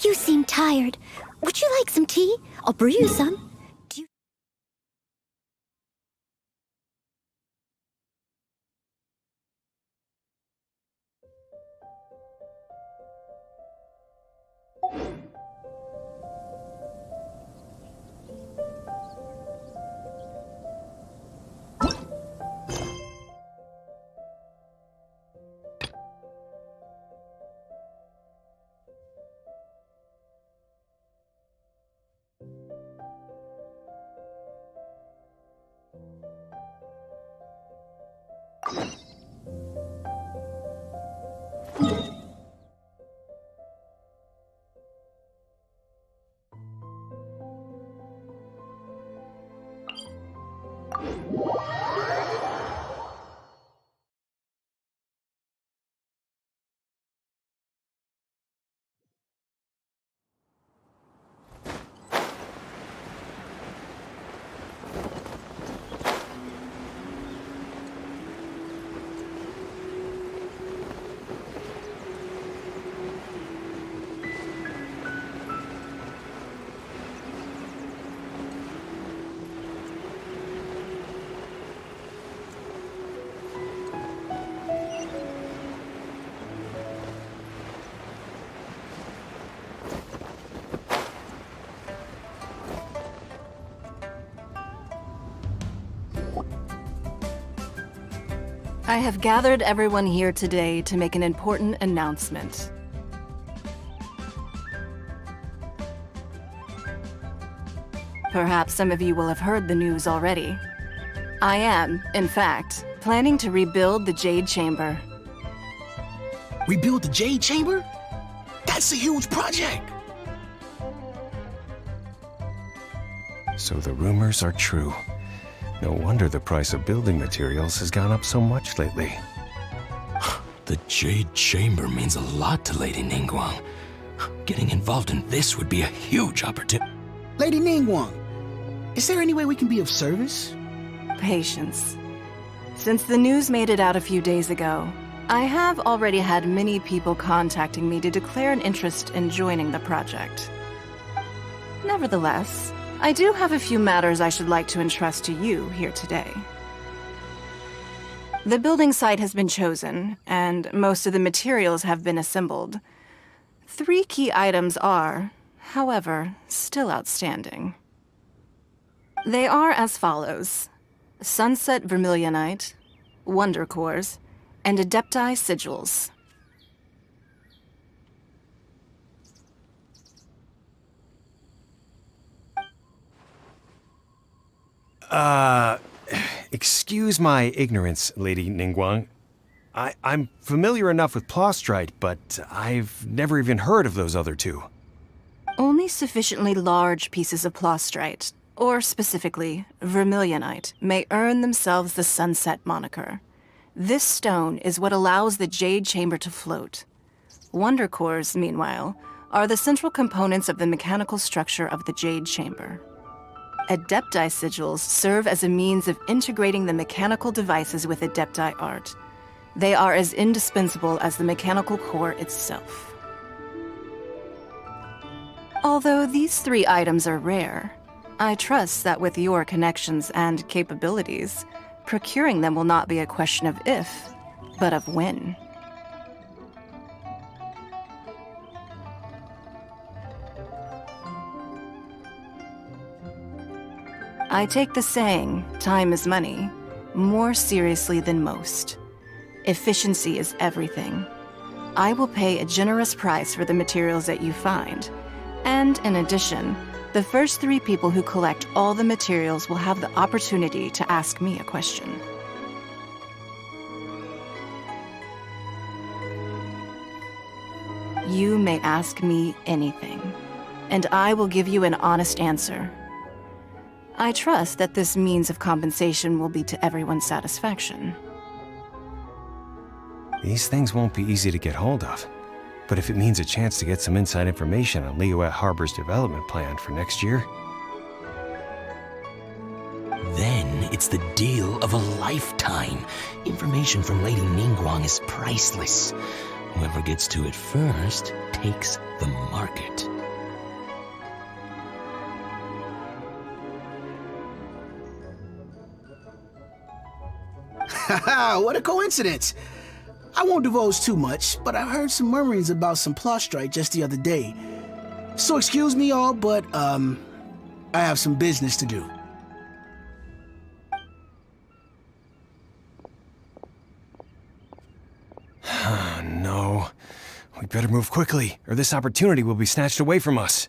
You seem tired. Would you like some tea? I'll brew you some. Do you... I have gathered everyone here today to make an important announcement. Perhaps some of you will have heard the news already. I am, in fact, planning to rebuild the Jade Chamber. Rebuild the Jade Chamber? That's a huge project! So the rumors are true. No wonder the price of building materials has gone up so much lately. The Jade Chamber means a lot to Lady Ningguang. Getting involved in this would be a huge opportunity. Lady Ningguang, is there any way we can be of service? Patience. Since the news made it out a few days ago, I have already had many people contacting me to declare an interest in joining the project. Nevertheless, I do have a few matters I should like to entrust to you here today. The building site has been chosen, and most of the materials have been assembled. 3 key items are, however, still outstanding. They are as follows: Sunset Vermilionite, Wonder Cores, and Adepti Sigils. Excuse my ignorance, Lady Ningguang. I'm familiar enough with Plostrite, but I've never even heard of those other 2. Only sufficiently large pieces of Plostrite, or specifically Vermilionite, may earn themselves the Sunset moniker. This stone is what allows the Jade Chamber to float. Wonder Cores, meanwhile, are the central components of the mechanical structure of the Jade Chamber. Adepti Sigils serve as a means of integrating the mechanical devices with Adepti art. They are as indispensable as the mechanical core itself. Although these 3 items are rare, I trust that with your connections and capabilities, procuring them will not be a question of if, but of when. I take the saying, time is money, more seriously than most. Efficiency is everything. I will pay a generous price for the materials that you find. And in addition, the first 3 people who collect all the materials will have the opportunity to ask me a question. You may ask me anything, and I will give you an honest answer. I trust that this means of compensation will be to everyone's satisfaction. These things won't be easy to get hold of. But if it means a chance to get some inside information on Liyuet Harbor's development plan for next year... Then it's the deal of a lifetime. Information from Lady Ningguang is priceless. Whoever gets to it first takes the market. Haha, what a coincidence. I won't divulge too much, but I heard some murmurings about some Plostrite just the other day. So excuse me all, but, I have some business to do. No. We better move quickly, or this opportunity will be snatched away from us.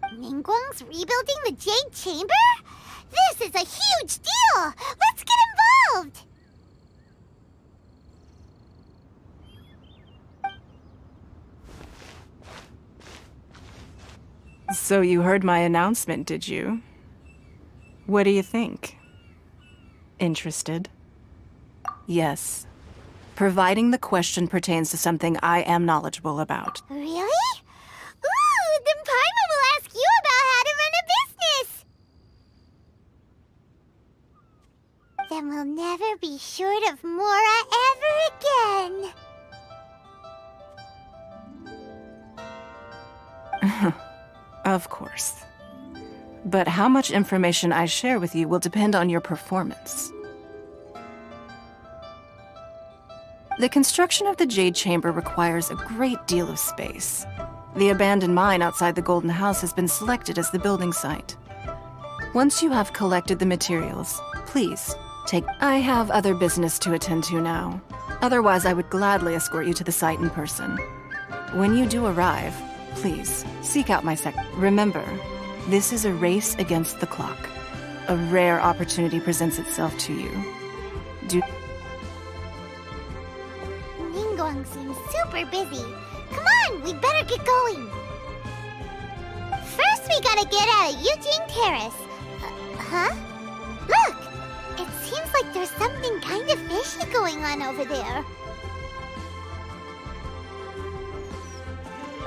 Ningguang's rebuilding the Jade Chamber? This is a huge deal! Let's get involved! So you heard my announcement, did you? What do you think? Interested? Yes. Providing the question pertains to something I am knowledgeable about. Really? Ooh, then Paimon will ask you about how to run a business! Then we'll never be short of Mora ever again. Of course. But how much information I share with you will depend on your performance. The construction of the Jade Chamber requires a great deal of space. The abandoned mine outside the Golden House has been selected as the building site. Once you have collected the materials, please take... I have other business to attend to now. Otherwise, I would gladly escort you to the site in person. When you do arrive, please seek out my Remember, this is a race against the clock. A rare opportunity presents itself to you. Ningguang seems super busy. Come on, we better get going. First, we gotta get out of Eugene Terrace. Huh? Look! It seems like there's something kind of fishy going on over there.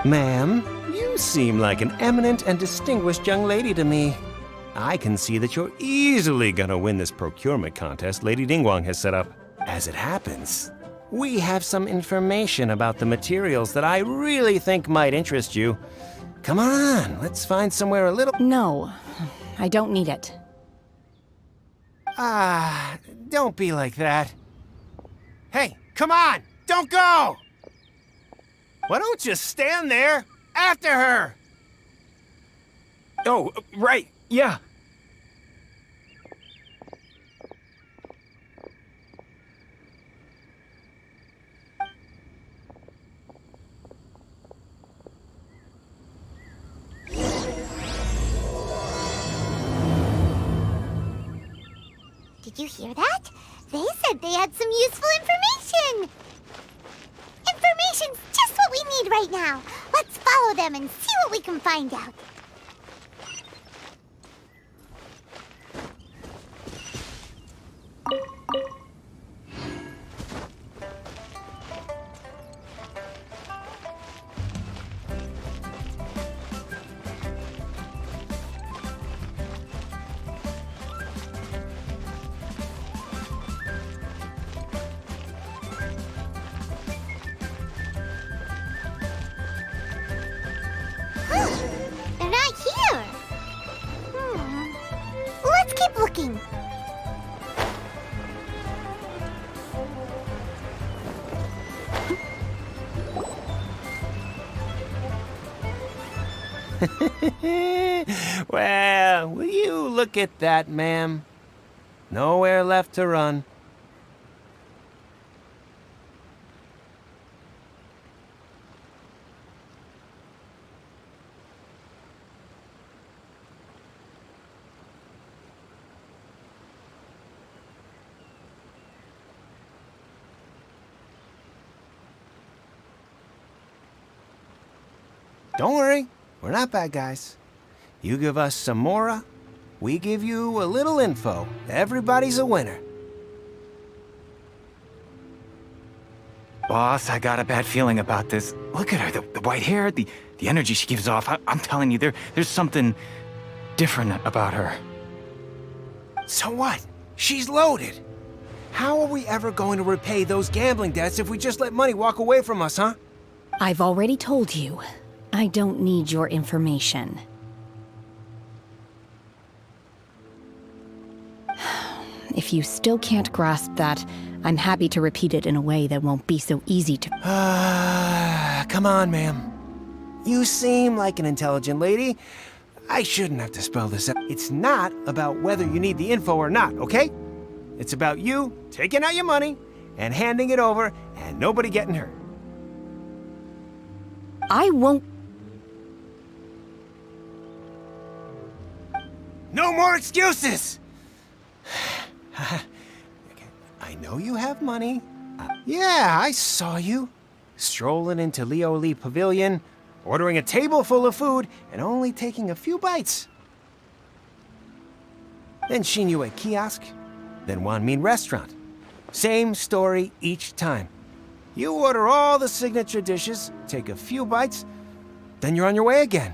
Ma'am, you seem like an eminent and distinguished young lady to me. I can see that you're easily gonna win this procurement contest Lady Ningguang has set up. As it happens, we have some information about the materials that I really think might interest you. Come on, let's find somewhere a little... No, I don't need it. Don't be like that. Hey, come on, don't go! Why don't you stand there after her? Oh, right, yeah. Did you hear that? They said they had some useful information! Information's just what we need right now. Let's follow them and see what we can find out. They're not here. Let's keep looking. Well, will you look at that, ma'am? Nowhere left to run. Don't worry, we're not bad guys. You give us some Mora, we give you a little info. Everybody's a winner. Boss, I got a bad feeling about this. Look at her, the white hair, the energy she gives off. I'm telling you, there's something different about her. So what? She's loaded. How are we ever going to repay those gambling debts if we just let money walk away from us, huh? I've already told you. I don't need your information. If you still can't grasp that, I'm happy to repeat it in a way that won't be so easy to... Come on, ma'am. You seem like an intelligent lady. I shouldn't have to spell this out. It's not about whether you need the info or not, okay? It's about you taking out your money and handing it over and nobody getting hurt. I won't... No more excuses! I know you have money. Yeah, I saw you. Strolling into Leo Lee Pavilion, ordering a table full of food, and only taking a few bites. Then Shinyue Kiosk, then Wanmin Restaurant. Same story each time. You order all the signature dishes, take a few bites, then you're on your way again.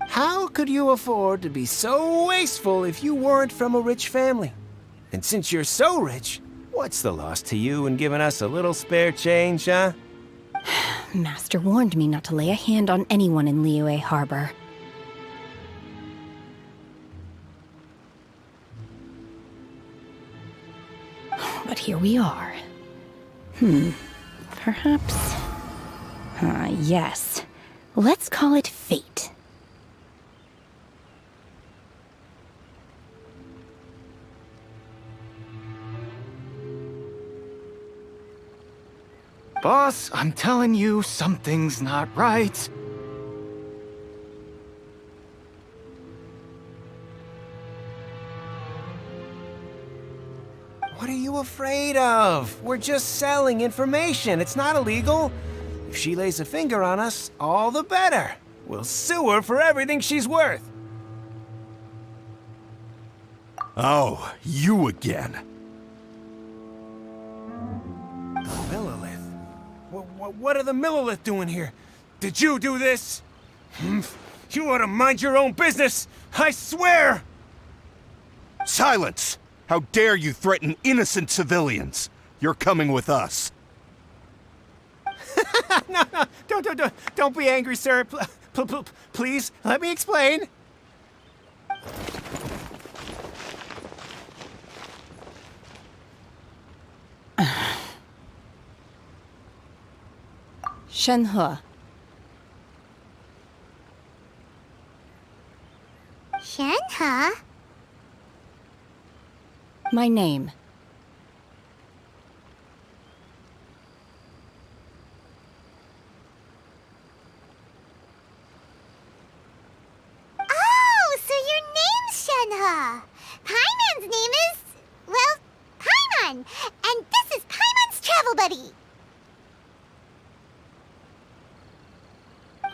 How could you afford to be so wasteful if you weren't from a rich family? And since you're so rich, what's the loss to you in giving us a little spare change, huh? Master warned me not to lay a hand on anyone in Liyue Harbor. But here we are. Perhaps... yes. Let's call it fate. Boss, I'm telling you, something's not right. What are you afraid of? We're just selling information. It's not illegal. If she lays a finger on us, all the better. We'll sue her for everything she's worth. Oh, you again. Millilith? What are the Millilith doing here? Did you do this? You ought to mind your own business! I swear! Silence! How dare you threaten innocent civilians? You're coming with us. No, don't be angry, sir. Please, let me explain. Shenhe. Shenhe? My name. Oh, so your name's Shenhe. Paimon's name is... well, Paimon. And this is Paimon's travel buddy.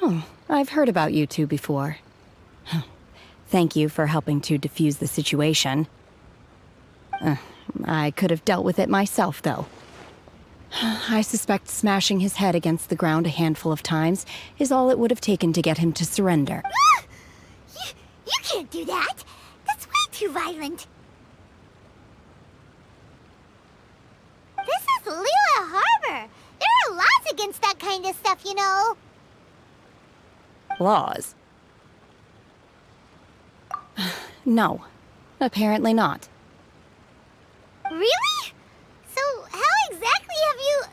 Oh, I've heard about you two before. Thank you for helping to defuse the situation. I could have dealt with it myself, though. I suspect smashing his head against the ground a handful of times is all it would have taken to get him to surrender. You can't do that. That's way too violent. This is Liyue Harbor. There are laws against that kind of stuff, you know. Laws? No, apparently not. Really? So how exactly have you...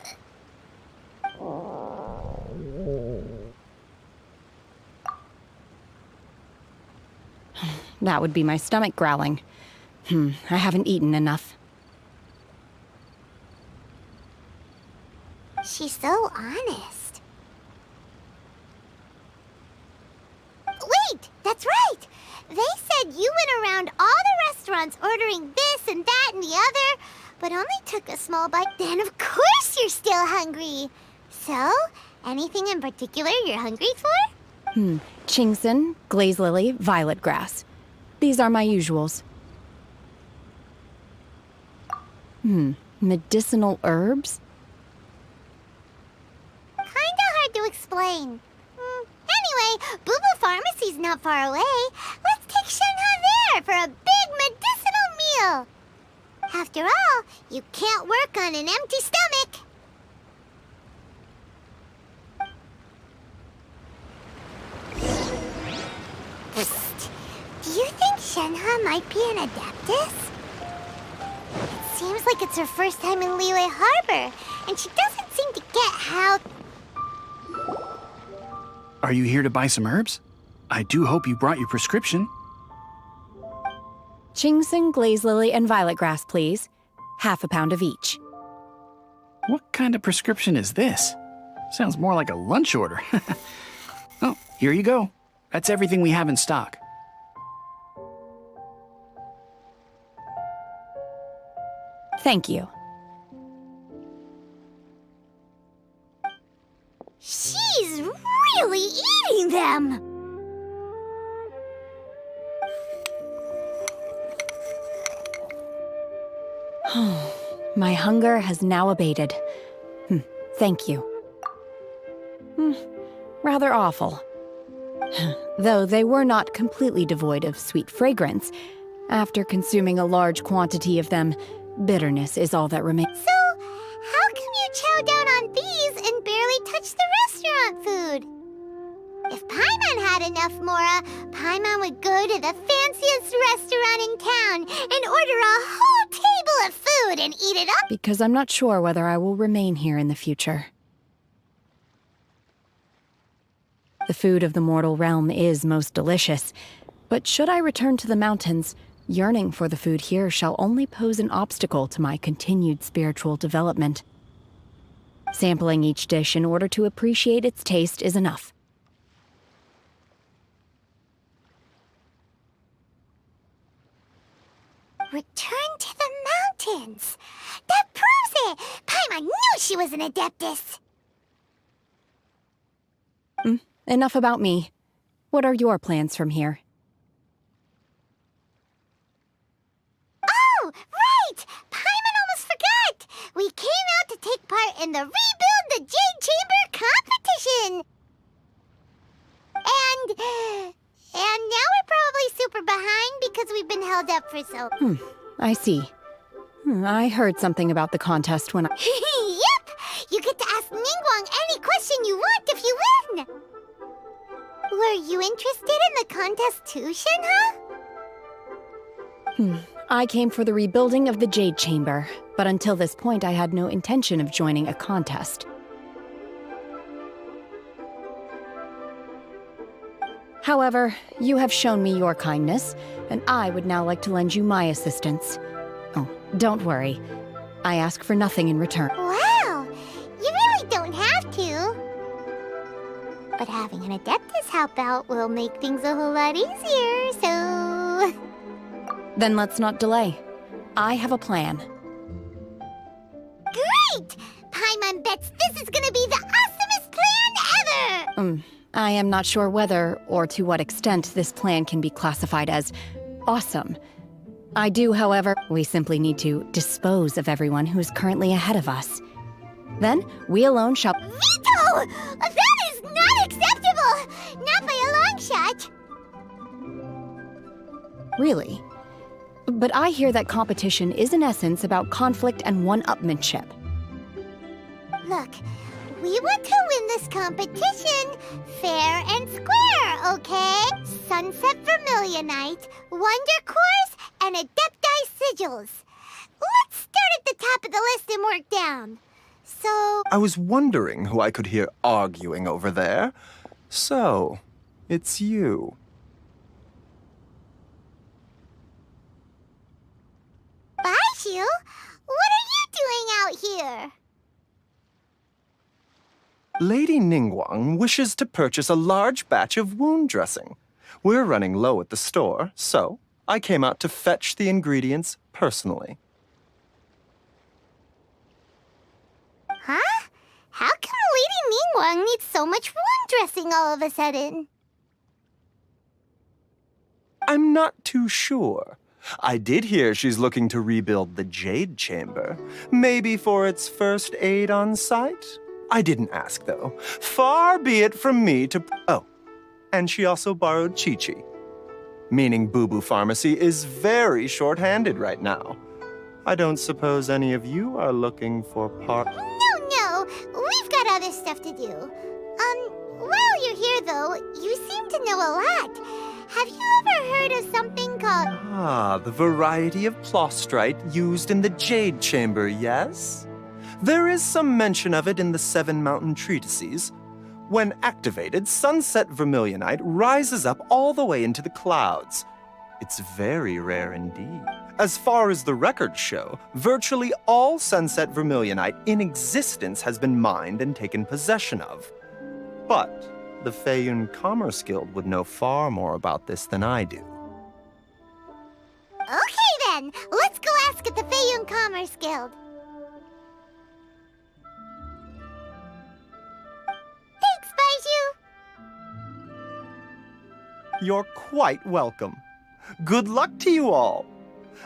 That would be my stomach growling. I haven't eaten enough. She's so honest. Wait, that's right! They said you went around all the restaurants ordering this and that and the other, but only took a small bite. Then of course you're still hungry. So, anything in particular you're hungry for? Chingson, glaze lily, violet grass. These are my usuals. Medicinal herbs? Kinda hard to explain. Anyway, Boo Boo Pharmacy's not far away. Let's take Shenhe there for a big medicinal meal. After all, you can't work on an empty stomach. Psst. Do you think Shenhe might be an Adeptus? Seems like it's her first time in Liyue Harbor, and she doesn't seem to get how... Are you here to buy some herbs? I do hope you brought your prescription. Ginseng, glaze lily, and violet grass, please. Half a pound of each. What kind of prescription is this? Sounds more like a lunch order. Oh, here you go. That's everything we have in stock. Thank you. She's really eating them! My hunger has now abated. Thank you. Rather awful. Though they were not completely devoid of sweet fragrance. After consuming a large quantity of them, bitterness is all that remains. So, how come you chow down on these and barely touch the restaurant food? If Paimon had enough, Mora, Paimon would go to the fanciest restaurant in town and order a whole table of food and eat it up. Because I'm not sure whether I will remain here in the future. The food of the mortal realm is most delicious, but should I return to the mountains, yearning for the food here shall only pose an obstacle to my continued spiritual development. Sampling each dish in order to appreciate its taste is enough. Return to the mountains! That proves it! Paimon knew she was an Adeptus! Enough about me. What are your plans from here? Oh, right! Paimon almost forgot! We came out to take part in the Rebuild the Jade Chamber competition! And now we're probably super behind because we've been held up for so... I see. I heard something about the contest when I... Yep! You get to ask Ningguang any question you want if you win! Were you interested in the contest too, Shenhe? I came for the rebuilding of the Jade Chamber, but until this point I had no intention of joining a contest. However, you have shown me your kindness, and I would now like to lend you my assistance. Oh, don't worry. I ask for nothing in return. Wow! You really don't have to. But having an Adeptus help out will make things a whole lot easier, so... Then let's not delay. I have a plan. Great! Paimon bets this is gonna be the awesomest plan ever! I am not sure whether or to what extent this plan can be classified as awesome. I do, however, we simply need to dispose of everyone who is currently ahead of us. Then, we alone shall— Veto! That is not acceptable! Not by a long shot! Really? But I hear that competition is in essence about conflict and one-upmanship. Look, we want to win this competition fair and square, okay? Sunset Vermilionite, Wonder Cores, and Adepti Sigils. Let's start at the top of the list and work down. So... I was wondering who I could hear arguing over there. So, it's you. Baishu, what are you doing out here? Lady Ningguang wishes to purchase a large batch of wound dressing. We're running low at the store, so I came out to fetch the ingredients personally. Huh? How come Lady Ningguang needs so much wound dressing all of a sudden? I'm not too sure. I did hear she's looking to rebuild the Jade Chamber. Maybe for its first aid on site? I didn't ask, though. Far be it from me to... Oh, and she also borrowed Chi-Chi. Meaning Boo Boo Pharmacy is very short-handed right now. I don't suppose any of you are looking for part... No, we've got other stuff to do. While you're here, though, you seem to know a lot. have you ever heard of something called... Ah, the variety of plostrite used in the Jade Chamber, yes? There is some mention of it in the Seven Mountain Treatises. When activated, sunset vermilionite rises up all the way into the clouds. It's very rare indeed. As far as the records show, virtually all sunset vermilionite in existence has been mined and taken possession of. But the Feiyun Commerce Guild would know far more about this than I do. Okay then, let's go ask at the Feiyun Commerce Guild. Thanks, Baiju. You're quite welcome. Good luck to you all.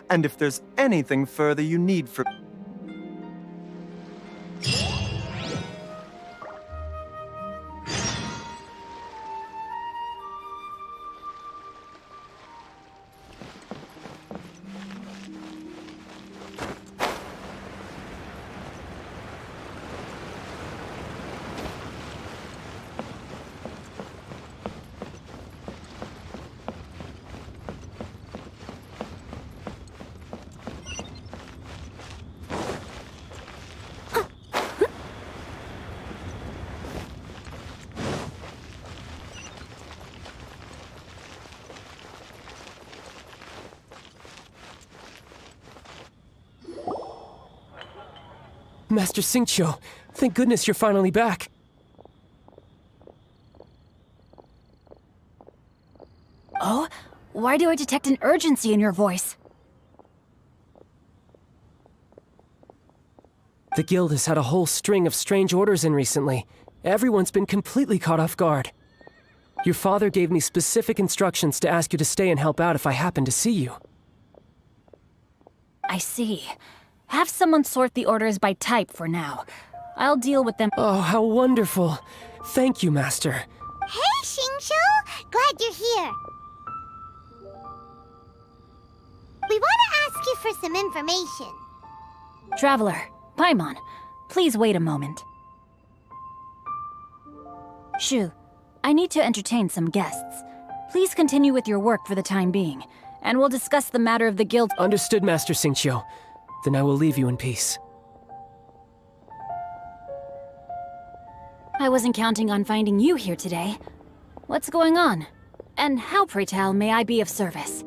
And if there's anything further you need from... Master Xingqiu, thank goodness you're finally back. Oh? Why do I detect an urgency in your voice? The guild has had a whole string of strange orders in recently. Everyone's been completely caught off guard. Your father gave me specific instructions to ask you to stay and help out if I happen to see you. I see. Have someone sort the orders by type for now. I'll deal with them. Oh, how wonderful. Thank you, Master. Hey, Xingqiu! Glad you're here. We want to ask you for some information. Traveler, Paimon, please wait a moment. Shu, I need to entertain some guests. Please continue with your work for the time being, and we'll discuss the matter of the guild. Understood, Master Xingqiu. Then I will leave you in peace. I wasn't counting on finding you here today. What's going on? And how, pray tell, may I be of service?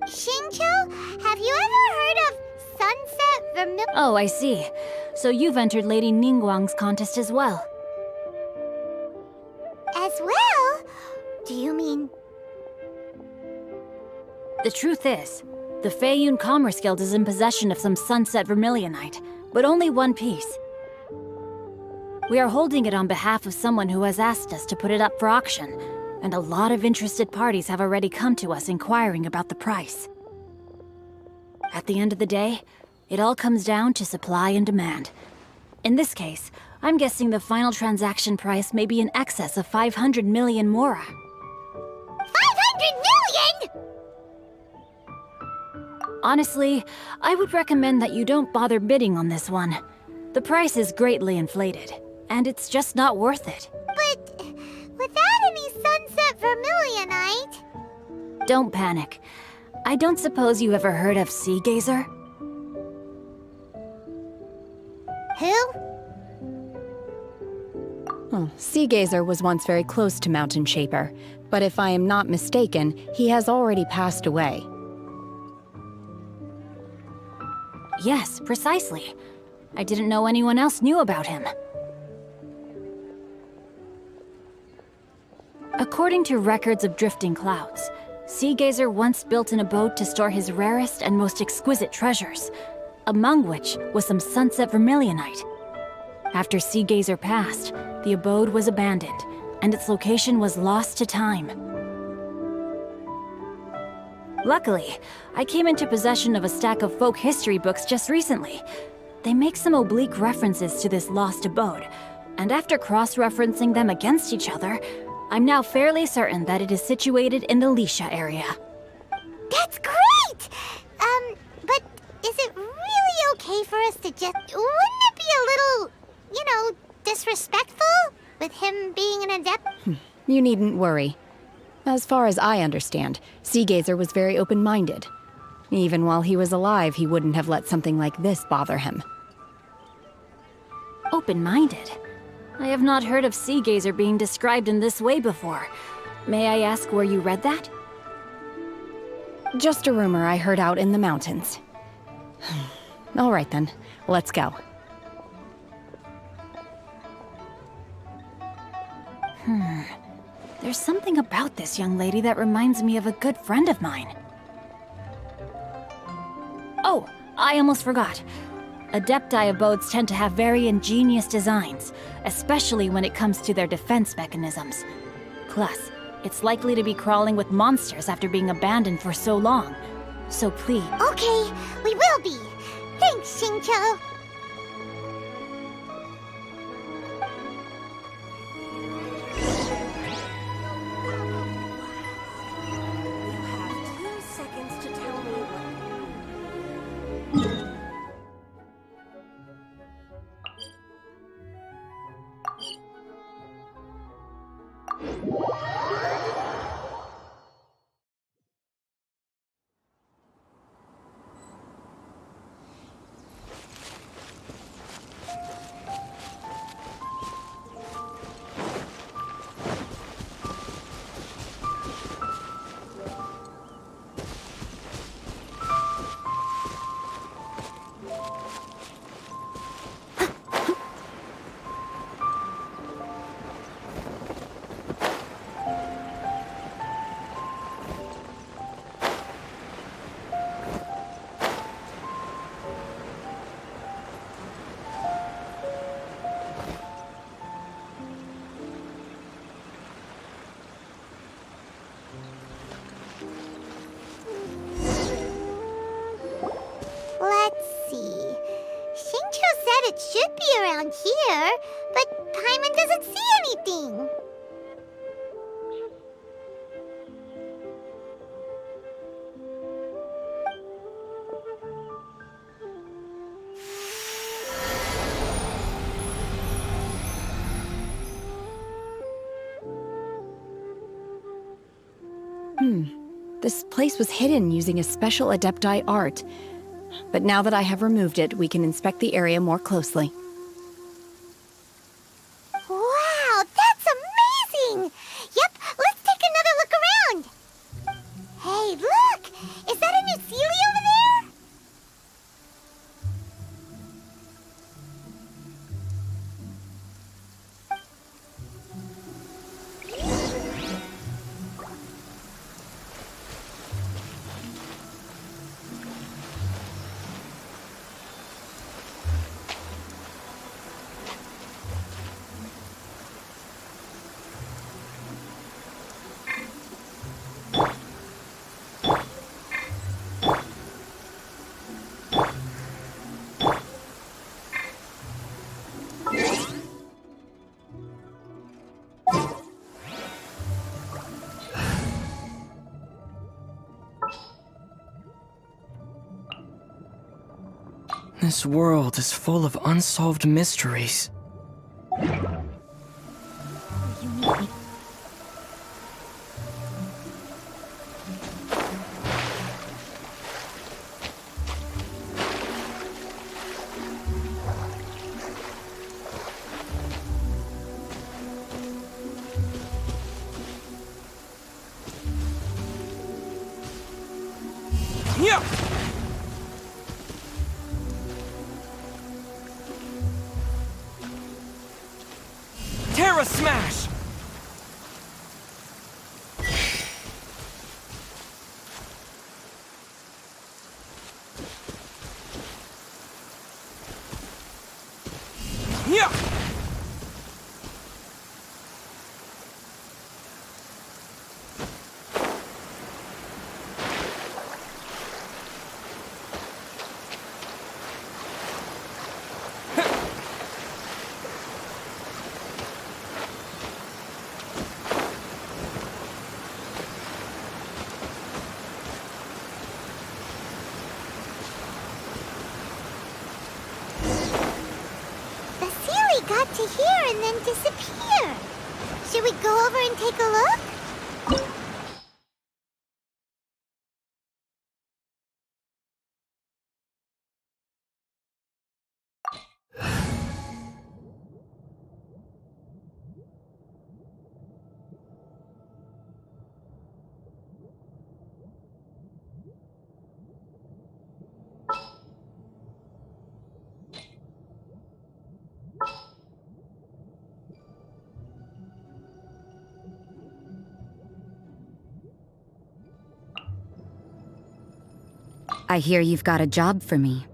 Xingqiu, have you ever heard of Sunset Vermilion? Oh, I see. So you've entered Lady Ningguang's contest as well. As well? Do you mean... The truth is, the Feiyun Commerce Guild is in possession of some sunset vermilionite, but only one piece. We are holding it on behalf of someone who has asked us to put it up for auction, and a lot of interested parties have already come to us inquiring about the price. At the end of the day, it all comes down to supply and demand. In this case, I'm guessing the final transaction price may be in excess of 500 million mora. 500 million?! Honestly, I would recommend that you don't bother bidding on this one. The price is greatly inflated, and it's just not worth it. But without any sunset vermilionite... Don't panic. I don't suppose you ever heard of Sea Gazer? Who? Sea Gazer was once very close to Mountain Shaper, but if I am not mistaken, he has already passed away. Yes, precisely. I didn't know anyone else knew about him. According to records of drifting clouds, Sea Gazer once built an abode to store his rarest and most exquisite treasures, among which was some sunset vermilionite. After Sea Gazer passed, the abode was abandoned, and its location was lost to time. Luckily, I came into possession of a stack of folk history books just recently. They make some oblique references to this lost abode, and after cross-referencing them against each other, I'm now fairly certain that it is situated in the Lisha area. That's great! But is it really okay for us to just... Wouldn't it be a little, disrespectful? With him being an adept? You needn't worry. As far as I understand, Seagazer was very open-minded. Even while he was alive, he wouldn't have let something like this bother him. Open-minded? I have not heard of Seagazer being described in this way before. May I ask where you read that? Just a rumor I heard out in the mountains. All right then, let's go. There's something about this young lady that reminds me of a good friend of mine. Oh, I almost forgot. Adepti abodes tend to have very ingenious designs, especially when it comes to their defense mechanisms. Plus, it's likely to be crawling with monsters after being abandoned for so long. So please... Okay, we will be. Thanks, Xingqiu. Let's see. Xingqiu said it should be around here, but Paimon doesn't see anything. This place was hidden using a special Adepti art. But now that I have removed it, we can inspect the area more closely. Wow, that's amazing! Yep, let's take another look around. Hey, look! Is that a new Sealy over there? This world is full of unsolved mysteries. Yeah! Terra Smash! Yeah! Got to here and then disappear. Should we go over and take a look? I hear you've got a job for me.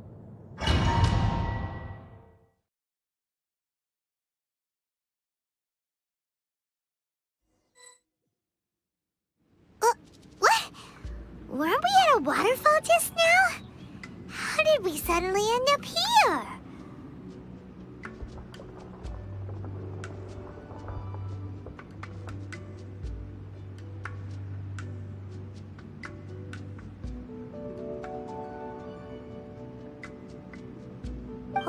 What? Weren't we at a waterfall just now? How did we suddenly end up here?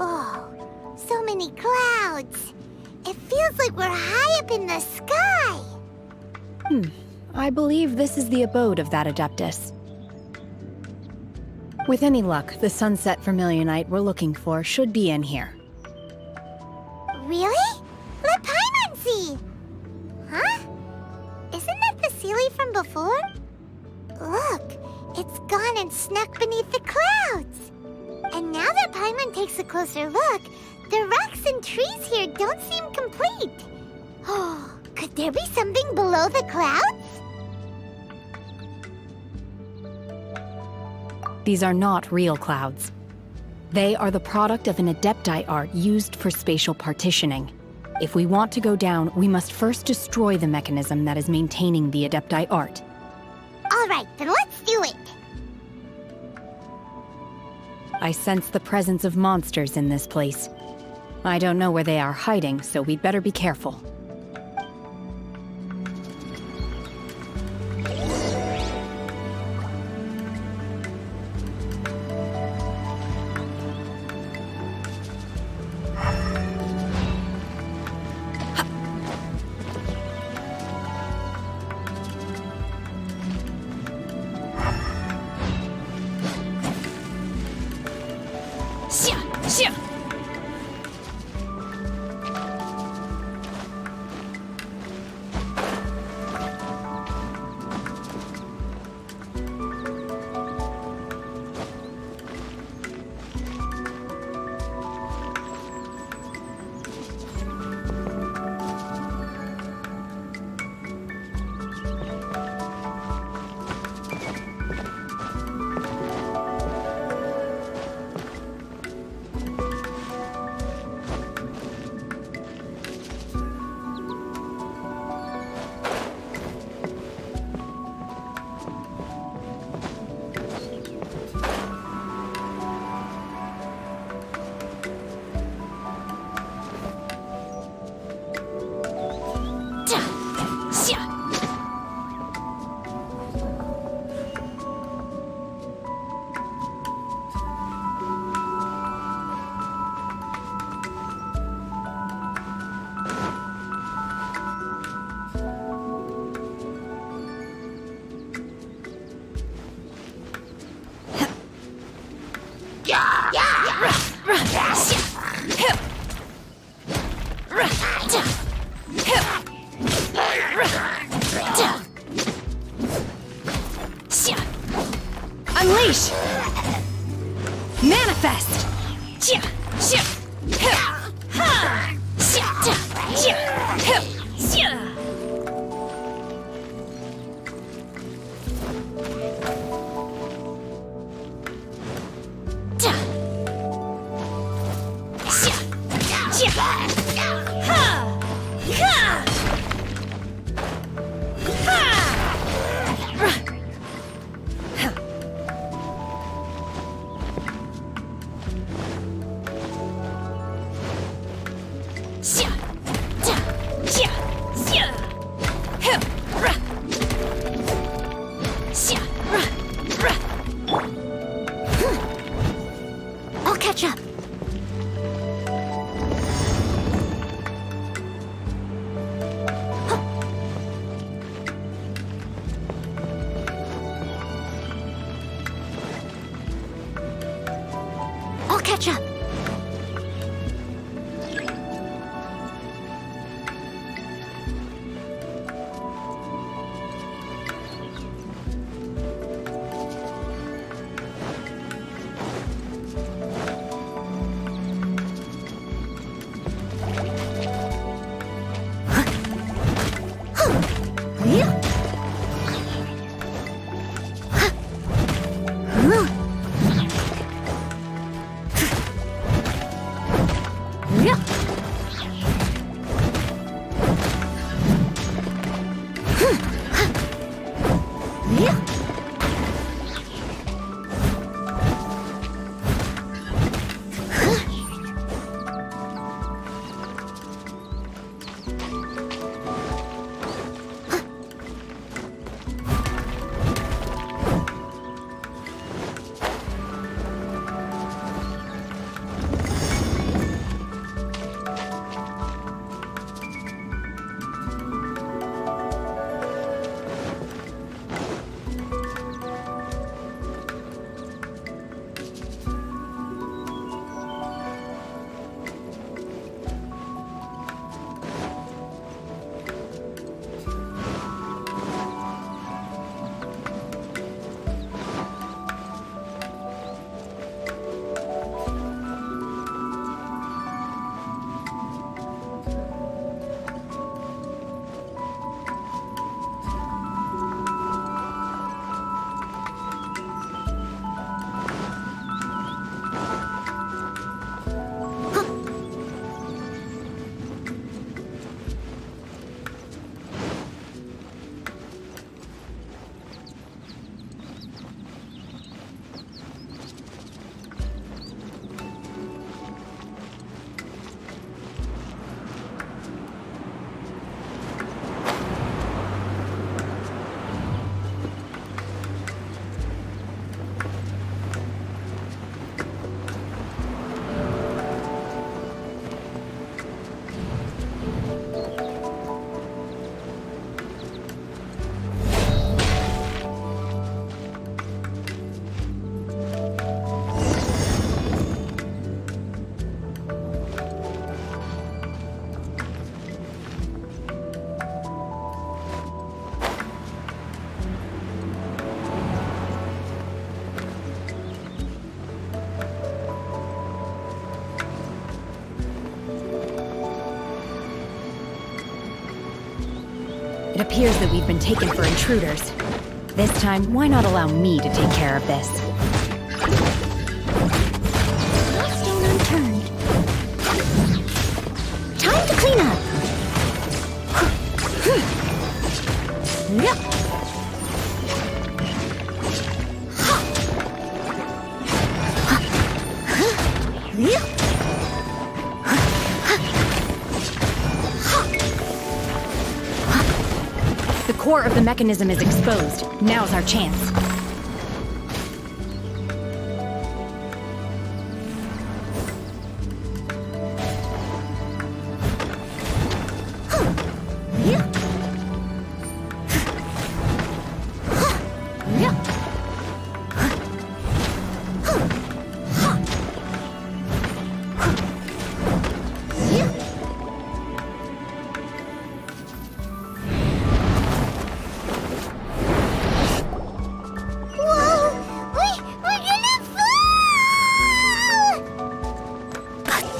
Oh, so many clouds. It feels like we're high up in the sky. I believe this is the abode of that Adeptus. With any luck, the sunset vermilionite we're looking for should be in here. Really? Let Paimon see! Huh? Isn't that the Sealy from before? Look, it's gone and snuck beneath the clouds. And now that Paimon takes a closer look, the rocks and trees here don't seem complete. Oh, could there be something below the clouds? These are not real clouds. They are the product of an Adepti art used for spatial partitioning. If we want to go down, we must first destroy the mechanism that is maintaining the Adepti art. All right, then let's do it. I sense the presence of monsters in this place. I don't know where they are hiding, so we'd better be careful. Unleash! Manifest! I'll catch up. I'll catch up. It appears that we've been taken for intruders. This time, why not allow me to take care of this? No stone unturned. Time to clean up. The core of the mechanism is exposed. Now's our chance.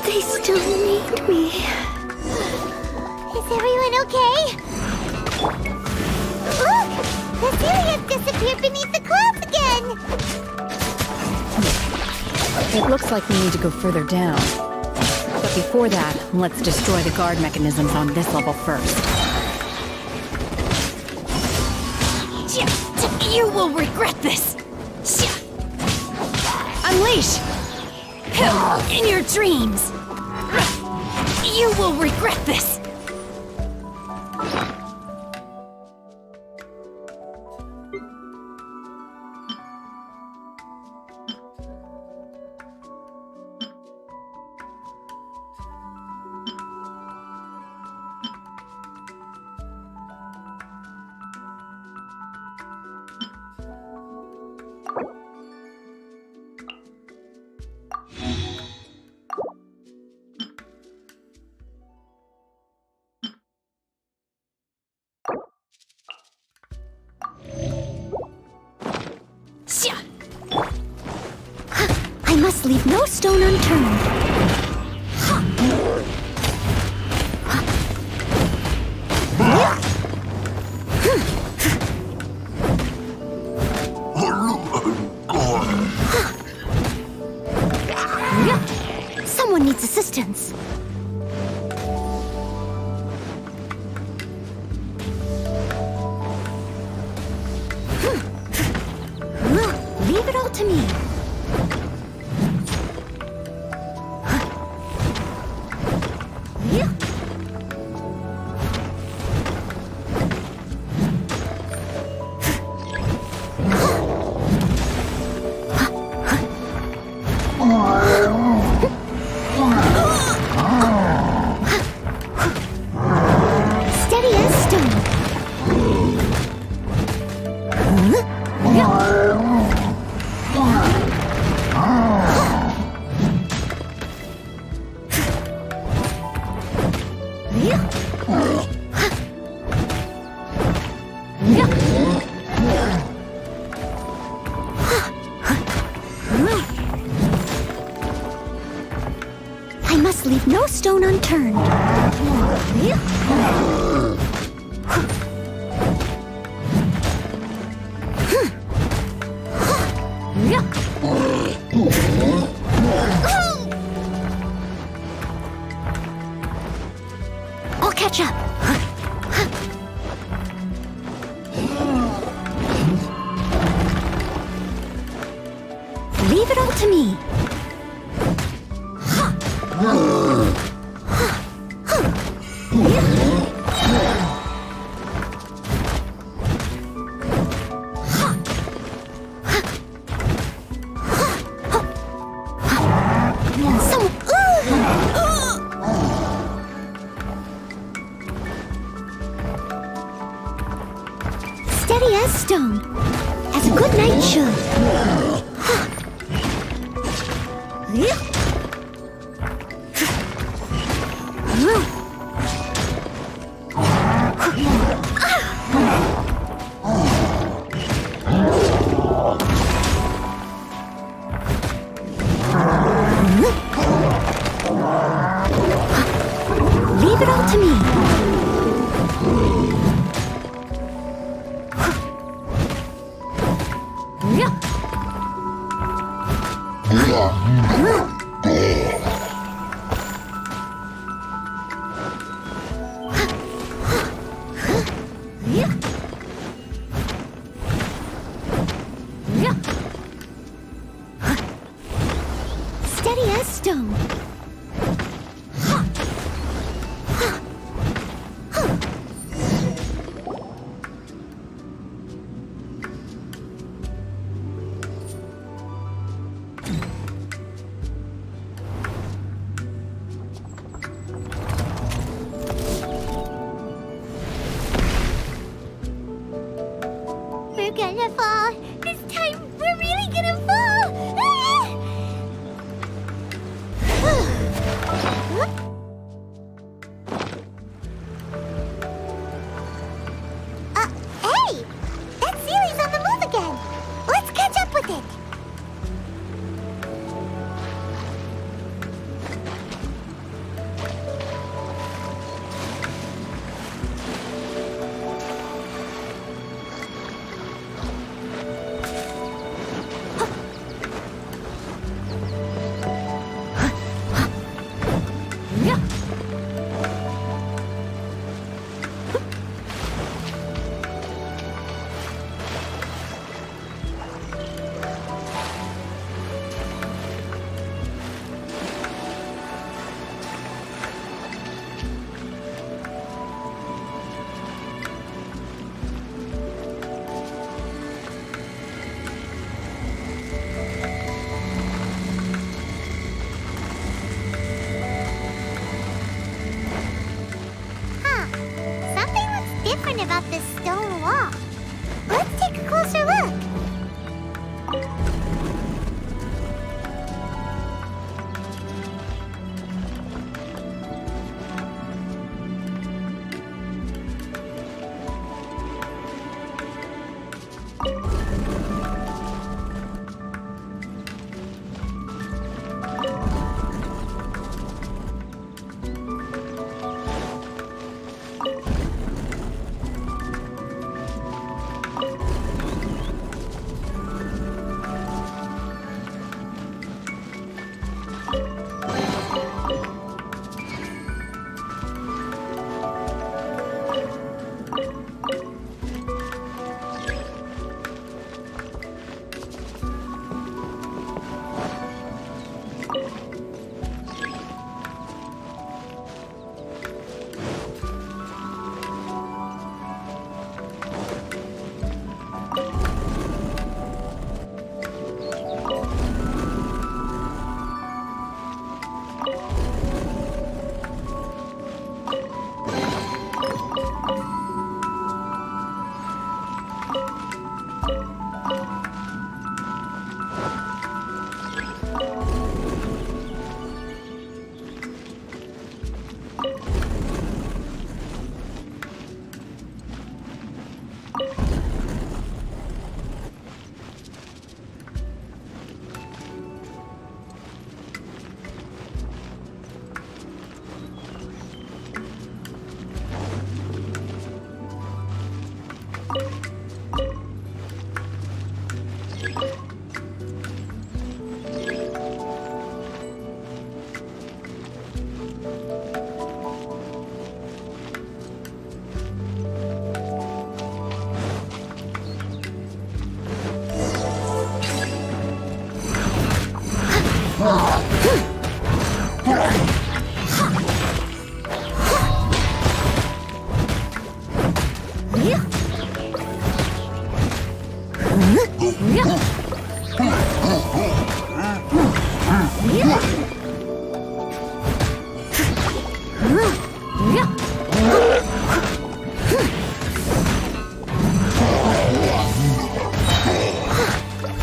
They still need me. Is everyone okay? Look! The Celia's disappeared beneath the clouds again! It looks like we need to go further down. But before that, let's destroy the guard mechanisms on this level first. You will regret this! Unleash! In your dreams! You will regret this! I must leave no stone unturned. Someone needs assistance. must leave no stone unturned. I'll catch up. Leave it all to me. Steady as stone, as a good knight should. Leave it all to me. Steady as stone. We're gonna fall. This time, we're really gonna fall. Hey! That Sealy's on the move again. Let's catch up with it. Something looks different about this stone wall. Let's take a closer look.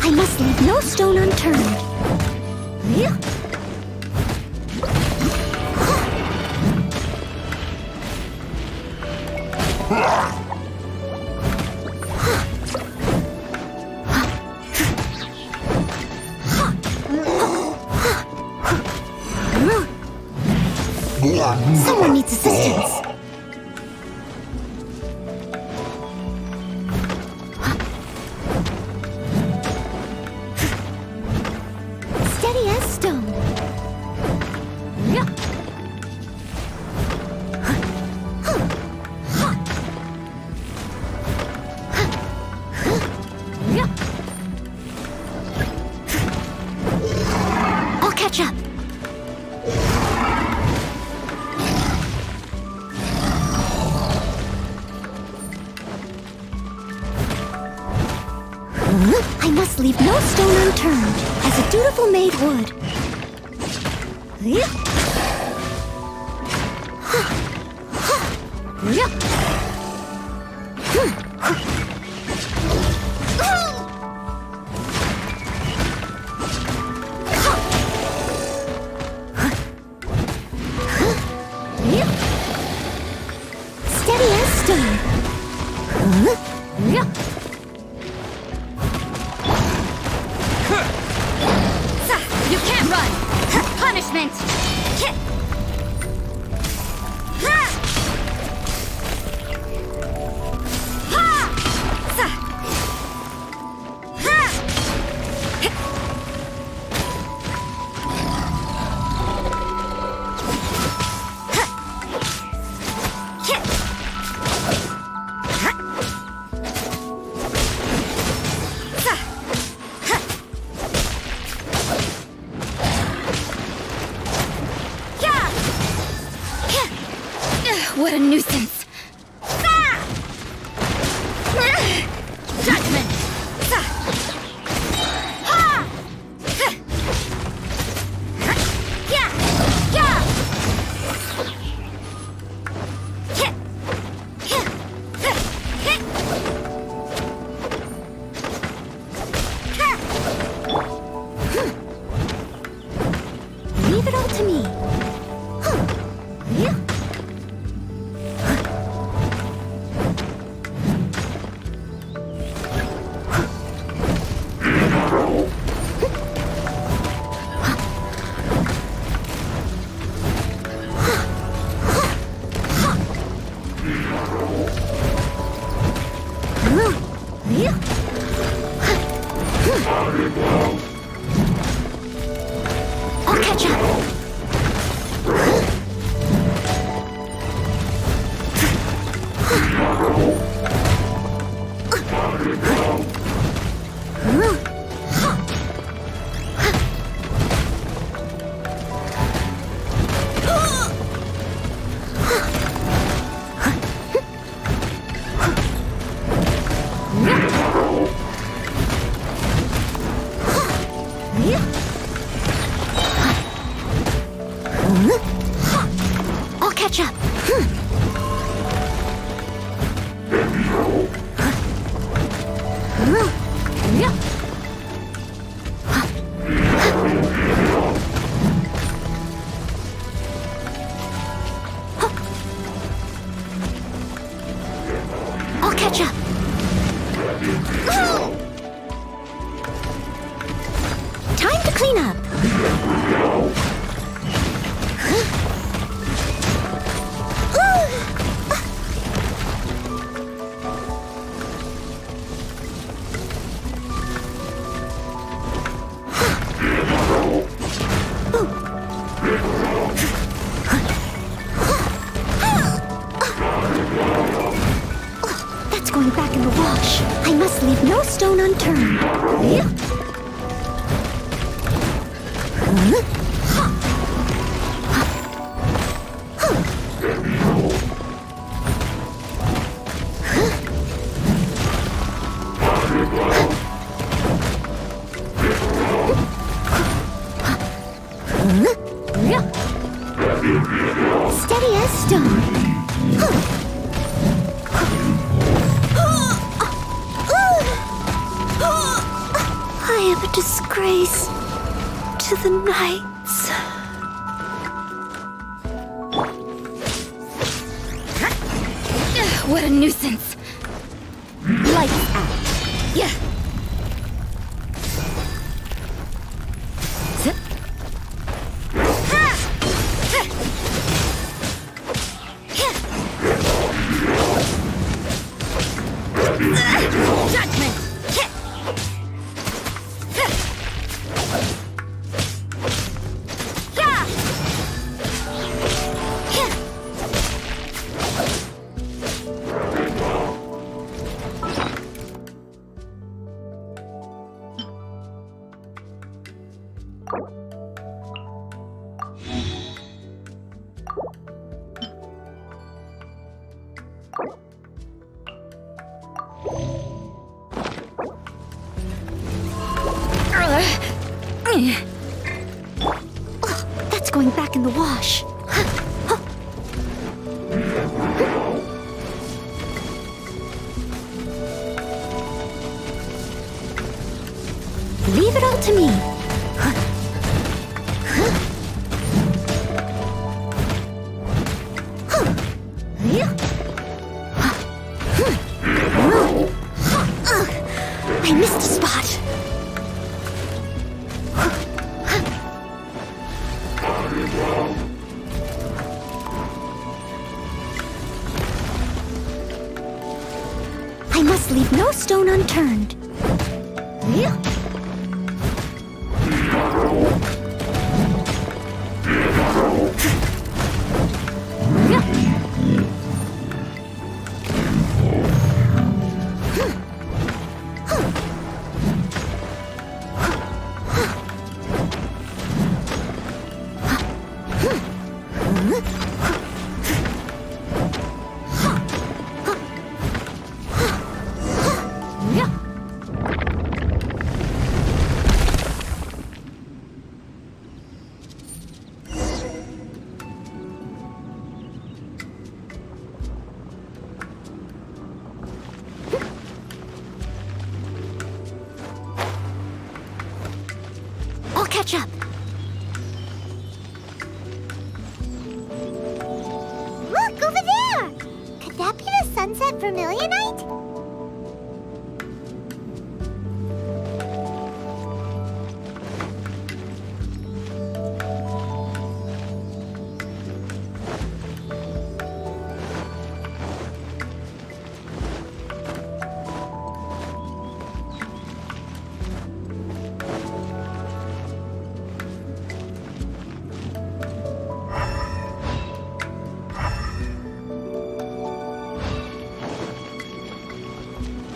I must leave no stone unturned. Someone needs assistance. Steady as stone. I'll catch up. I must leave no stone unturned, as a dutiful maid would. Steady as stone. You can't run! Punishment! What a nuisance! Judgment! Leave it all to me. I'll catch up. I'll catch up. I'll catch up. Time to clean up. wash. I must leave no stone unturned. Steady as stone. I am a disgrace to the knights. What a nuisance! Lights out. Yeah. Judgment! That's going back in the wash. Leave it all to me. I missed a spot. I must leave no stone unturned. I'll catch up. Look, over there! Could that be the sunset vermilionite?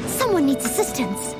Someone needs assistance.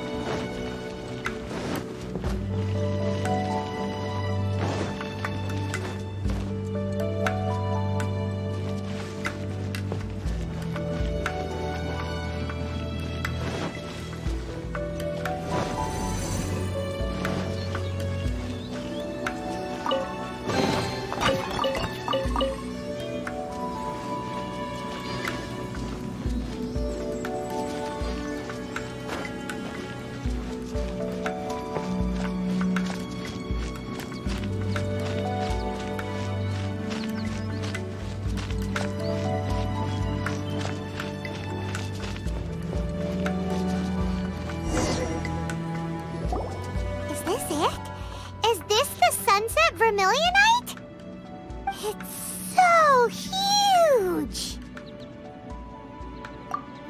Vermilionite? It's so huge!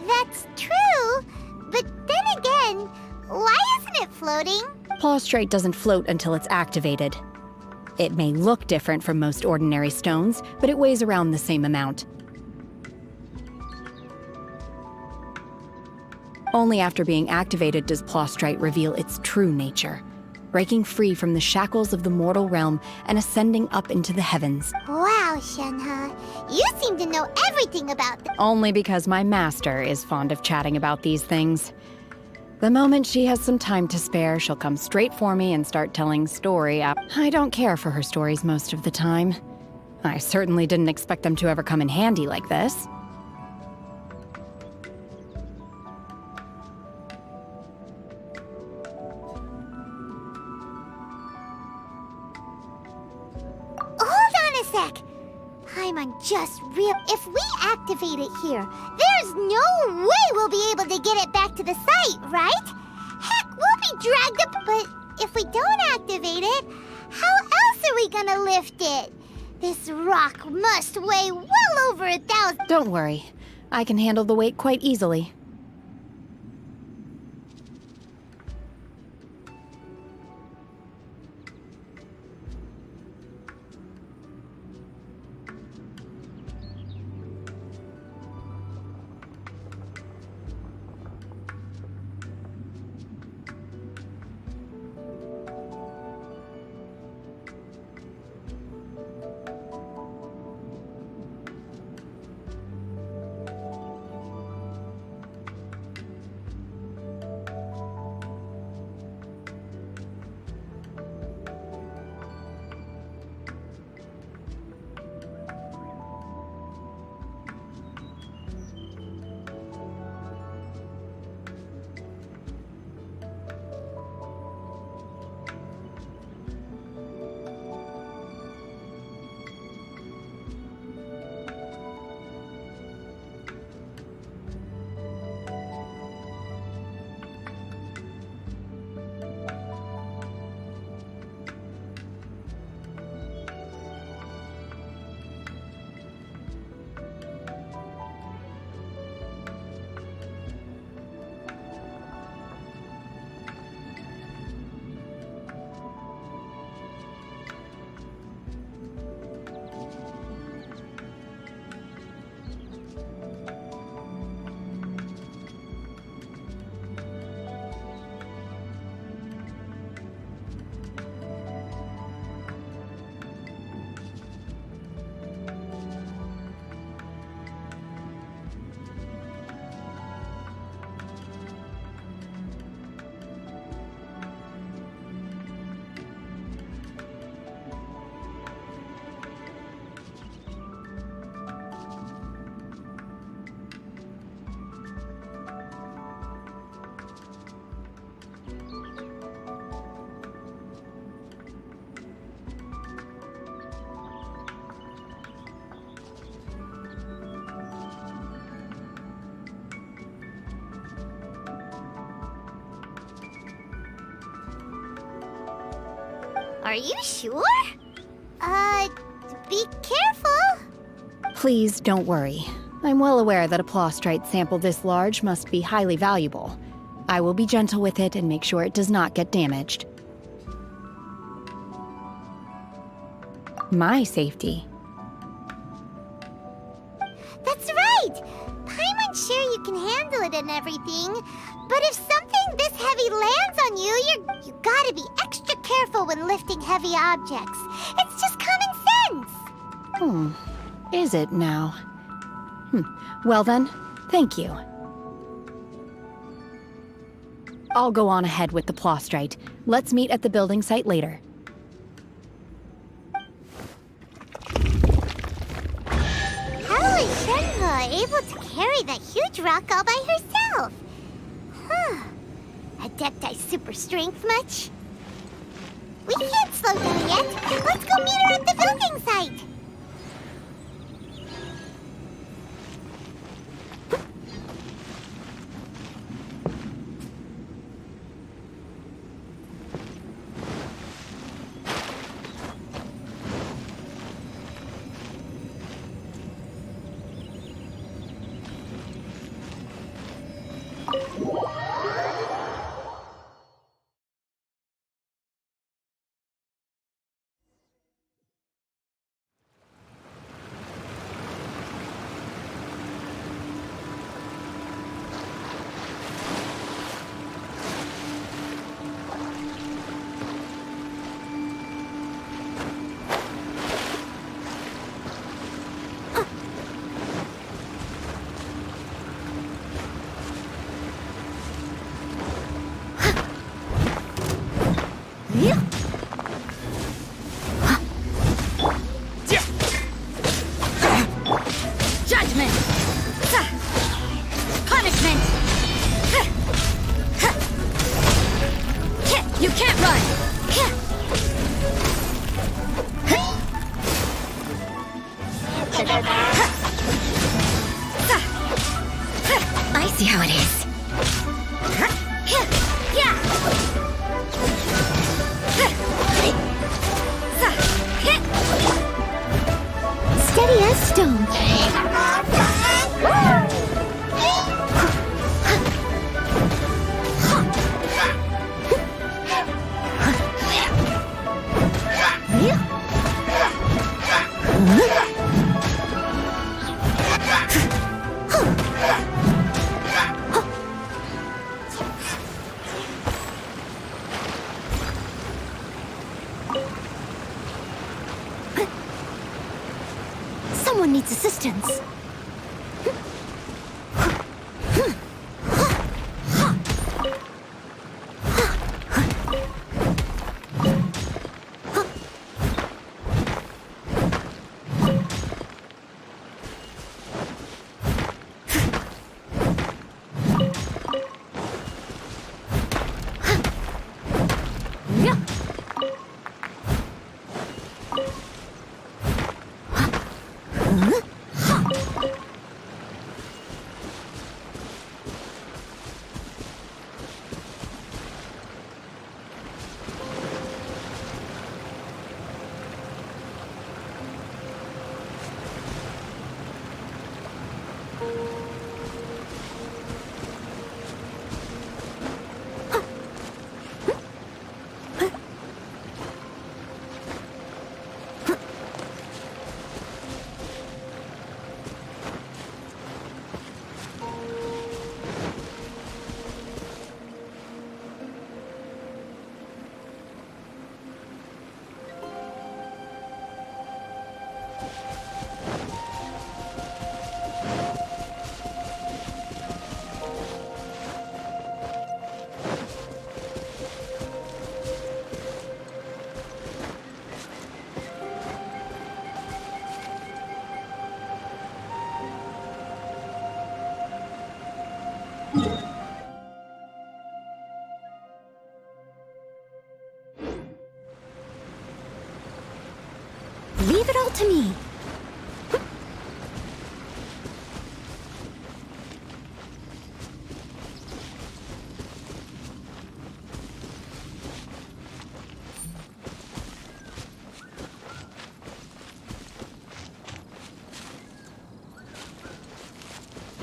That's true, but then again, why isn't it floating? Plaustrite doesn't float until it's activated. It may look different from most ordinary stones, but it weighs around the same amount. Only after being activated does Plostrite reveal its true nature, breaking free from the shackles of the mortal realm and ascending up into the heavens. Wow, Shenhe. You seem to know everything about this. Only because my master is fond of chatting about these things. The moment she has some time to spare, she'll come straight for me and start telling story. I don't care for her stories most of the time. I certainly didn't expect them to ever come in handy like this. Hold on a sec. Paimon just real. If we activate it here, there's no way we'll be able to get it back to the site, right? Heck, we'll be dragged up. But if we don't activate it, how else are we gonna lift it? This rock must weigh well over 1,000. Don't worry. I can handle the weight quite easily. Are you sure? Be careful. Please don't worry. I'm well aware that a Plostrite sample this large must be highly valuable. I will be gentle with it and make sure it does not get damaged. My safety. That's right. Paimon's sure you can handle it and everything. But if something this heavy lands on you, you gotta be extra careful when lifting heavy objects. It's just common sense. Is it now? Well then, thank you. I'll go on ahead with the Plostrite. Let's meet at the building site later. How is Shenhe able to carry that huge rock all by herself? Adepti super strength much? We can't slow down yet. Let's go meet her at the building site. I see how it is. Steady as stone. Someone needs assistance. Leave it all to me.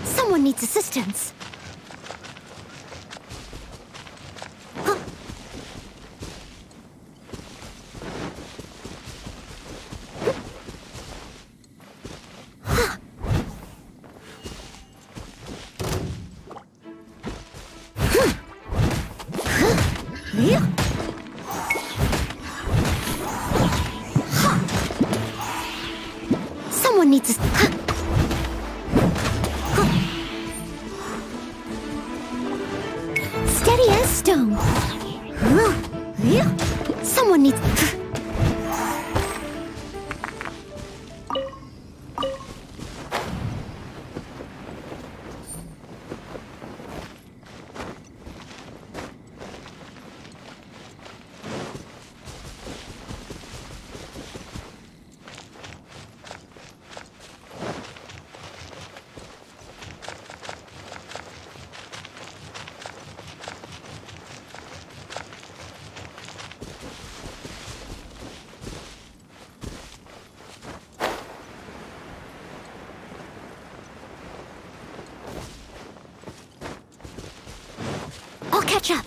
Someone needs assistance. Someone needs a... Steady as stone. Someone needs... I'll catch up.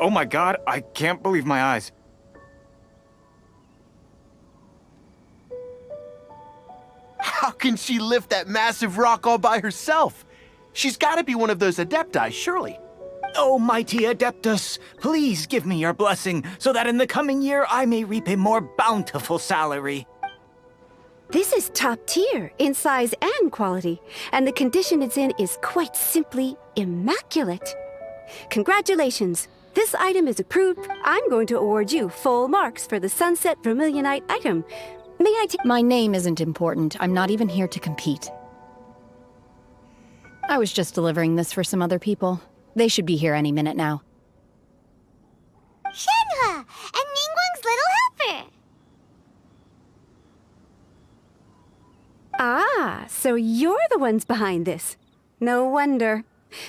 Oh my god, I can't believe my eyes. How can she lift that massive rock all by herself? She's got to be one of those Adepti, surely. Oh, mighty Adeptus, please give me your blessing so that in the coming year I may reap a more bountiful salary. This is top tier in size and quality, and the condition it's in is quite simply immaculate. Congratulations. This item is approved. I'm going to award you full marks for the Sunset Vermilionite item. May I take... My name isn't important. I'm not even here to compete. I was just delivering this for some other people. They should be here any minute now. Shenhua, and Ningguang's little helper. Ah, so you're the ones behind this. No wonder.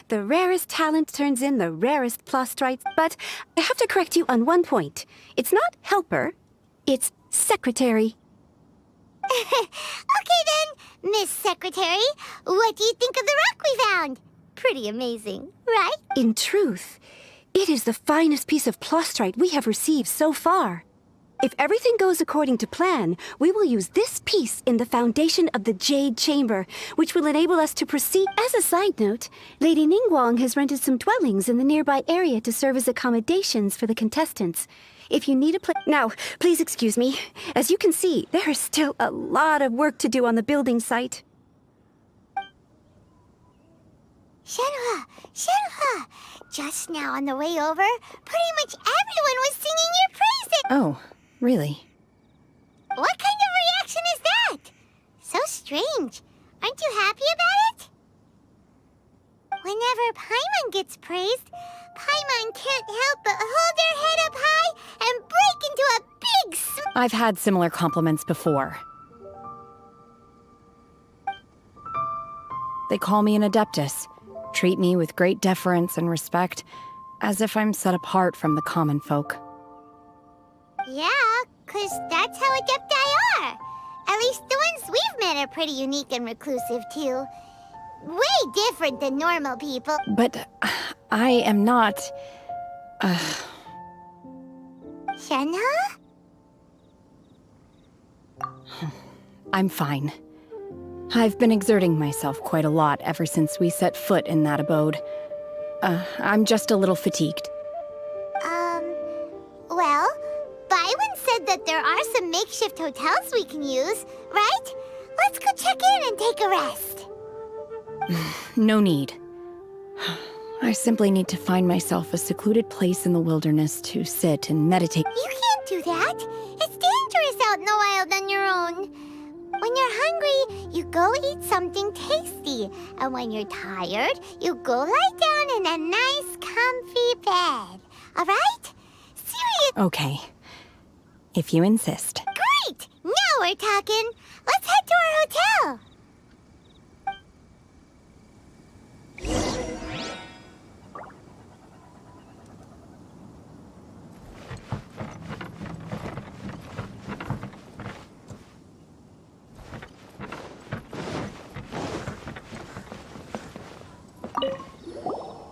The rarest talent turns in the rarest plostrites, but I have to correct you on one point. It's not helper, it's secretary. Okay then, Miss Secretary, what do you think of the rock we found? Pretty amazing, right? In truth, it is the finest piece of plostrite we have received so far. If everything goes according to plan, we will use this piece in the foundation of the Jade Chamber, which will enable us to proceed. As a side note, Lady Ningguang has rented some dwellings in the nearby area to serve as accommodations for the contestants. If you need a place... Now, please excuse me. As you can see, there is still a lot of work to do on the building site. Shenhua, Shenhua! Just now on the way over, pretty much everyone was singing your praises! Oh, really? What kind of reaction is that? So strange. Aren't you happy about it? Whenever Paimon gets praised, Paimon can't help but hold their head up high and break into a big smile. I've had similar compliments before. They call me an adeptus, treat me with great deference and respect, as if I'm set apart from the common folk. Yeah, 'cause that's how adepti are. At least the ones we've met are pretty unique and reclusive, too. Way different than normal people. But I am not... Shenhua? I'm fine. I've been exerting myself quite a lot ever since we set foot in that abode. I'm just a little fatigued. Well, Byron said that there are some makeshift hotels we can use, right? Let's go check in and take a rest. No need. I simply need to find myself a secluded place in the wilderness to sit and meditate. You can't do that. It's dangerous out in the wild on your own. When you're hungry, you go eat something tasty. And when you're tired, you go lie down in a nice, comfy bed. All right? Serious. Okay. If you insist. Great! Now we're talking. Let's head to our hotel.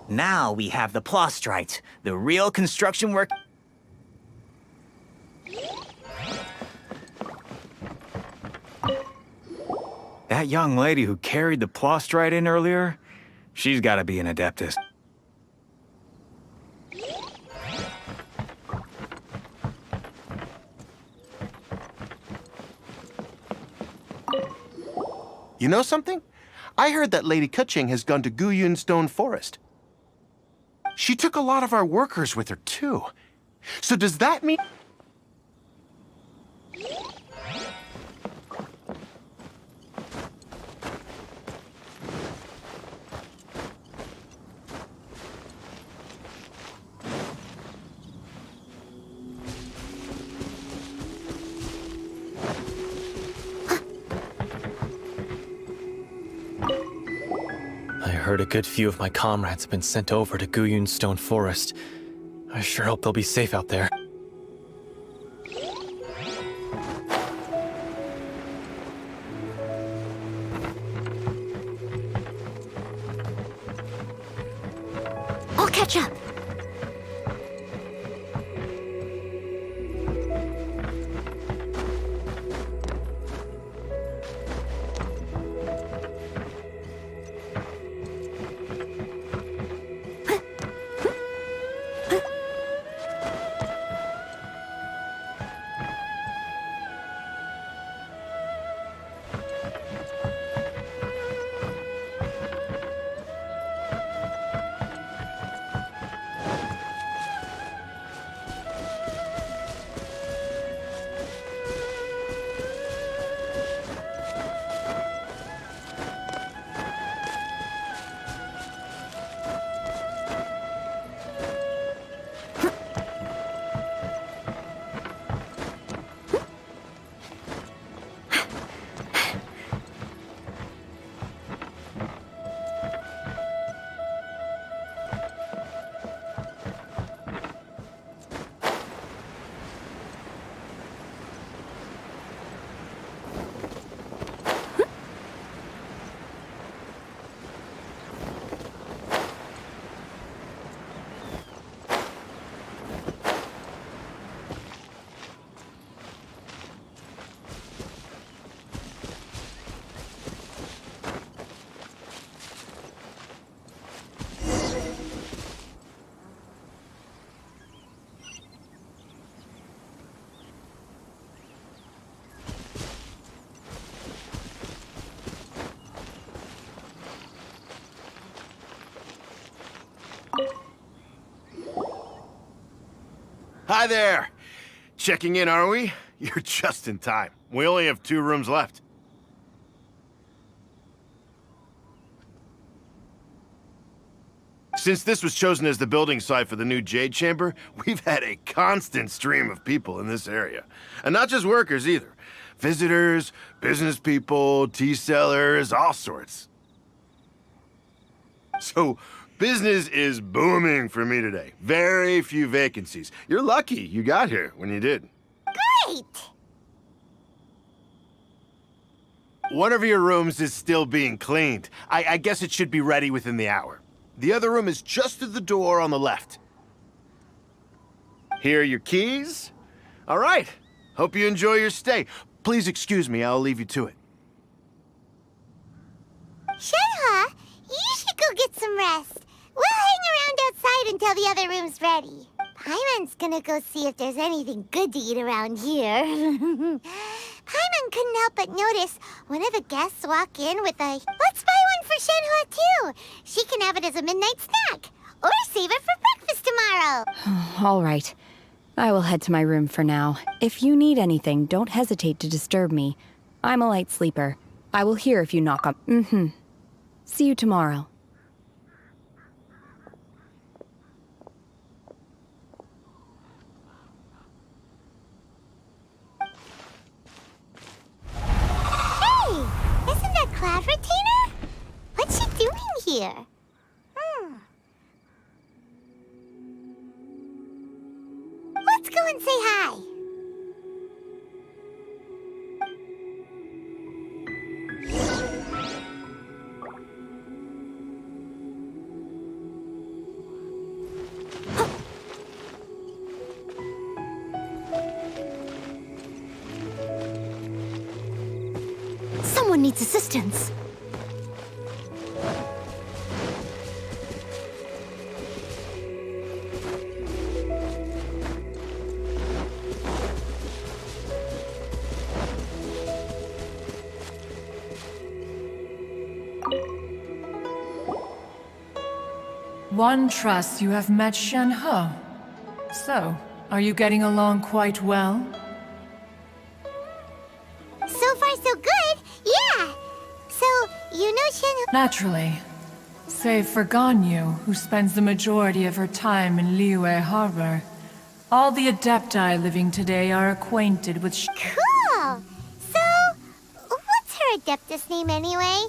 Now we have the plostrite, the real construction work. That young lady who carried the plostrite in earlier, she's gotta be an adeptus. You know something? I heard that Lady Kuching has gone to Guyun Stone Forest. She took a lot of our workers with her, too. So does that mean... I heard a good few of my comrades have been sent over to Guyun Stone Forest. I sure hope they'll be safe out there. I'll catch up. Hi there. Checking in, are we? You're just in time. We only have 2 rooms left. Since this was chosen as the building site for the new Jade Chamber, we've had a constant stream of people in this area. And not just workers either. Visitors, business people, tea sellers, all sorts. So, business is booming for me today. Very few vacancies. You're lucky you got here when you did. Great! One of your rooms is still being cleaned. I guess it should be ready within the hour. The other room is just at the door on the left. Here are your keys. All right. Hope you enjoy your stay. Please excuse me, I'll leave you to it. Shenhe, you should go get some rest. We'll hang around outside until the other room's ready. Paimon's gonna go see if there's anything good to eat around here. Paimon couldn't help but notice one of the guests walk in with a, let's buy one for Shenhe too. She can have it as a midnight snack. Or save it for breakfast tomorrow. All right. I will head to my room for now. If you need anything, don't hesitate to disturb me. I'm a light sleeper. I will hear if you knock on... See you tomorrow. Hey! Isn't that Cloud Retainer? What's she doing here? Let's go and say hi. Someone needs assistance. One trusts you have met Shenhe. So, are you getting along quite well? So far, so good. Yeah. So, you know Shenhe... Naturally. Save for Ganyu, who spends the majority of her time in Liyue Harbor. All the Adepti living today are acquainted with Cool! So, what's her Adeptus name anyway?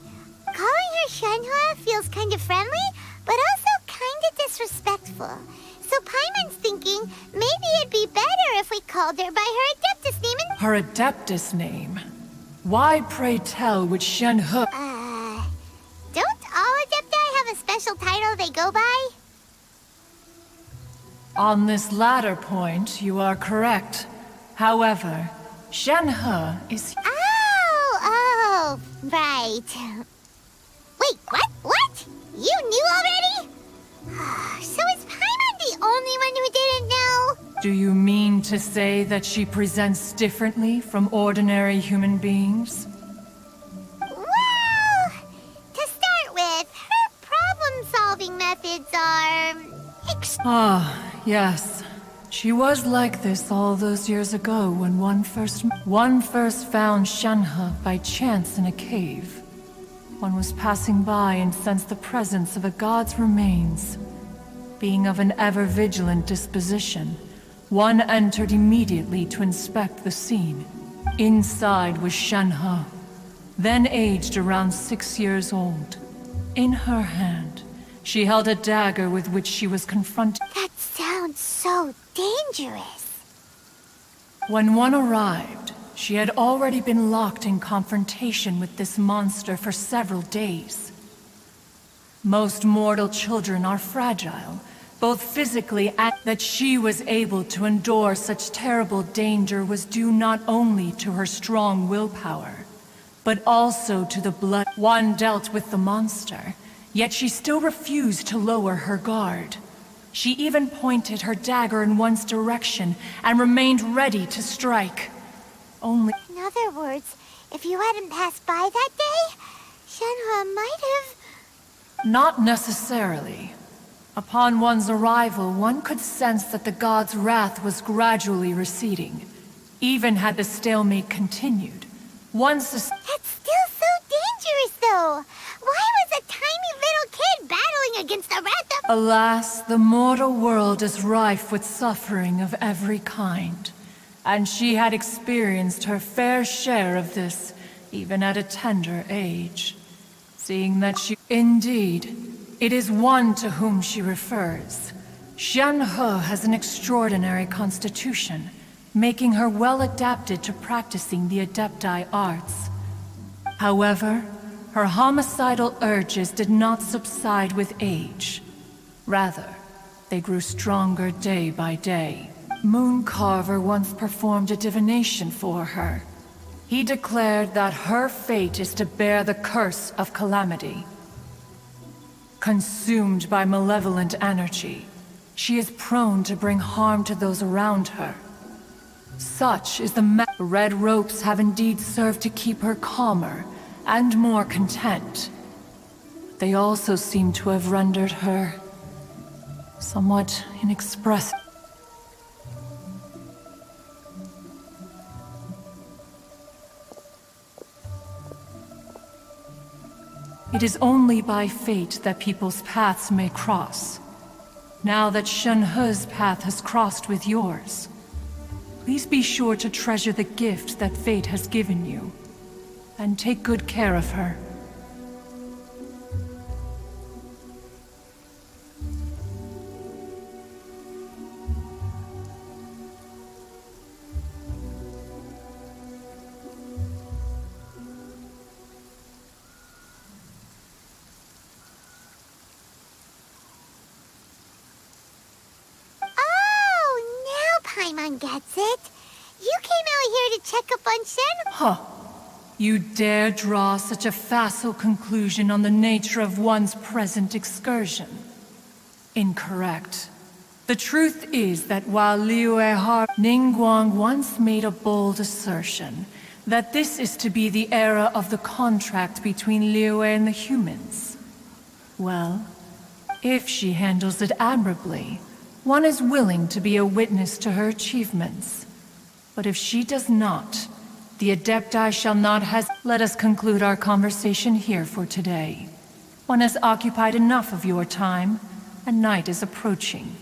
Calling her Shenhe feels kind of friendly, but also kind of disrespectful. So Paimon's thinking maybe it'd be better if we called her by her Adeptus name and... her Adeptus name. Why, pray tell, would Shenhe... Don't all Adepti have a special title they go by? On this latter point, you are correct. However, Shenhe is... Oh, right. Wait, what? You knew already? So is Paimon the only one who didn't know? Do you mean to say that she presents differently from ordinary human beings? Well, to start with, her problem-solving methods are... Yes. She was like this all those years ago when one first found Shenhe by chance in a cave. One was passing by and sensed the presence of a god's remains. Being of an ever-vigilant disposition, one entered immediately to inspect the scene. Inside was Shenhe, then aged around 6 years old. In her hand, she held a dagger with which she was confronted. That sounds so dangerous. When one arrived, she had already been locked in confrontation with this monster for several days. Most mortal children are fragile, both physically and that she was able to endure such terrible danger was due not only to her strong willpower, but also to the blood one dealt with the monster, yet she still refused to lower her guard. She even pointed her dagger in one's direction and remained ready to strike. Only... In other words, if you hadn't passed by that day, Shenhe might have... Not necessarily. Upon one's arrival, one could sense that the god's wrath was gradually receding. Even had the stalemate continued, That's still so dangerous, though. Why was a tiny little kid battling against the wrath of... Alas, the mortal world is rife with suffering of every kind. And she had experienced her fair share of this, even at a tender age. Seeing that she... Indeed, it is one to whom she refers. Shen-He has an extraordinary constitution, making her well adapted to practicing the Adepti arts. However, her homicidal urges did not subside with age. Rather, they grew stronger day by day. Mooncarver once performed a divination for her. He declared that her fate is to bear the curse of calamity. Consumed by malevolent energy, she is prone to bring harm to those around her. Such is the red ropes have indeed served to keep her calmer and more content. They also seem to have rendered her somewhat inexpressive. It is only by fate that people's paths may cross. Now that Shen-He's path has crossed with yours, please be sure to treasure the gift that fate has given you, and take good care of her. Paimon gets it. You came out here to check up on Shen. Huh. You dare draw such a facile conclusion on the nature of one's present excursion? Incorrect. The truth is that while Liyue Ningguang once made a bold assertion that this is to be the era of the contract between Liyue and the humans. Well, if she handles it admirably, one is willing to be a witness to her achievements. But if she does not, the Adepti shall not Let us conclude our conversation here for today. One has occupied enough of your time, and night is approaching.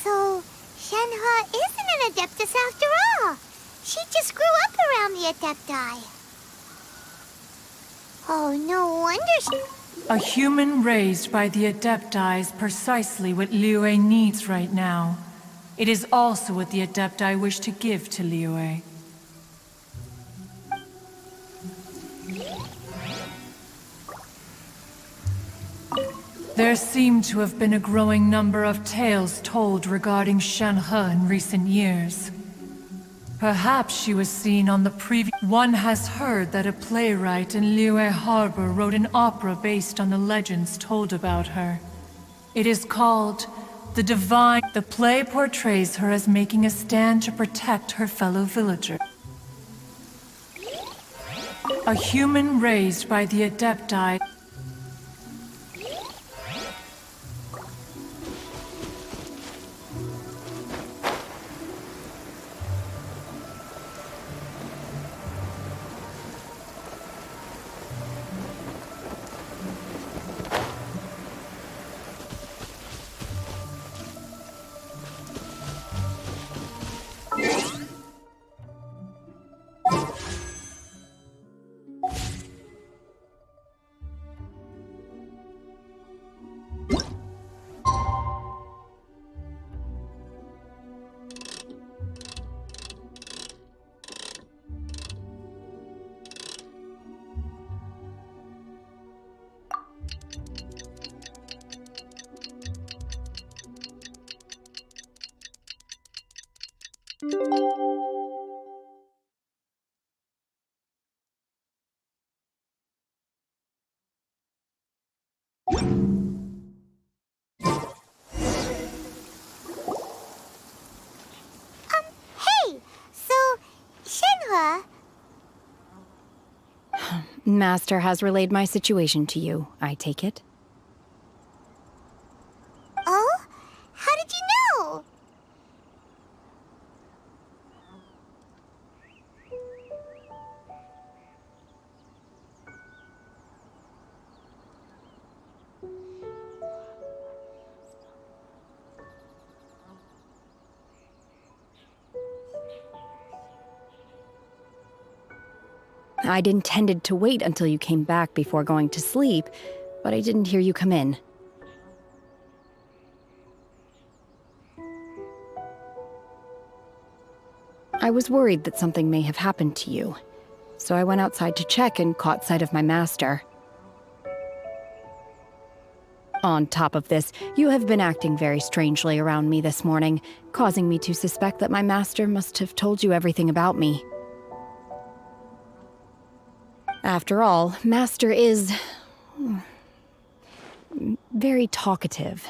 So, Shen-He isn't an Adeptus after all. She just grew up around the Adepti. Oh, no wonder she... A human raised by the Adepti is precisely what Liyue needs right now. It is also what the Adepti wish to give to Liyue. There seem to have been a growing number of tales told regarding Shen-He in recent years. Perhaps she was seen on the previous... One has heard that a playwright in Liyue Harbor wrote an opera based on the legends told about her. It is called The Divine... The play portrays her as making a stand to protect her fellow villagers. A human raised by the Adepti... Master has relayed my situation to you, I take it? Oh? How did you know? I'd intended to wait until you came back before going to sleep, but I didn't hear you come in. I was worried that something may have happened to you, so I went outside to check and caught sight of my master. On top of this, you have been acting very strangely around me this morning, causing me to suspect that my master must have told you everything about me. After all, Master is very talkative.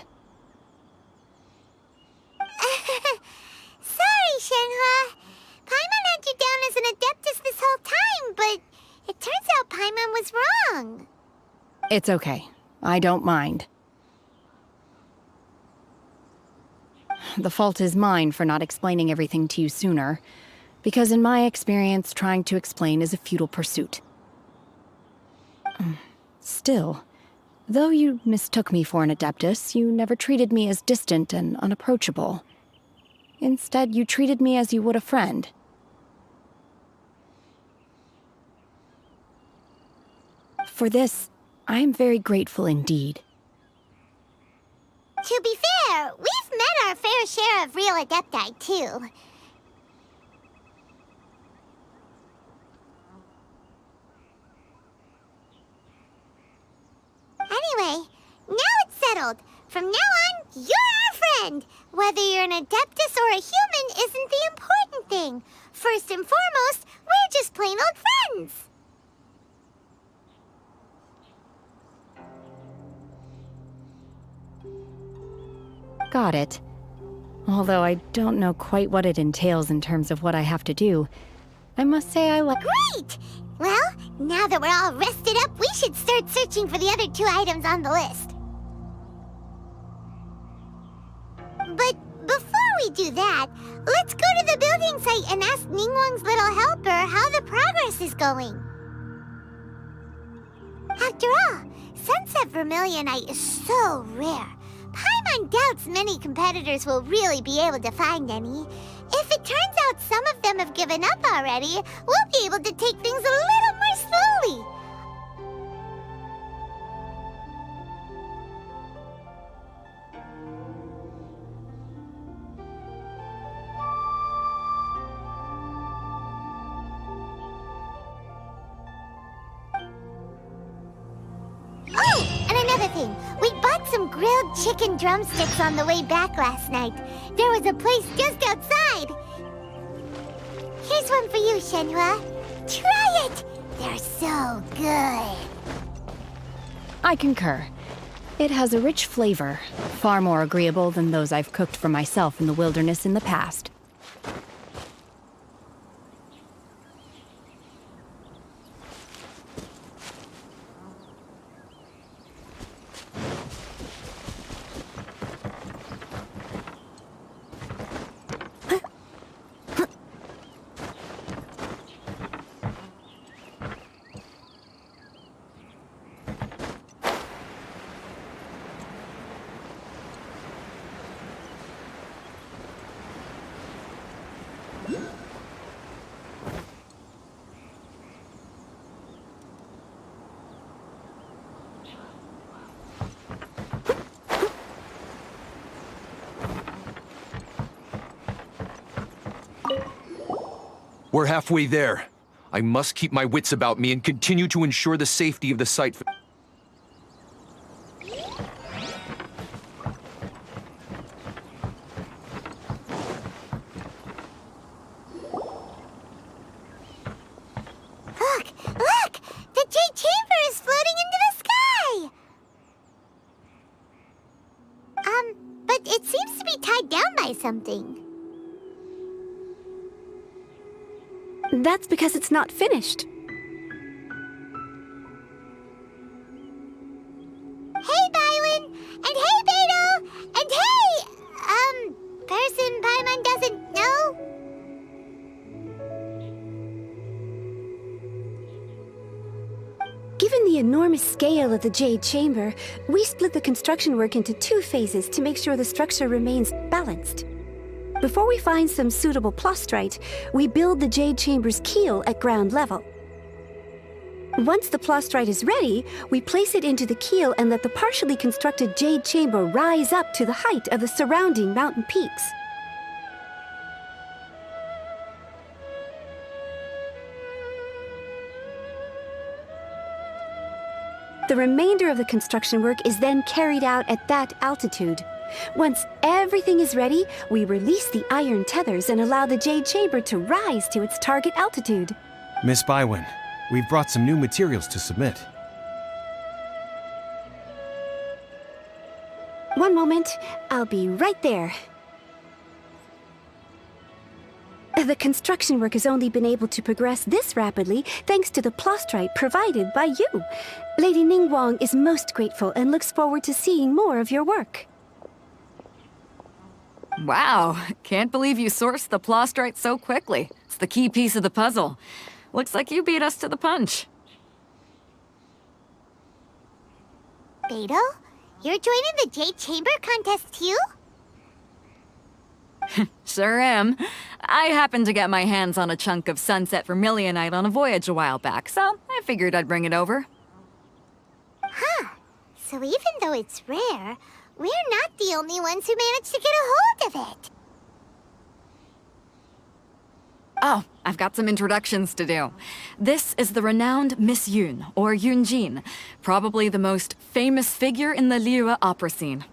Sorry, Shenhua. Paimon had you down as an Adeptus this whole time, but it turns out Paimon was wrong. It's okay. I don't mind. The fault is mine for not explaining everything to you sooner, because in my experience, trying to explain is a futile pursuit. Still, though you mistook me for an Adeptus, you never treated me as distant and unapproachable. Instead, you treated me as you would a friend. For this, I am very grateful indeed. To be fair, we've met our fair share of real Adepti, too. Anyway, now it's settled. From now on, you're our friend. Whether you're an Adeptus or a human isn't the important thing. First and foremost, we're just plain old friends. Got it. Although I don't know quite what it entails in terms of what I have to do, I must say I like— Great! Well, now that we're all rested up, we should start searching for the other 2 items on the list. But before we do that, let's go to the building site and ask Ningguang's little helper how the progress is going. After all, Sunset Vermilionite is so rare. Paimon doubts many competitors will really be able to find any. If it turns out some of them have given up already, we'll be able to take things a little more slowly. Oh, and another thing. We bought some grilled chicken drumsticks on the way back last night. There was a place just outside. Here's one for you, Shenhua. Try it! They're so good. I concur. It has a rich flavor, far more agreeable than those I've cooked for myself in the wilderness in the past. We're halfway there. I must keep my wits about me and continue to ensure the safety of the site. Look! The Jade Chamber is floating into the sky! But it seems to be tied down by something. That's because it's not finished. Given the enormous scale of the Jade Chamber, we split the construction work into 2 phases to make sure the structure remains balanced. Before we find some suitable plastrite, we build the Jade Chamber's keel at ground level. Once the plastrite is ready, we place it into the keel and let the partially constructed Jade Chamber rise up to the height of the surrounding mountain peaks. The remainder of the construction work is then carried out at that altitude. Once everything is ready, we release the iron tethers and allow the Jade Chamber to rise to its target altitude. Miss Bywin, we've brought some new materials to submit. One moment, I'll be right there. The construction work has only been able to progress this rapidly thanks to the plastrite provided by you. Lady Ningguang is most grateful and looks forward to seeing more of your work. Wow, can't believe you sourced the plastrite so quickly. It's the key piece of the puzzle. Looks like you beat us to the punch. Beidou, you're joining the Jade Chamber contest too? Sure am. I happened to get my hands on a chunk of sunset vermilionite on a voyage a while back, so I figured I'd bring it over. Huh. So even though it's rare, we're not the only ones who managed to get a hold of it. Oh, I've got some introductions to do. This is the renowned Miss Yun, or Yunjin, probably the most famous figure in the Liyue opera scene.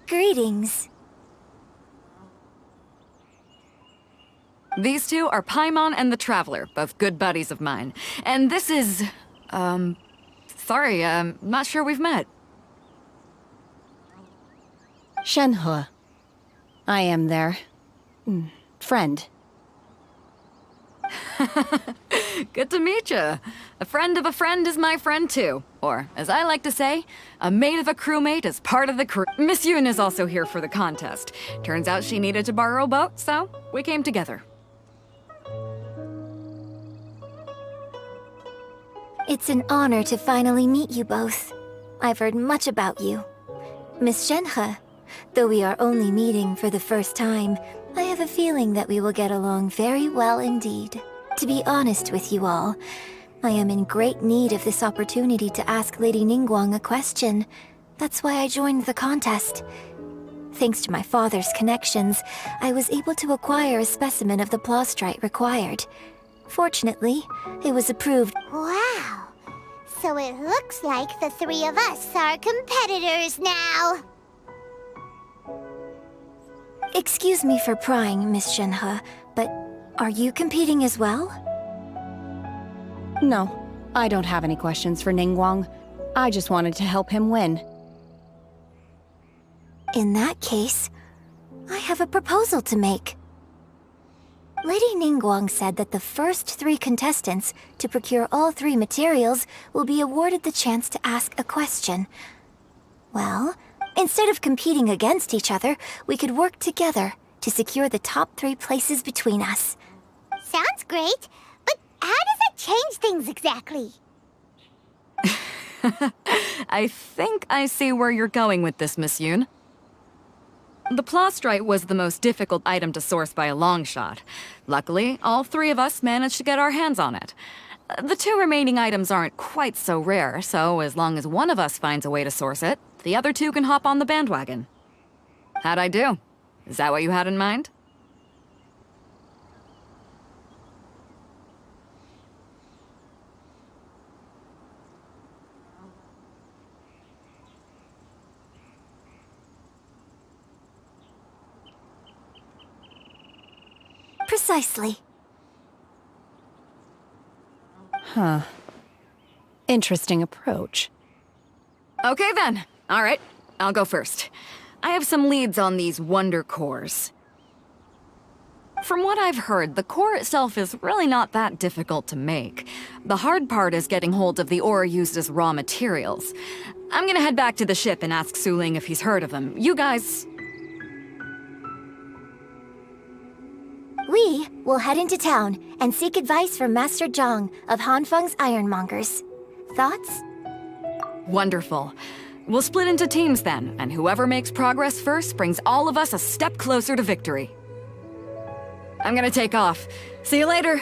Greetings. These two are Paimon and the Traveler, both good buddies of mine. And this is... sorry, not sure we've met. Shenhe. I am their... friend. Good to meet you. A friend of a friend is my friend too. Or, as I like to say, a mate of a crewmate is part of the crew. Miss Yun is also here for the contest. Turns out she needed to borrow a boat, so we came together. It's an honor to finally meet you both. I've heard much about you. Miss Shenhe, though we are only meeting for the first time, I have a feeling that we will get along very well indeed. To be honest with you all, I am in great need of this opportunity to ask Lady Ningguang a question. That's why I joined the contest. Thanks to my father's connections, I was able to acquire a specimen of the plastrite required. Fortunately, it was approved. Wow. So it looks like the 3 of us are competitors now. Excuse me for prying, Miss Shenhe, but are you competing as well? No, I don't have any questions for Ningguang. I just wanted to help him win. In that case, I have a proposal to make. Lady Ningguang said that the first 3 contestants to procure all 3 materials will be awarded the chance to ask a question. Well, instead of competing against each other, we could work together to secure the top 3 places between us. Sounds great, but how does that change things exactly? I think I see where you're going with this, Miss Yun. The plastrite was the most difficult item to source by a long shot. Luckily, all 3 of us managed to get our hands on it. The 2 remaining items aren't quite so rare, so as long as one of us finds a way to source it, the other 2 can hop on the bandwagon. How'd I do? Is that what you had in mind? Precisely. Huh. Interesting approach. Okay then. All right, I'll go first. I have some leads on these wonder cores. From what I've heard, the core itself is really not that difficult to make. The hard part is getting hold of the ore used as raw materials. I'm gonna head back to the ship and ask Suling if he's heard of them. You guys... We will head into town and seek advice from Master Zhang of Hanfeng's Ironmongers. Thoughts? Wonderful. We'll split into teams then, and whoever makes progress first brings all of us a step closer to victory. I'm gonna take off. See you later.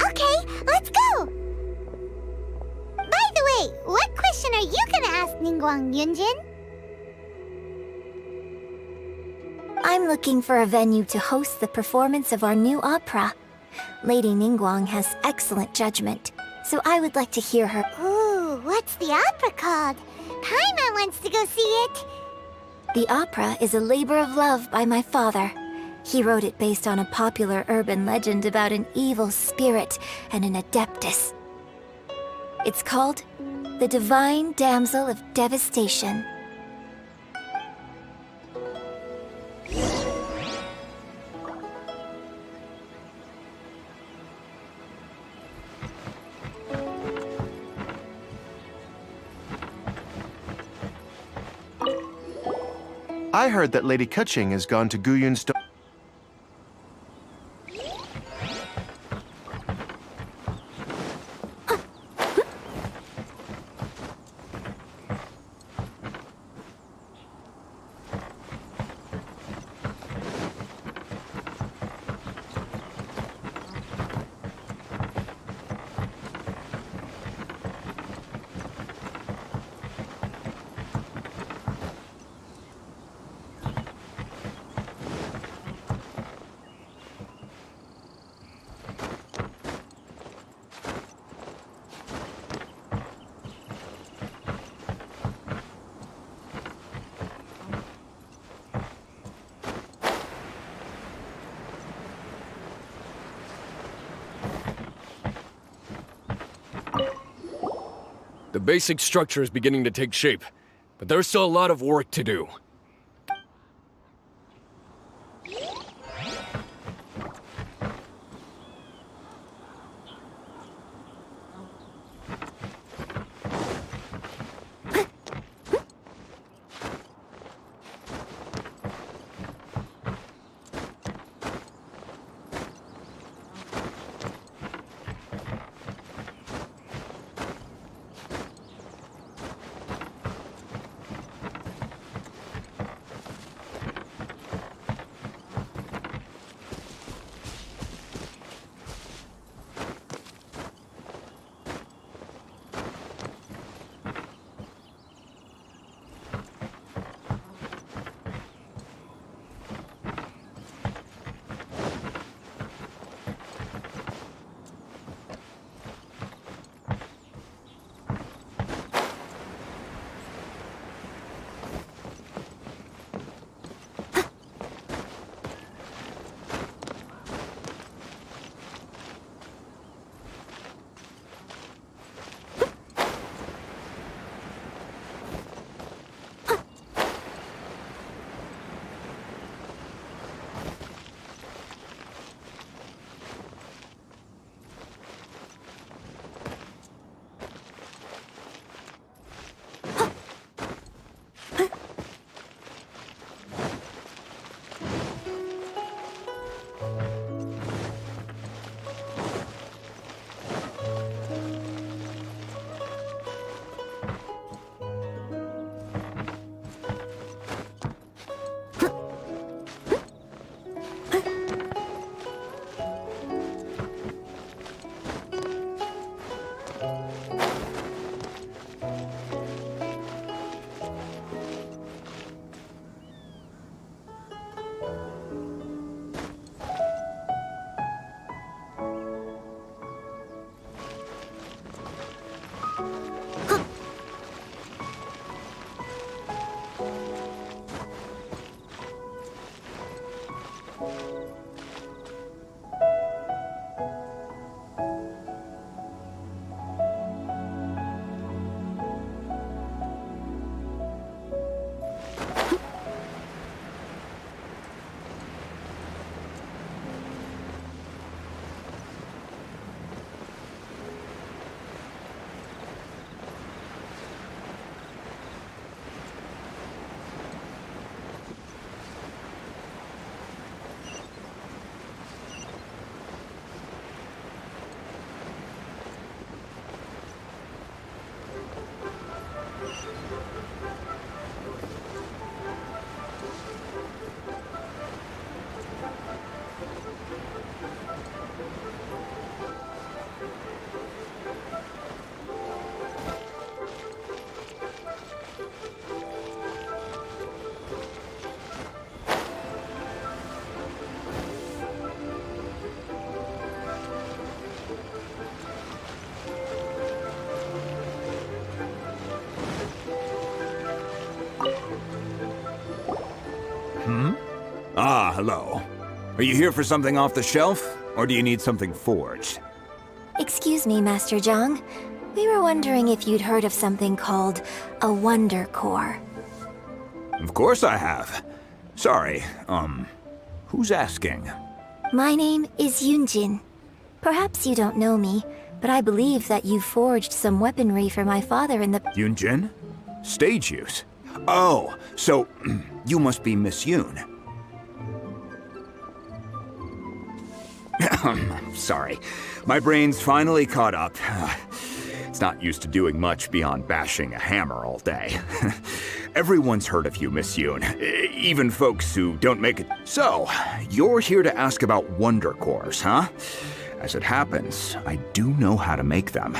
Okay, let's go! By the way, what question are you gonna ask Ningguang, Yunjin? I'm looking for a venue to host the performance of our new opera. Lady Ningguang has excellent judgment, so I would like to hear her. Ooh, what's the opera called? Paimon wants to go see it. The opera is a labor of love by my father. He wrote it based on a popular urban legend about an evil spirit and an adeptus. It's called The Divine Damsel of Devastation. I heard that Lady Keqing has gone to Guyun's store. The basic structure is beginning to take shape, but there's still a lot of work to do. Ah, hello. Are you here for something off the shelf, or do you need something forged? Excuse me, Master Zhang. We were wondering if you'd heard of something called a Wonder Core. Of course I have. Sorry, who's asking? My name is Yunjin. Perhaps you don't know me, but I believe that you forged some weaponry for my father in the... Yunjin? Stage use? Oh, so you must be Miss Yoon. Sorry, my brain's finally caught up. It's not used to doing much beyond bashing a hammer all day. Everyone's heard of you, Miss Yoon, even folks who don't make it. So, you're here to ask about Wonder Cores, huh? As it happens, I do know how to make them.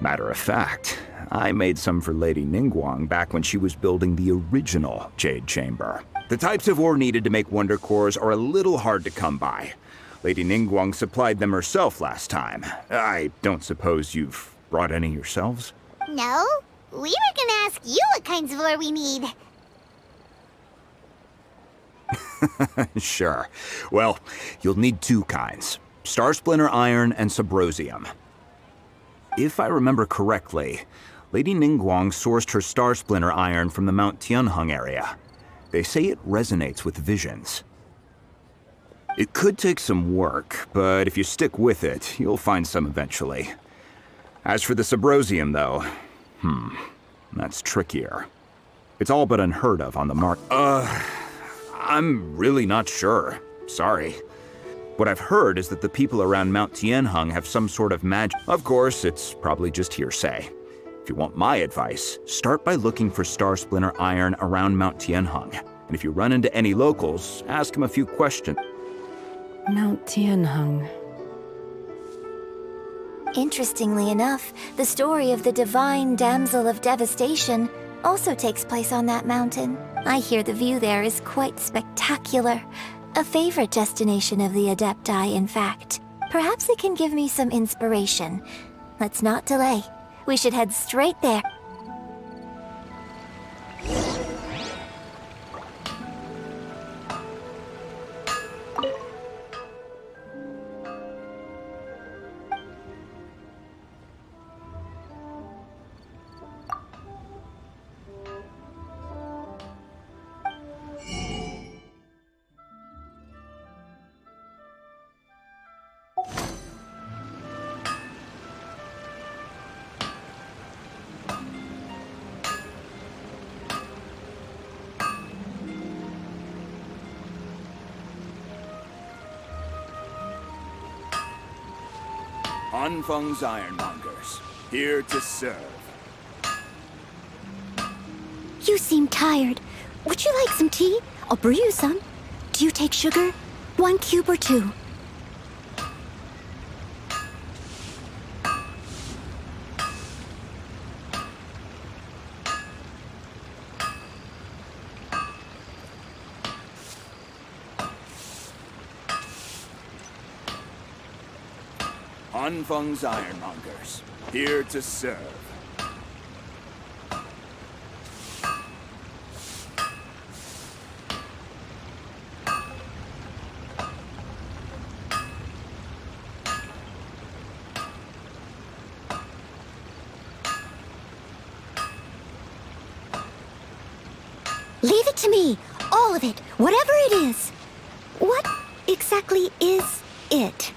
Matter of fact, I made some for Lady Ningguang back when she was building the original Jade Chamber. The types of ore needed to make Wonder Cores are a little hard to come by. Lady Ningguang supplied them herself last time. I don't suppose you've brought any yourselves? No, we were gonna ask you what kinds of ore we need. Sure. Well, you'll need two kinds. Star Splinter Iron and Subrosium. If I remember correctly, Lady Ningguang sourced her Star Splinter Iron from the Mount Tianheng area. They say it resonates with visions. It could take some work, but if you stick with it, you'll find some eventually. As for the Subrosium, though, that's trickier. It's all but unheard of on the market. I'm really not sure. Sorry. What I've heard is that the people around Mount Tianheng have some sort of magic. Of course, it's probably just hearsay. If you want my advice, start by looking for Star Splinter Iron around Mount Tianheng. And if you run into any locals, ask them a few questions. Mount Tianheng. Interestingly enough, the story of the divine damsel of devastation also takes place on that mountain. I hear the view there is quite spectacular. A favorite destination of the Adepti, in fact. Perhaps it can give me some inspiration. Let's not delay. We should head straight there. Anfeng's Ironmongers, here to serve. You seem tired. Would you like some tea? I'll brew you some. Do you take sugar? 1 cube or 2? Anfeng's Ironmongers, here to serve. Leave it to me. All of it. Whatever it is. What exactly is it?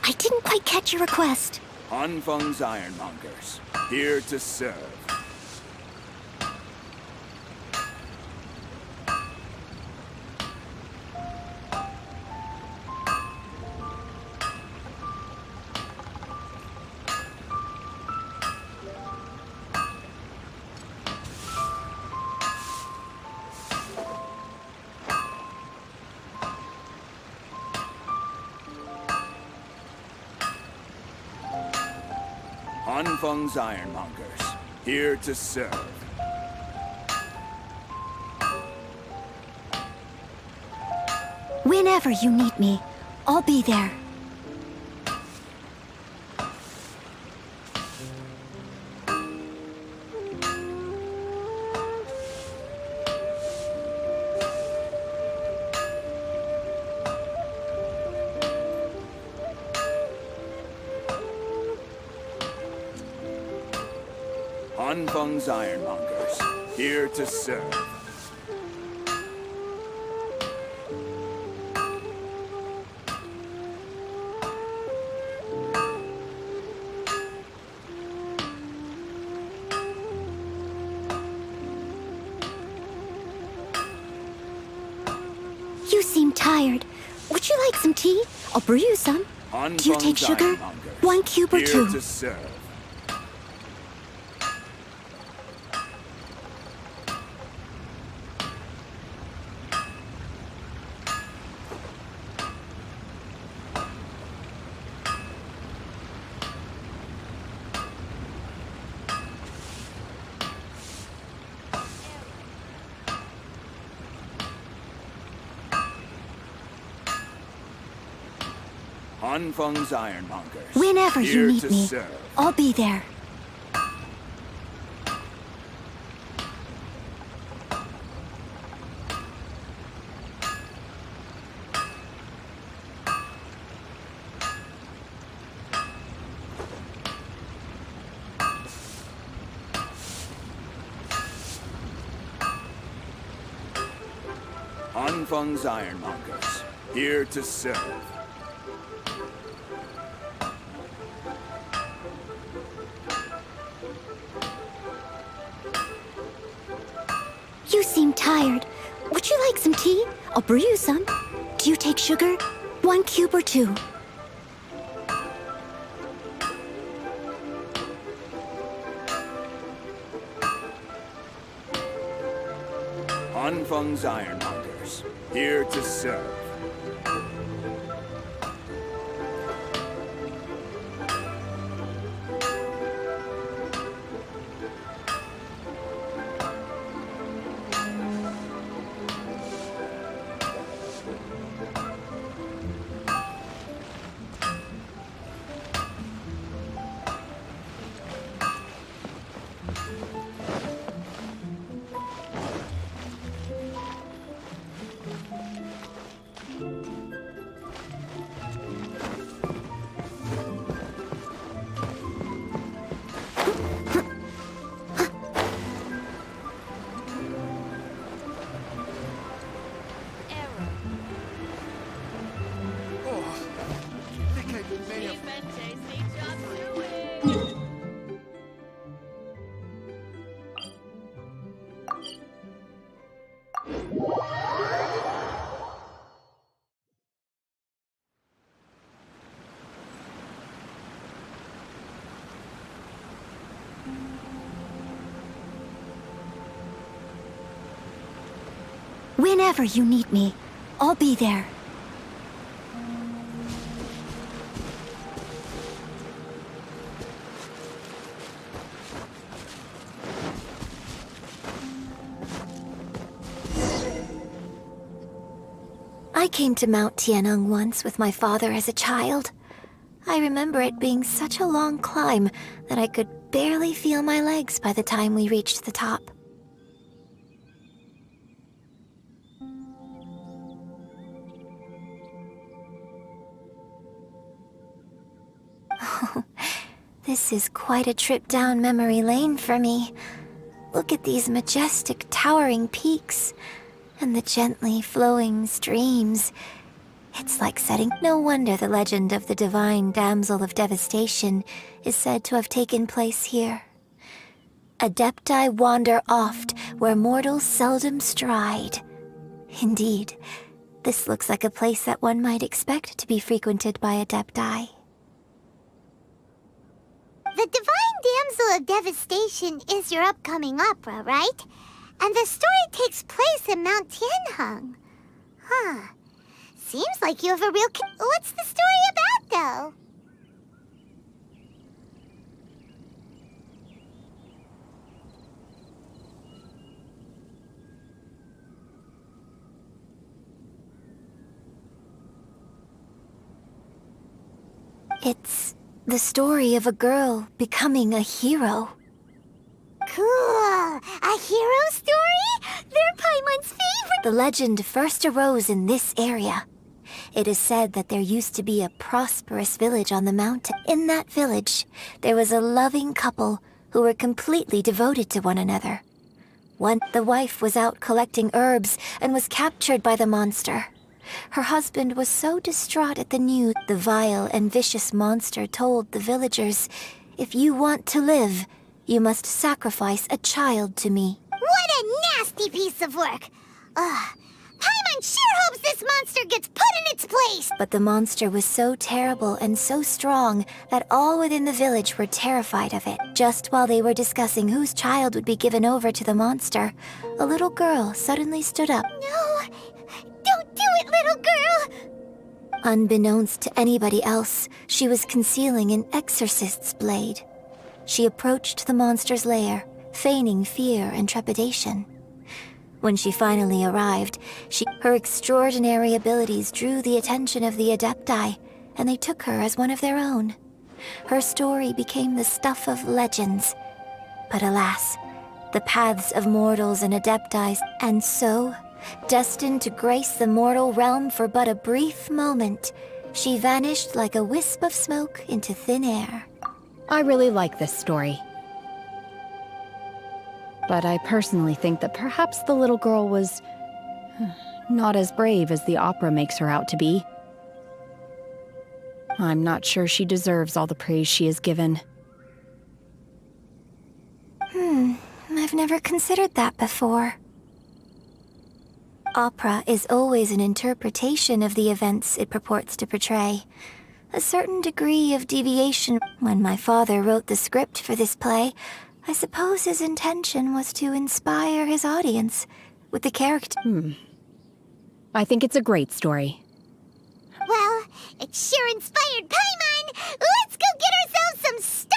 I didn't quite catch your request. Anfeng's Ironmongers, here to serve. Anfeng's Ironmongers, here to serve. Whenever you need me, I'll be there. Anfeng's Ironmongers, here to serve. You seem tired. Would you like some tea? I'll brew you some. Do you take sugar? 1 cube or 2? Here to serve. Anfeng's Ironmongers. Whenever here you need to me, serve. I'll be there. Anfeng's Ironmongers, here to serve. You seem tired. Would you like some tea? I'll brew you some. Do you take sugar? 1 cube or 2? Anfeng's Ironmongers, here to serve. Whenever you need me, I'll be there. I came to Mount Tianeng once with my father as a child. I remember it being such a long climb that I could barely feel my legs by the time we reached the top. This is quite a trip down memory lane for me. Look at these majestic, towering peaks, and the gently flowing streams. It's like setting... No wonder the legend of the divine damsel of devastation is said to have taken place here. Adepti wander oft where mortals seldom stride. Indeed, this looks like a place that one might expect to be frequented by Adepti. The Divine Damsel of Devastation is your upcoming opera, right? And the story takes place in Mount Tianheng. Huh. Seems like you have a real... What's the story about, though? It's the story of a girl becoming a hero. Cool! A hero story? They're Paimon's favorite! The legend first arose in this area. It is said that there used to be a prosperous village on the mountain. In that village, there was a loving couple who were completely devoted to one another. The wife was out collecting herbs and was captured by the monster. Her husband was so distraught at the news. The vile and vicious monster told the villagers, "If you want to live, you must sacrifice a child to me." What a nasty piece of work! Ugh. Paimon sure hopes this monster gets put in its place! But the monster was so terrible and so strong that all within the village were terrified of it. Just while they were discussing whose child would be given over to the monster, a little girl suddenly stood up. No! Don't do it, little girl! Unbeknownst to anybody else, she was concealing an exorcist's blade. She approached the monster's lair, feigning fear and trepidation. When she finally arrived, her extraordinary abilities drew the attention of the Adepti, and they took her as one of their own. Her story became the stuff of legends. But alas, the paths of mortals and Adepti, and so, destined to grace the mortal realm for but a brief moment, she vanished like a wisp of smoke into thin air. I really like this story. But I personally think that perhaps the little girl was not as brave as the opera makes her out to be. I'm not sure she deserves all the praise she is given. I've never considered that before. Opera is always an interpretation of the events it purports to portray. A certain degree of deviation. When my father wrote the script for this play, I suppose his intention was to inspire his audience with the character. I think it's a great story. Well, it sure inspired Paimon! Let's go get ourselves some start!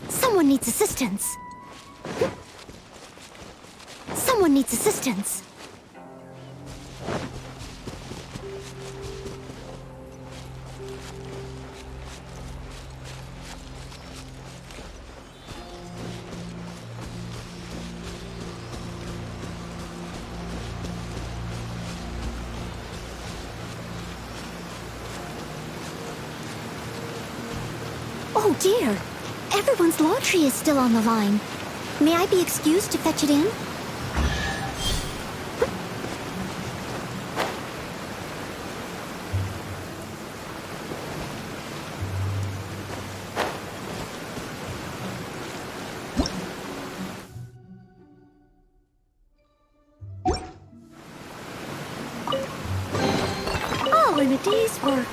Someone needs assistance. Someone needs assistance. Oh dear! Everyone's laundry is still on the line. May I be excused to fetch it in? All in a day's work.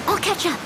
I'll catch up.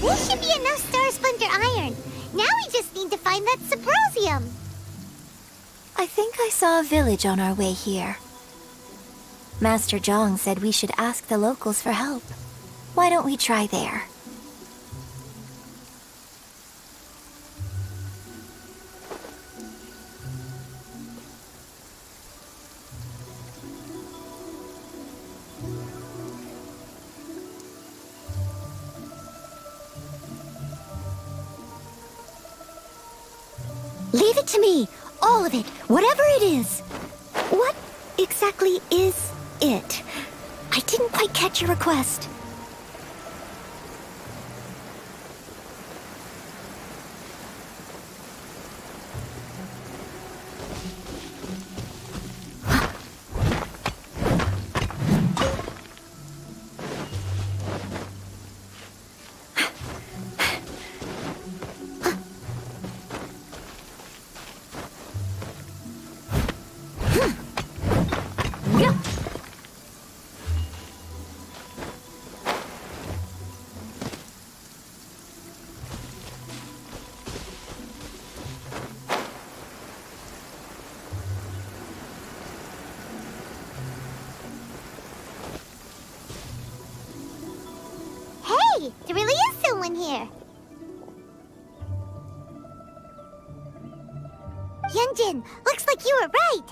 This should be enough Star Splinter iron. Now we just need to find that Subrosium. I think I saw a village on our way here. Master Zhang said we should ask the locals for help. Why don't we try there? Leave it to me. All of it. Whatever it is. What exactly is it? I didn't quite catch your request. Hey, there really is someone here. Yunjin, looks like you were right.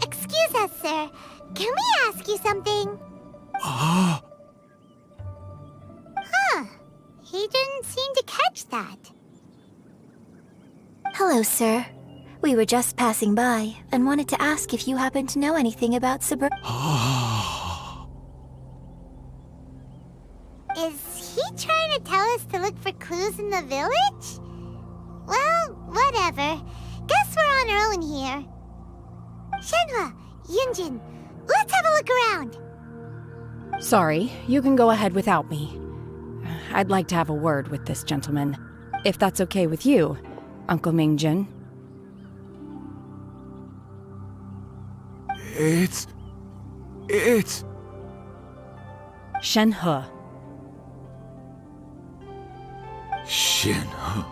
Excuse us, sir. Can we ask you something? Huh. He didn't seem to catch that. Hello, sir. We were just passing by and wanted to ask if you happen to know anything about Is he trying to tell us to look for clues in the village? Well, whatever. Guess we're on our own here. Shenhua, Yunjin, let's have a look around. Sorry, you can go ahead without me. I'd like to have a word with this gentleman. If that's okay with you, Uncle Mingjin. It's... Shenhe. Shenhe.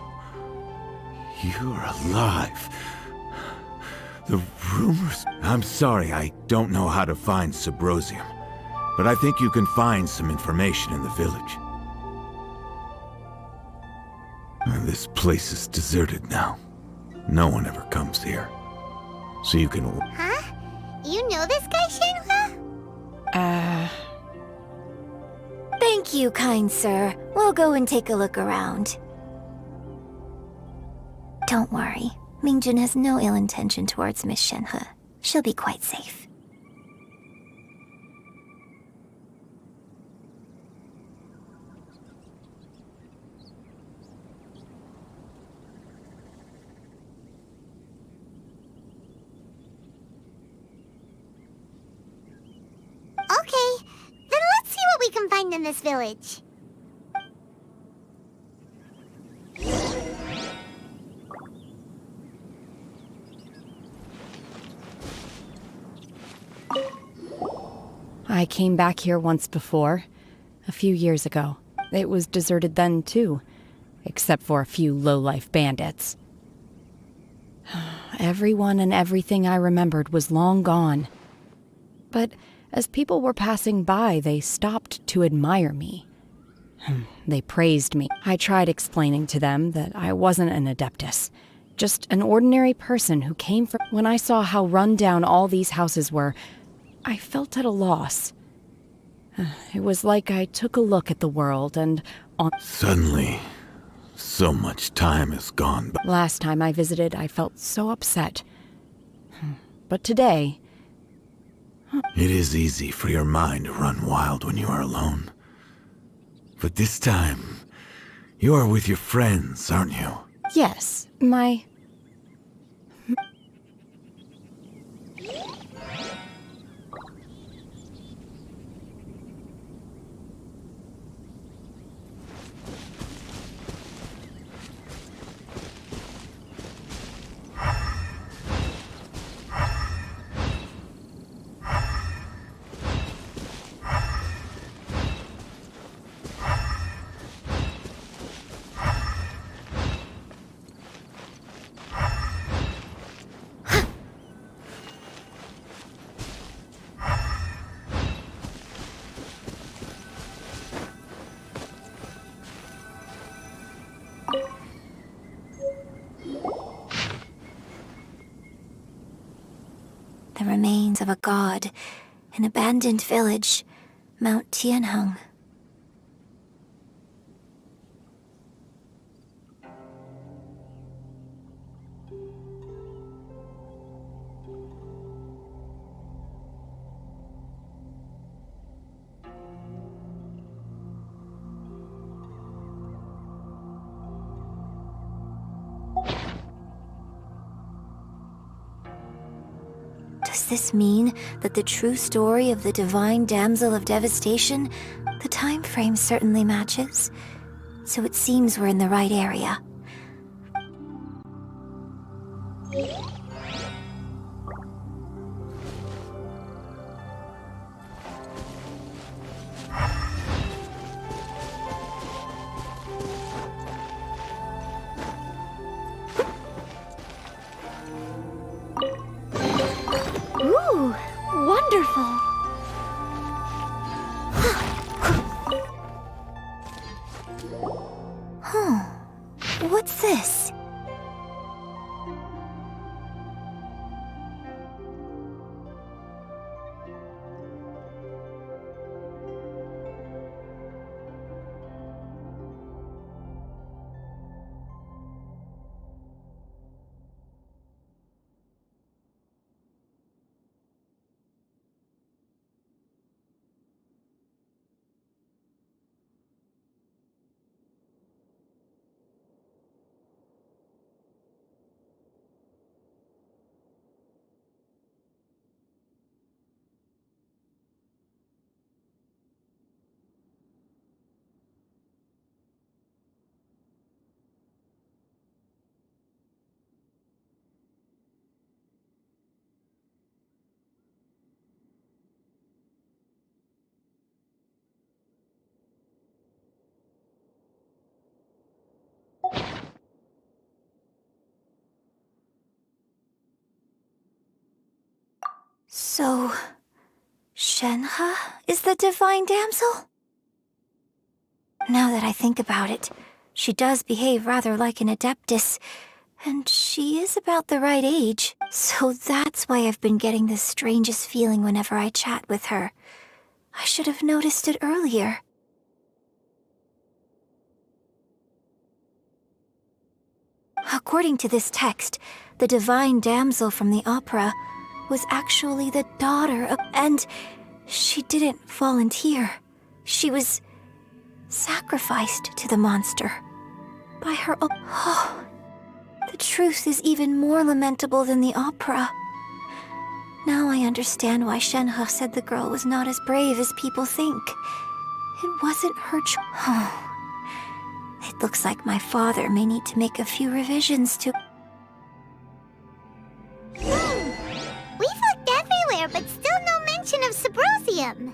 You're alive. The rumors... I'm sorry, I don't know how to find Subrosium, but I think you can find some information in the village. This place is deserted now. No one ever comes here. So you can... Huh? You know this guy, Shenhua? Thank you, kind sir. We'll go and take a look around. Don't worry. Mingjin has no ill intention towards Miss Shenhe. She'll be quite safe. Okay, then let's see what we can find in this village. I came back here once before, a few years ago. It was deserted then, too, except for a few low-life bandits. Everyone and everything I remembered was long gone. But as people were passing by, they stopped to admire me. They praised me. I tried explaining to them that I wasn't an Adeptus, just an ordinary person who came from... When I saw how run down all these houses were, I felt at a loss. It was like I took a look at the world and... Suddenly, so much time has gone by. Last time I visited, I felt so upset. But today... It is easy for your mind to run wild when you are alone. But this time, you are with your friends, aren't you? Yes, my... The remains of a god, an abandoned village, Mount Tianheng. Does this mean that the true story of the Divine Damsel of Devastation, the time frame certainly matches? So it seems we're in the right area. Ooh, wonderful. Huh. What's this? So, Shenhe is the Divine Damsel? Now that I think about it, she does behave rather like an Adeptus, and she is about the right age, so that's why I've been getting the strangest feeling whenever I chat with her. I should have noticed it earlier. According to this text, the Divine Damsel from the opera was actually the daughter of... And she didn't volunteer. She was sacrificed to the monster by her own... Oh, the truth is even more lamentable than the opera. Now I understand why Shenhe said the girl was not as brave as people think. It wasn't her Oh, it looks like my father may need to make a few revisions to... We've looked everywhere, but still no mention of Sabrosium.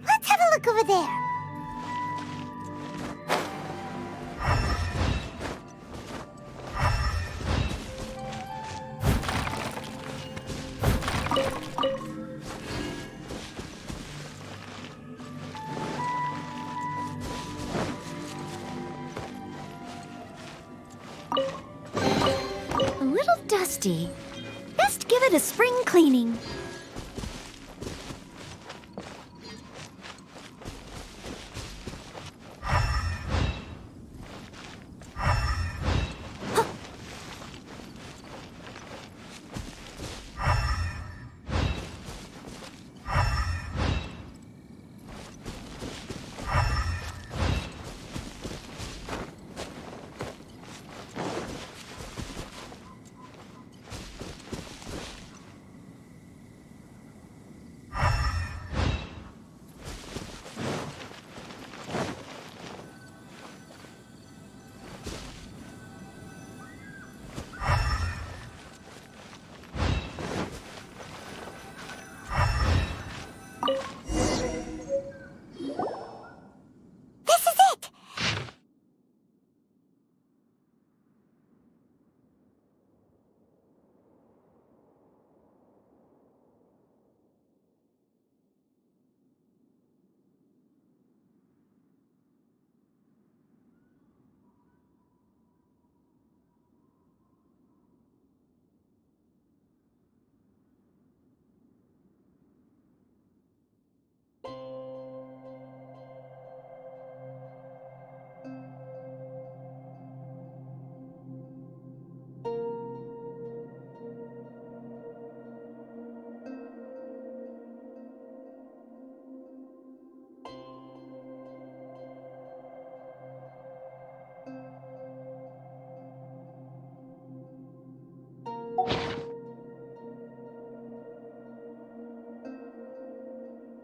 Let's have a look over there. A little dusty. Best give it a spring cleaning.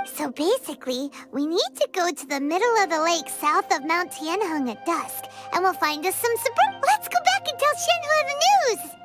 So basically, we need to go to the middle of the lake south of Mount Tianheng at dusk, and we'll find us some Let's go back and tell Shenhe the news!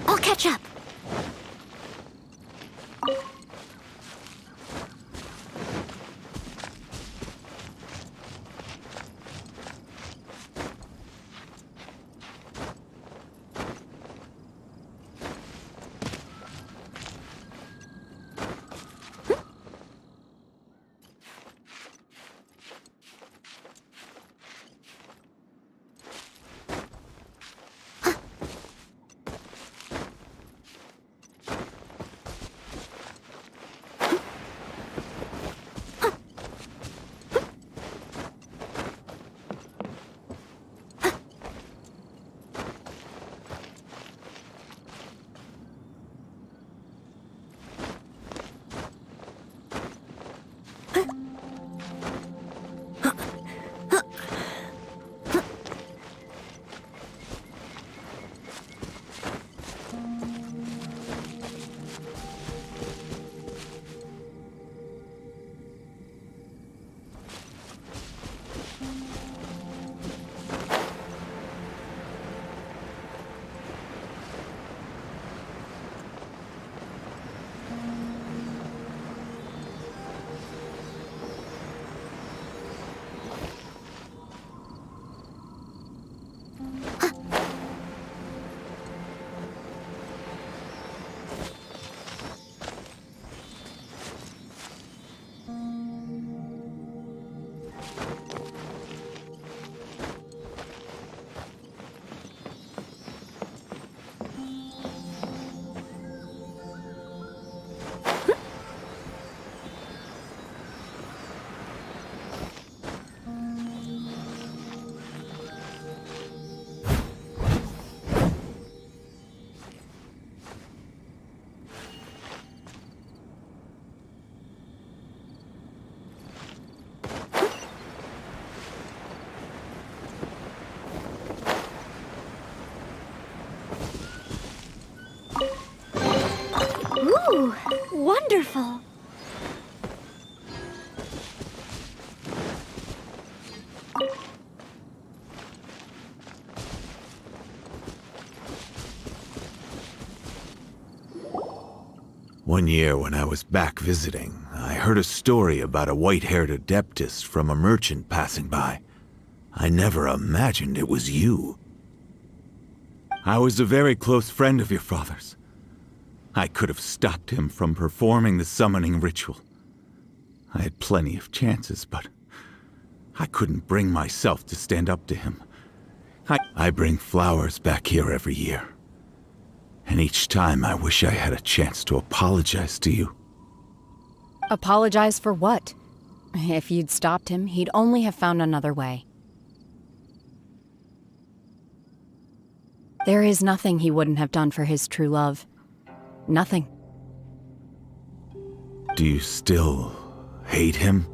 I'll catch up. Ooh, wonderful. One year when I was back visiting, I heard a story about a white-haired adeptus from a merchant passing by. I never imagined it was you. I was a very close friend of your father's. I could have stopped him from performing the summoning ritual. I had plenty of chances, but I couldn't bring myself to stand up to him. I bring flowers back here every year. And each time I wish I had a chance to apologize to you. Apologize for what? If you'd stopped him, he'd only have found another way. There is nothing he wouldn't have done for his true love. Nothing. Do you still hate him?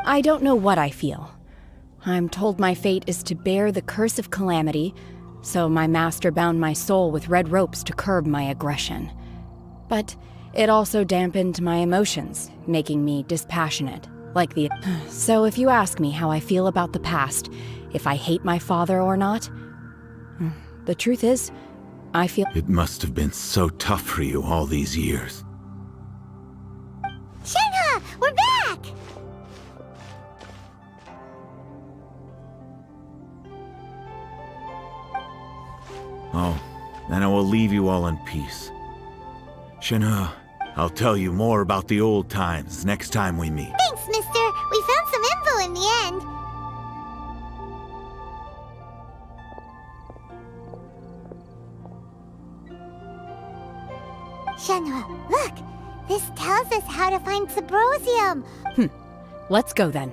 I don't know what I feel. I'm told my fate is to bear the curse of calamity, so my master bound my soul with red ropes to curb my aggression. But it also dampened my emotions, making me dispassionate, like the... So if you ask me how I feel about the past, if I hate my father or not, the truth is, I feel... It must have been so tough for you all these years. Shenhe, we're back! Oh, then I will leave you all in peace. Shenhe, I'll tell you more about the old times next time we meet. Thanks, mister. We found some info in the end. Shenhe, look! This tells us how to find Subrosium. Let's go then.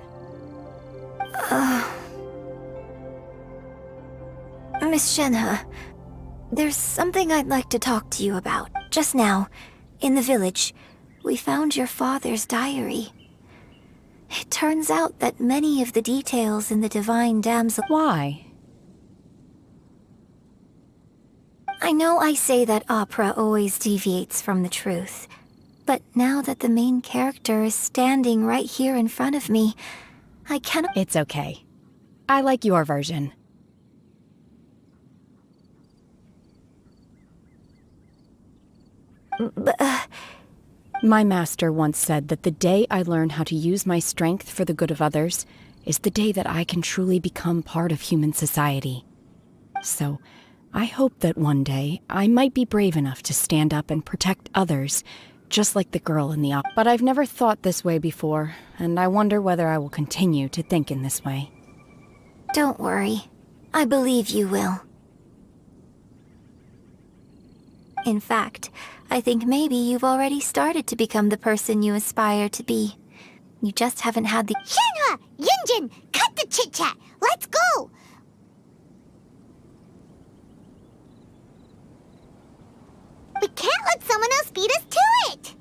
Miss Shenhe, there's something I'd like to talk to you about. Just now, in the village, we found your father's diary. It turns out that many of the details in the Divine Damsel... Why? I know I say that opera always deviates from the truth, but now that the main character is standing right here in front of me, I cannot... It's okay. I like your version. My master once said that the day I learn how to use my strength for the good of others is the day that I can truly become part of human society. So, I hope that one day I might be brave enough to stand up and protect others, just like the girl in the opera. But I've never thought this way before, and I wonder whether I will continue to think in this way. Don't worry. I believe you will. In fact, I think maybe you've already started to become the person you aspire to be. You just haven't had the... Shenhe! Yunjin! Cut the chit-chat! Let's go! We can't let someone else beat us to it!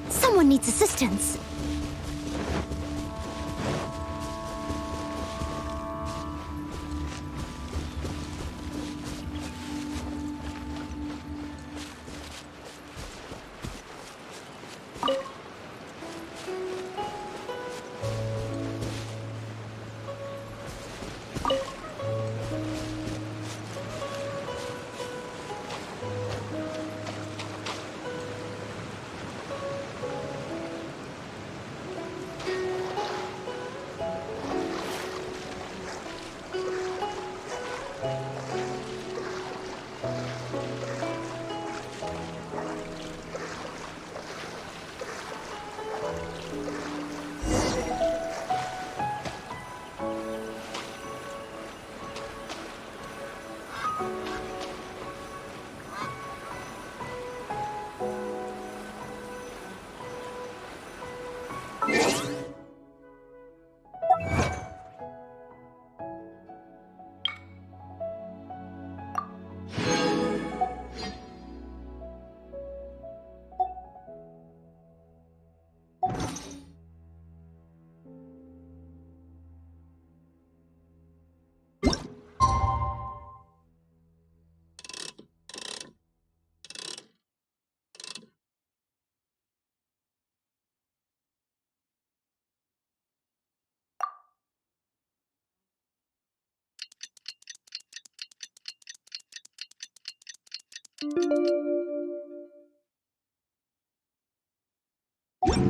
Someone needs assistance.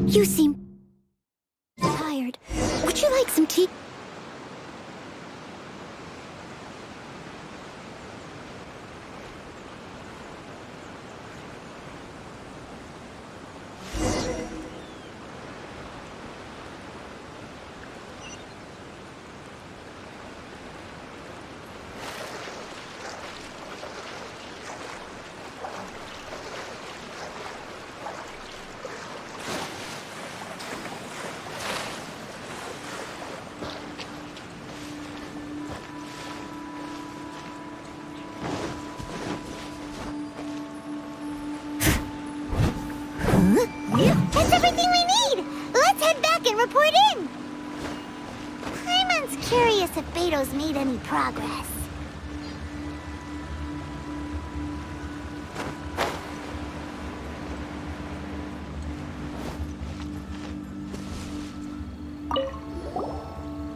You seem tired. Would you like some tea? That's everything we need! Let's head back and report in! Paimon's curious if Beto's made any progress.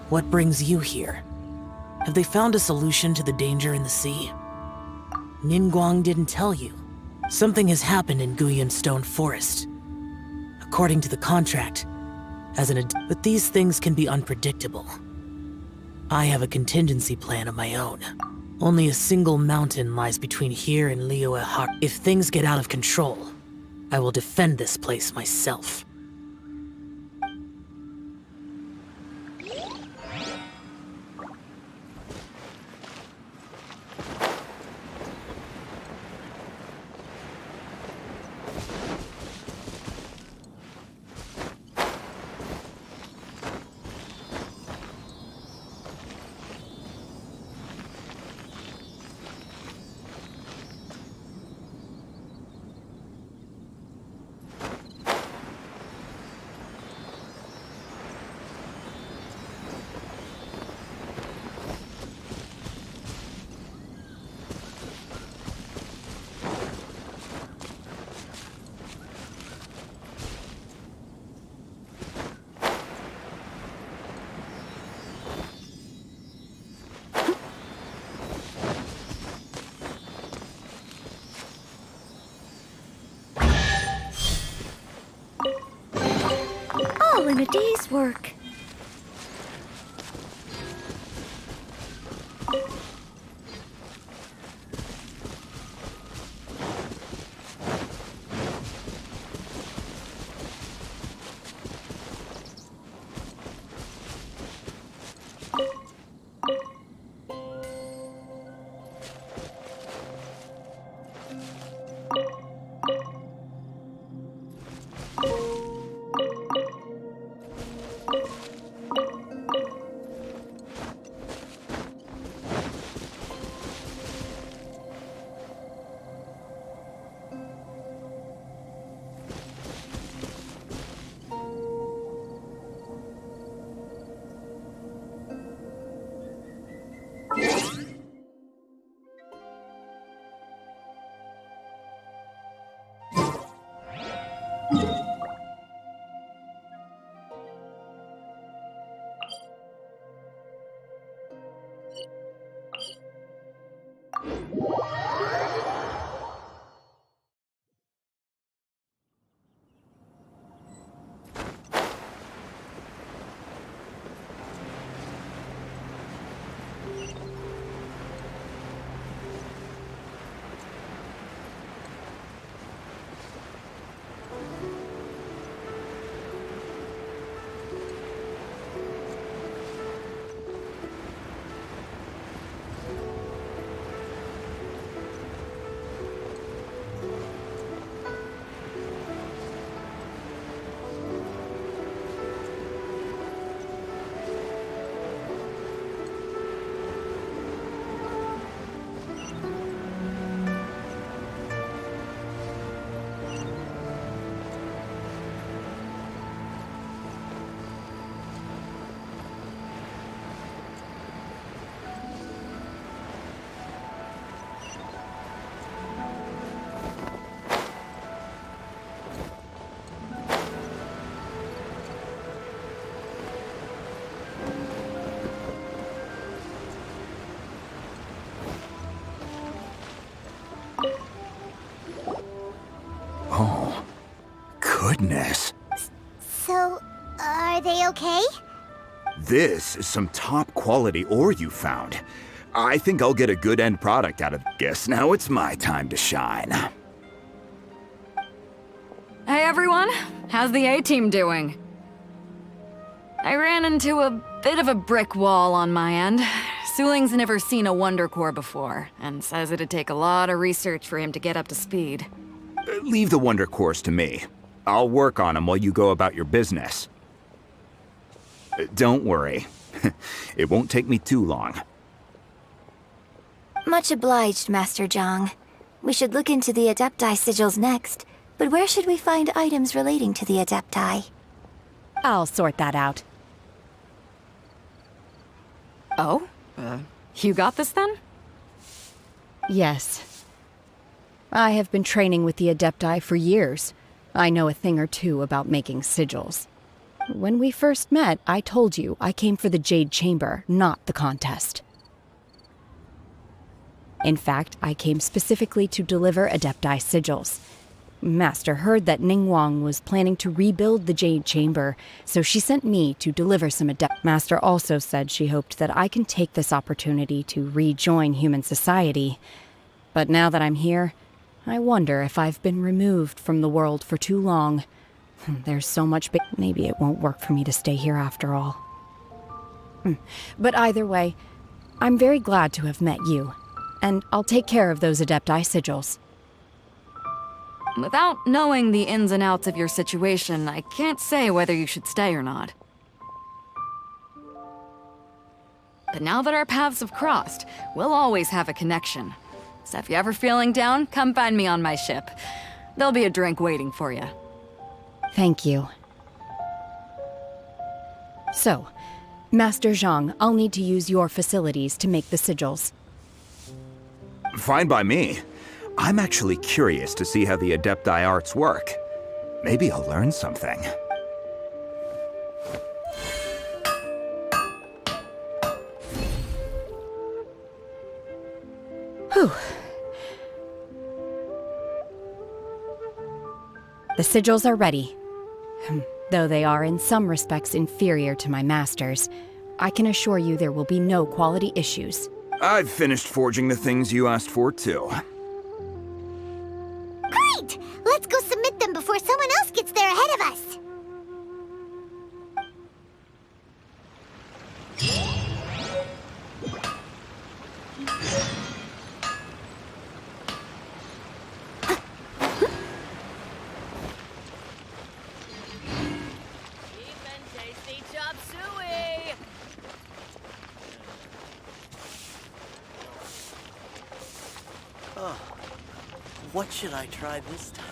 What brings you here? Have they found a solution to the danger in the sea? Ningguang didn't tell you. Something has happened in Guyan Stone Forest. According to the contract, but these things can be unpredictable. I have a contingency plan of my own. Only a single mountain lies between here and Liyue. If things get out of control, I will defend this place myself. All in a day's work. Oh, goodness. So, are they okay? This is some top quality ore you found. I think I'll get a good end product out of it. Guess now it's my time to shine. Hey everyone, how's the A-team doing? I ran into a bit of a brick wall on my end. Suling's never seen a Wonder Core before, and says it'd take a lot of research for him to get up to speed. Leave the Wonder Cores to me. I'll work on them while you go about your business. Don't worry. It won't take me too long. Much obliged, Master Zhang. We should look into the Adepti sigils next, but where should we find items relating to the Adepti? I'll sort that out. Oh? You got this then? Yes. I have been training with the Adepti for years. I know a thing or two about making sigils. When we first met, I told you I came for the Jade Chamber, not the contest. In fact, I came specifically to deliver Adepti sigils. Master heard that Ningguang was planning to rebuild the Jade Chamber, so she sent me to deliver some Adept. Master also said she hoped that I can take this opportunity to rejoin human society. But now that I'm here, I wonder if I've been removed from the world for too long. There's so much maybe it won't work for me to stay here after all. But either way, I'm very glad to have met you, and I'll take care of those Adepti sigils. Without knowing the ins and outs of your situation, I can't say whether you should stay or not. But now that our paths have crossed, we'll always have a connection. So if you're ever feeling down, come find me on my ship. There'll be a drink waiting for you. Thank you. So, Master Zhang, I'll need to use your facilities to make the sigils. Fine by me. I'm actually curious to see how the Adepti arts work. Maybe I'll learn something. Whew. The sigils are ready. Though they are in some respects inferior to my master's, I can assure you there will be no quality issues. I've finished forging the things you asked for, too. Great! Let's go submit them before someone else gets there ahead of us. What should I try this time?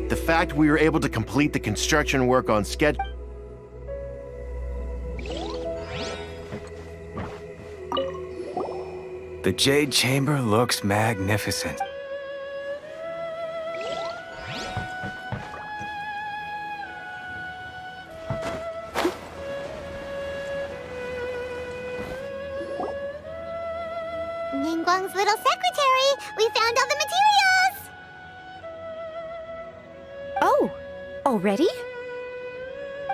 The fact we were able to complete the construction work on schedule. The Jade Chamber looks magnificent. Ningguang's little secretary! We found all the materials! Oh, already?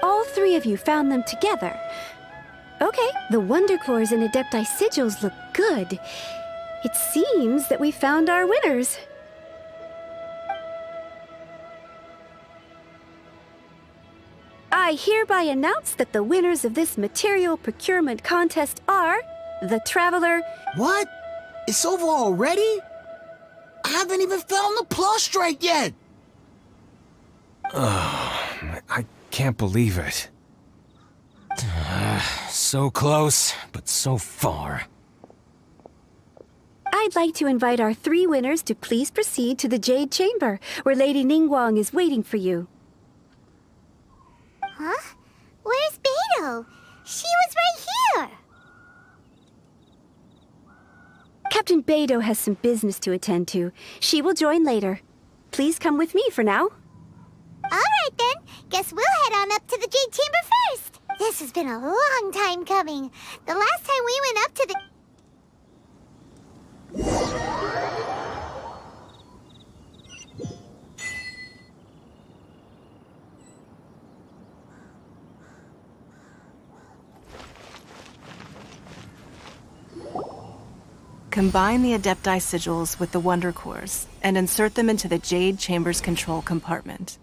All three of you found them together. Okay, the Wonder Cores and Adepti sigils look good. It seems that we found our winners. I hereby announce that the winners of this material procurement contest are the Traveler. What? It's over already? I haven't even found the Plustrite yet! I can't believe it. So close, but so far. I'd like to invite our three winners to please proceed to the Jade Chamber, where Lady Ningguang is waiting for you. Huh? Where's Beidou? She was right here! Captain Beidou has some business to attend to. She will join later. Please come with me for now. Alright then, guess we'll head on up to the Jade Chamber first. This has been a long time coming. The last time we went up to the... Combine the Adepti sigils with the Wonder Cores and insert them into the Jade Chamber's control compartment.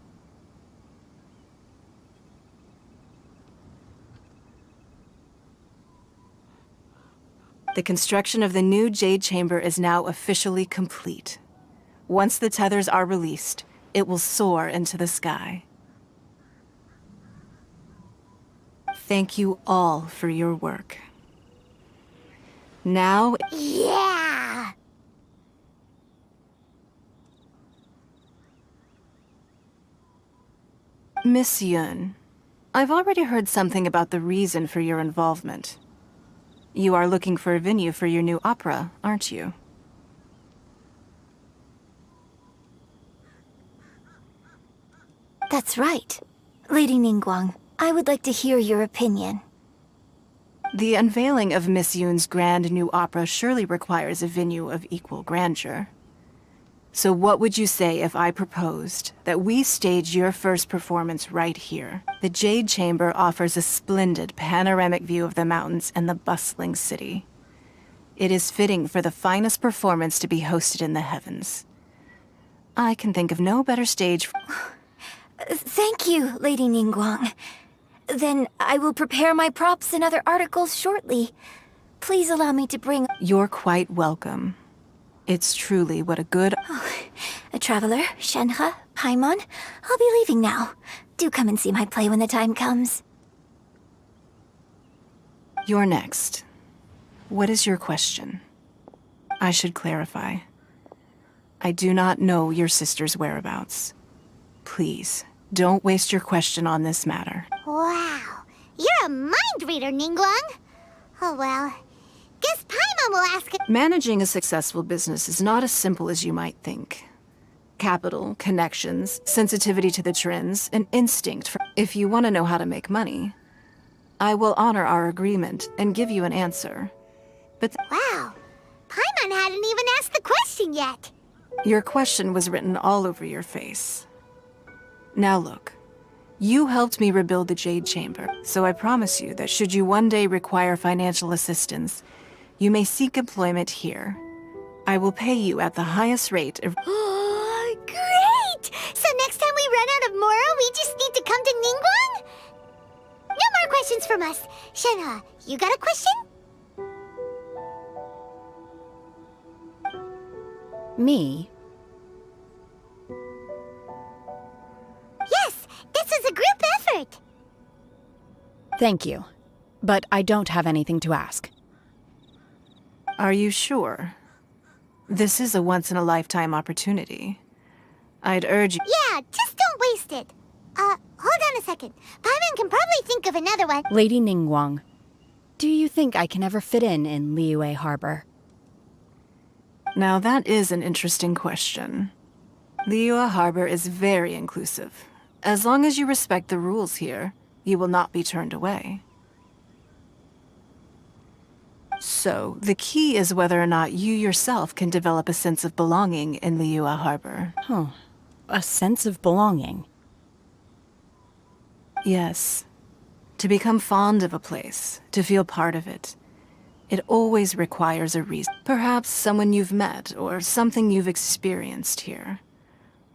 The construction of the new Jade Chamber is now officially complete. Once the tethers are released, it will soar into the sky. Thank you all for your work. Now... Yeah! Miss Yun, I've already heard something about the reason for your involvement. You are looking for a venue for your new opera, aren't you? That's right. Lady Ningguang, I would like to hear your opinion. The unveiling of Miss Yun's grand new opera surely requires a venue of equal grandeur. So what would you say if I proposed that we stage your first performance right here? The Jade Chamber offers a splendid panoramic view of the mountains and the bustling city. It is fitting for the finest performance to be hosted in the heavens. I can think of no better stage. Thank you, Lady Ningguang. Then I will prepare my props and other articles shortly. Please allow me to bring... You're quite welcome. It's truly what a good... A traveler, Shenhe, Paimon, I'll be leaving now. Do come and see my play when the time comes. You're next. What is your question? I should clarify. I do not know your sister's whereabouts. Please, don't waste your question on this matter. Wow, you're a mind reader, Ningguang. Oh well, guess Paimon will ask it. Managing a successful business is not as simple as you might think. Capital, connections, sensitivity to the trends, and instinct for... If you want to know how to make money, I will honor our agreement and give you an answer. But... Wow, Paimon hadn't even asked the question yet. Your question was written all over your face. Now look, you helped me rebuild the Jade Chamber, so I promise you that should you one day require financial assistance, you may seek employment here. I will pay you at the highest rate of... Oh, great! So next time we run out of Moro, we just need to come to Ningguang? No more questions from us. Shenhe, you got a question? Me? Yes, this is a group effort. Thank you. But I don't have anything to ask. Are you sure? This is a once-in-a-lifetime opportunity. I'd urge you... Yeah, just don't waste it. Hold on a second. Paimon can probably think of another one. Lady Ningguang, do you think I can ever fit in Liyue Harbor? Now that is an interesting question. Liyue Harbor is very inclusive. As long as you respect the rules here, you will not be turned away. So, the key is whether or not you yourself can develop a sense of belonging in Liyue Harbor. Oh, a sense of belonging. Yes. To become fond of a place, to feel part of it, it always requires a reason. Perhaps someone you've met, or something you've experienced here.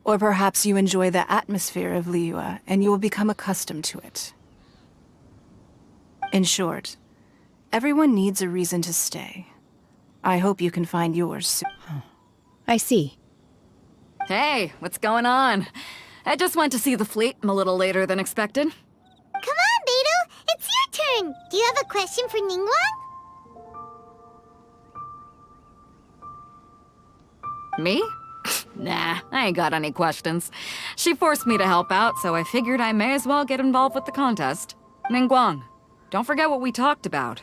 Or perhaps you enjoy the atmosphere of Liyue, and you will become accustomed to it. In short, everyone needs a reason to stay. I hope you can find yours soon. I see. Hey, what's going on? I just went to see the fleet a little later than expected. Come on, Beidou! It's your turn! Do you have a question for Ningguang? Me? Nah, I ain't got any questions. She forced me to help out, so I figured I may as well get involved with the contest. Ningguang, don't forget what we talked about.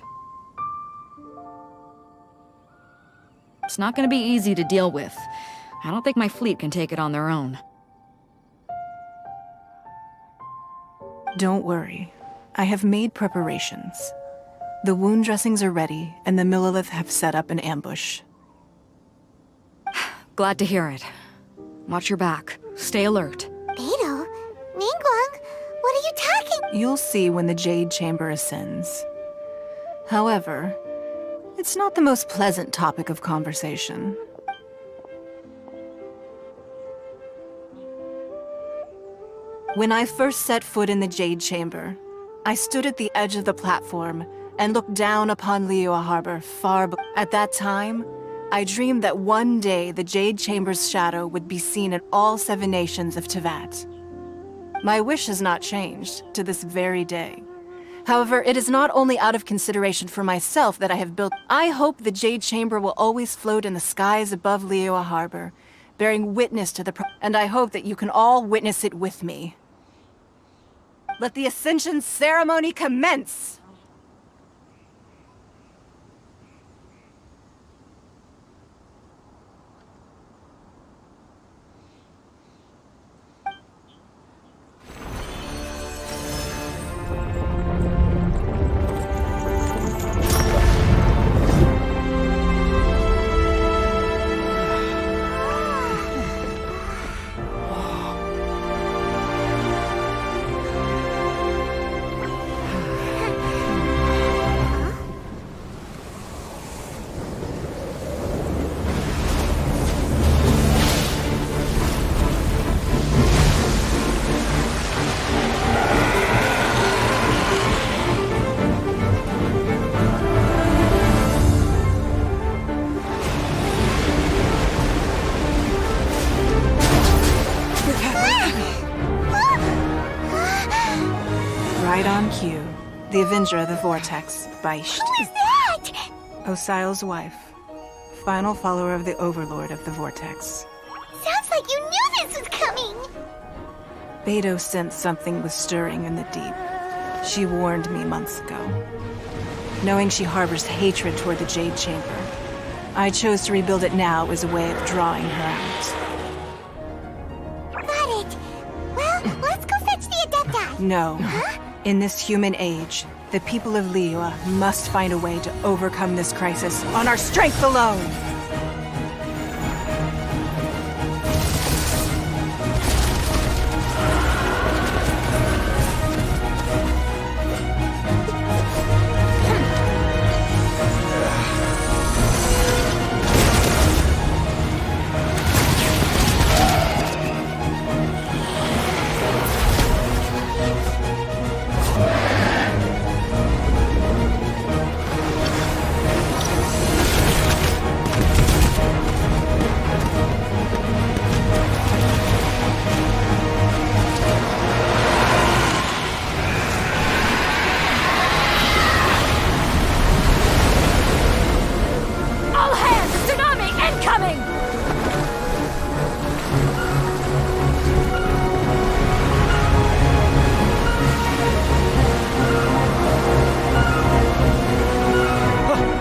It's not gonna be easy to deal with. I don't think my fleet can take it on their own. Don't worry. I have made preparations. The wound dressings are ready, and the Millilith have set up an ambush. Glad to hear it. Watch your back. Stay alert. Beidou? Ningguang? What are you talking? You'll see when the Jade Chamber ascends. However, it's not the most pleasant topic of conversation. When I first set foot in the Jade Chamber, I stood at the edge of the platform and looked down upon Liyue Harbor At that time, I dreamed that one day the Jade Chamber's shadow would be seen in all 7 nations of Tevat. My wish has not changed to this very day. However, it is not only out of consideration for myself that I have built. I hope the Jade Chamber will always float in the skies above Liyue Harbor, bearing witness to and I hope that you can all witness it with me. Let the Ascension ceremony commence! Right on cue. The Avenger of the Vortex, Beisht. Who is that? Osial's wife. Final follower of the Overlord of the Vortex. Sounds like you knew this was coming! Beidou sensed something was stirring in the deep. She warned me months ago. Knowing she harbors hatred toward the Jade Chamber, I chose to rebuild it now as a way of drawing her out. Got it. Well, let's go fetch the Adepti. No. In this human age, the people of Liyue must find a way to overcome this crisis on our strength alone!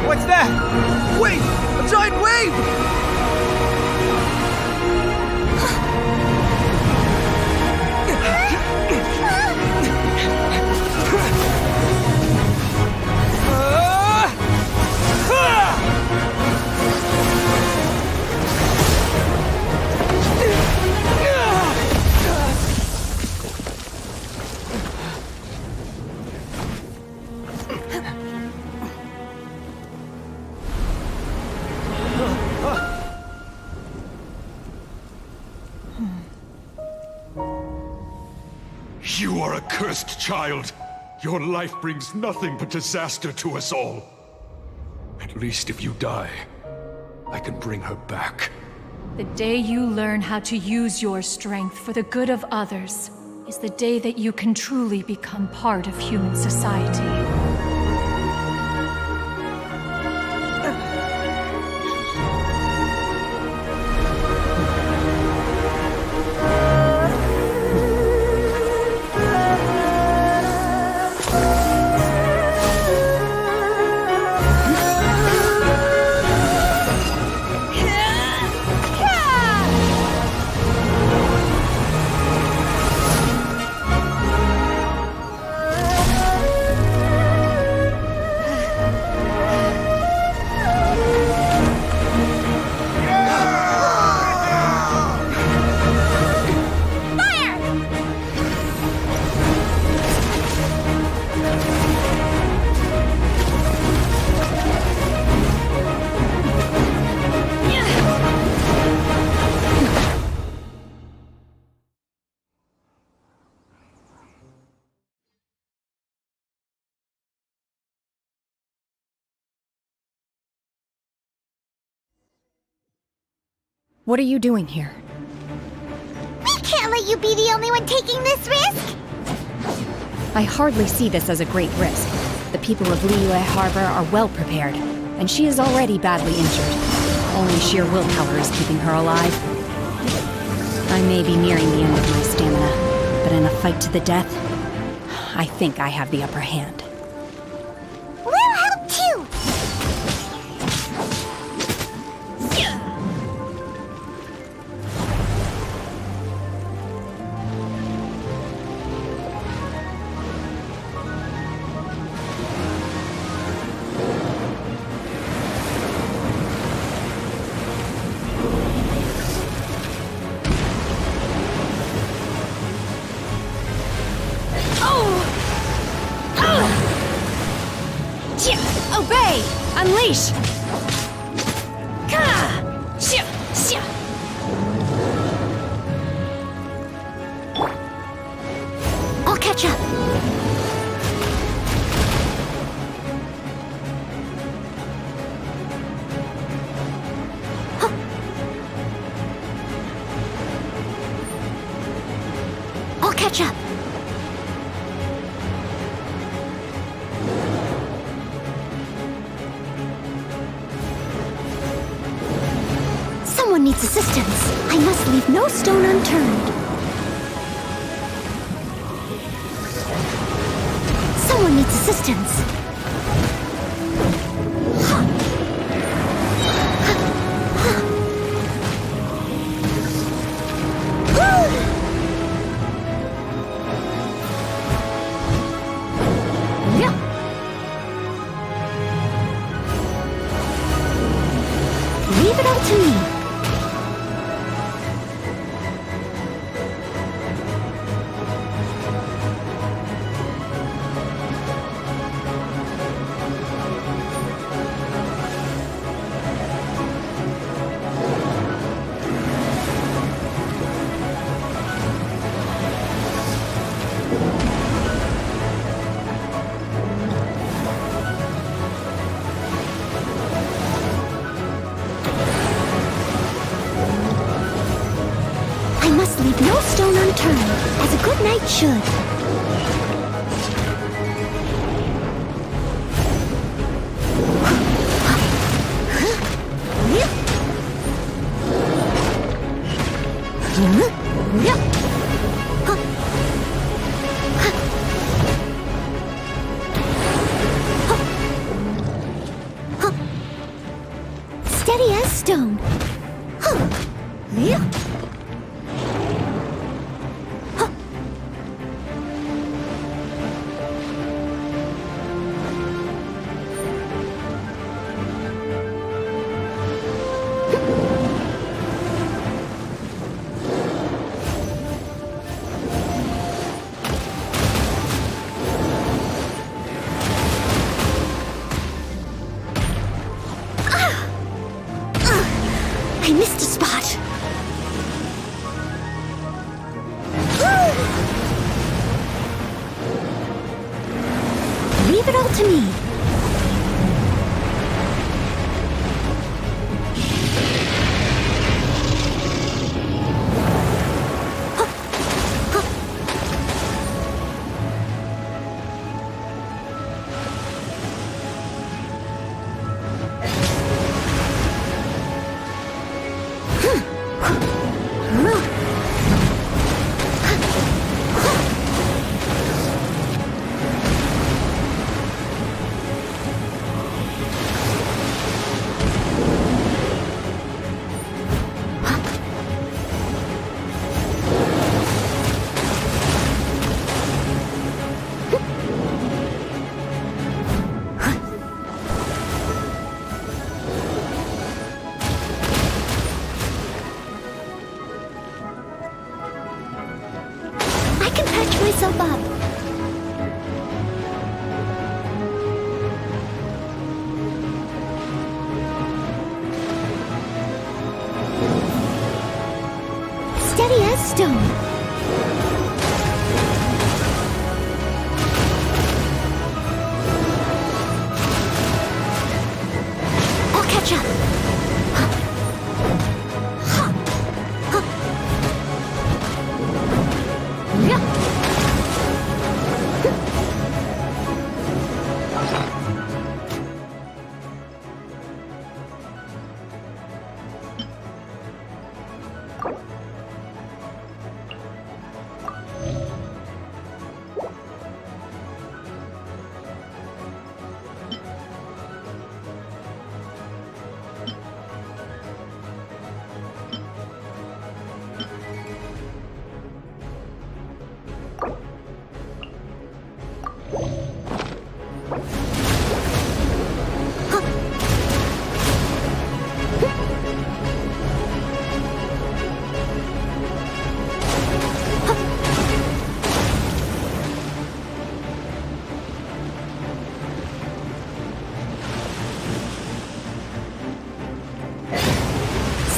What's that? Wait! A giant wave! You are a cursed child. Your life brings nothing but disaster to us all. At least if you die, I can bring her back. The day you learn how to use your strength for the good of others is the day that you can truly become part of human society. What are you doing here? We can't let you be the only one taking this risk! I hardly see this as a great risk. The people of Liyue Harbor are well prepared, and she is already badly injured. Only sheer willpower is keeping her alive. I may be nearing the end of my stamina, but in a fight to the death, I think I have the upper hand. We'll help too! Obey! Unleash! Ka! Shia! Shia! I'll catch up. I'll catch up. Someone needs assistance. I must leave no stone unturned. Someone needs assistance. Leave it all to me. I must leave no stone unturned, as a good knight should. Steady as stone. I missed a spot. Leave it all to me. I can patch myself up. Steady as stone. I'll catch up.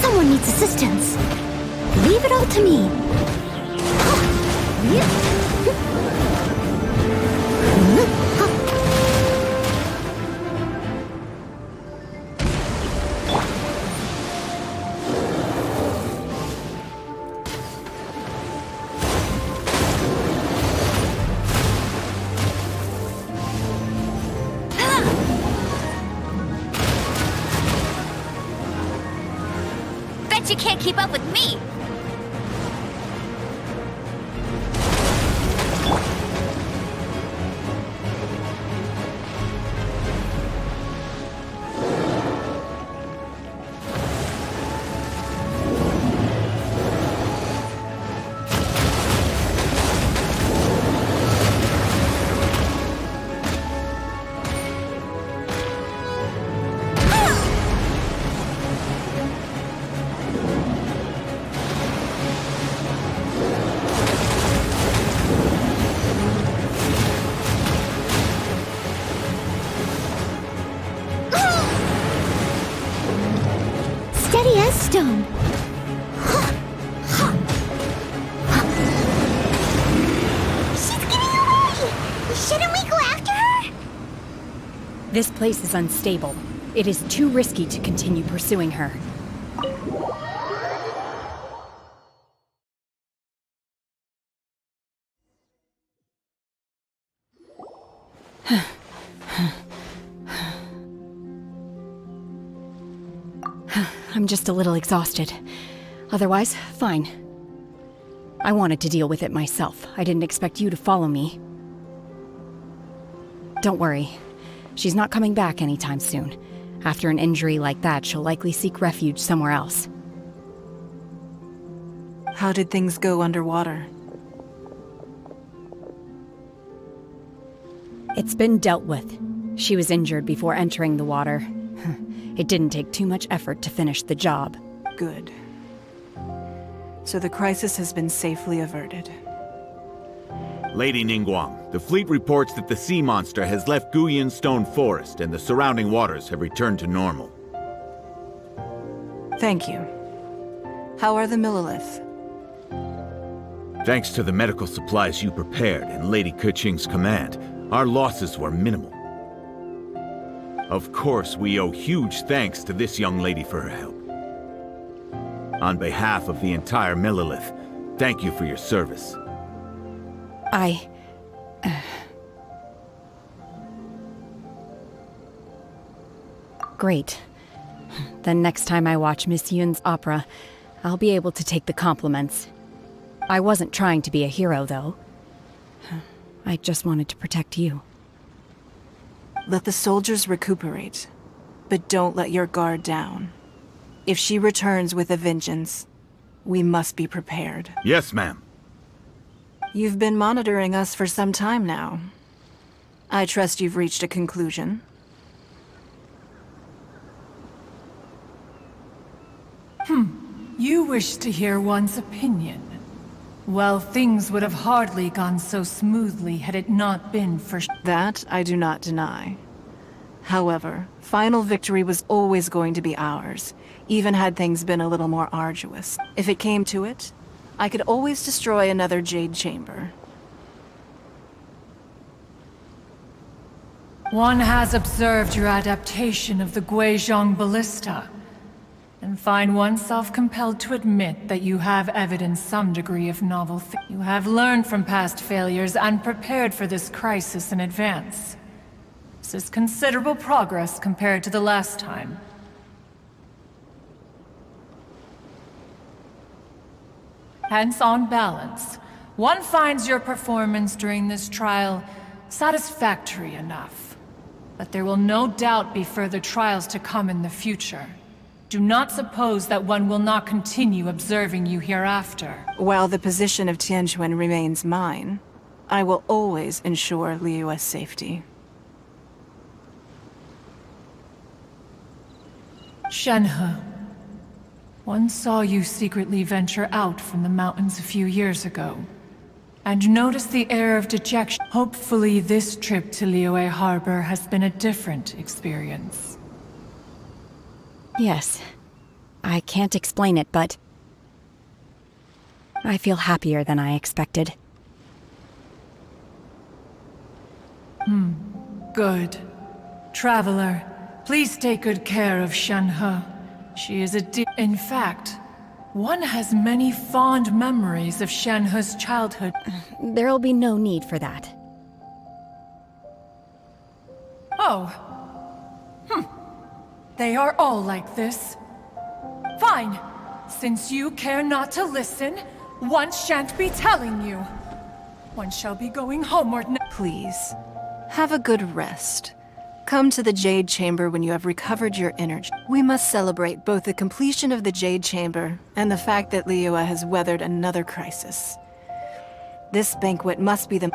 Someone needs assistance. Leave it all to me. Bet you can't keep up with me! Steady as stone. She's getting away! Shouldn't we go after her? This place is unstable. It is too risky to continue pursuing her. I'm just a little exhausted. Otherwise, fine. I wanted to deal with it myself. I didn't expect you to follow me. Don't worry. She's not coming back anytime soon. After an injury like that, she'll likely seek refuge somewhere else. How did things go underwater? It's been dealt with. She was injured before entering the water. It didn't take too much effort to finish the job. Good. So the crisis has been safely averted. Lady Ningguang, the fleet reports that the sea monster has left Guyun Stone Forest and the surrounding waters have returned to normal. Thank you. How are the Millilith? Thanks to the medical supplies you prepared and Lady Keqing's command, our losses were minimal. Of course, we owe huge thanks to this young lady for her help. On behalf of the entire Millilith, thank you for your service. Great. Then next time I watch Miss Yun's opera, I'll be able to take the compliments. I wasn't trying to be a hero, though. I just wanted to protect you. Let the soldiers recuperate, but don't let your guard down. If she returns with a vengeance, we must be prepared. Yes, ma'am. You've been monitoring us for some time now. I trust you've reached a conclusion. You wish to hear one's opinion. Well, things would have hardly gone so smoothly had it not been for... That I do not deny. However, final victory was always going to be ours, even had things been a little more arduous. If it came to it, I could always destroy another Jade Chamber. One has observed your adaptation of the Guizhong Ballista, and find oneself compelled to admit that you have evidenced some degree of novelty. You have learned from past failures and prepared for this crisis in advance. This is considerable progress compared to the last time. Hence, on balance, one finds your performance during this trial satisfactory enough. But there will no doubt be further trials to come in the future. Do not suppose that one will not continue observing you hereafter. While the position of Tianquan remains mine, I will always ensure Liyue's safety. Shenhe, one saw you secretly venture out from the mountains a few years ago, and noticed the air of dejection. Hopefully this trip to Liyue Harbor has been a different experience. Yes. I can't explain it, but I feel happier than I expected. Good. Traveler, please take good care of Shenhe. She is In fact, one has many fond memories of Shenhe's childhood. There'll be no need for that. Oh. They are all like this. Fine. Since you care not to listen, one shan't be telling you. One shall be going homeward now. Please, have a good rest. Come to the Jade Chamber when you have recovered your energy. We must celebrate both the completion of the Jade Chamber and the fact that Liyue has weathered another crisis. This banquet must be the...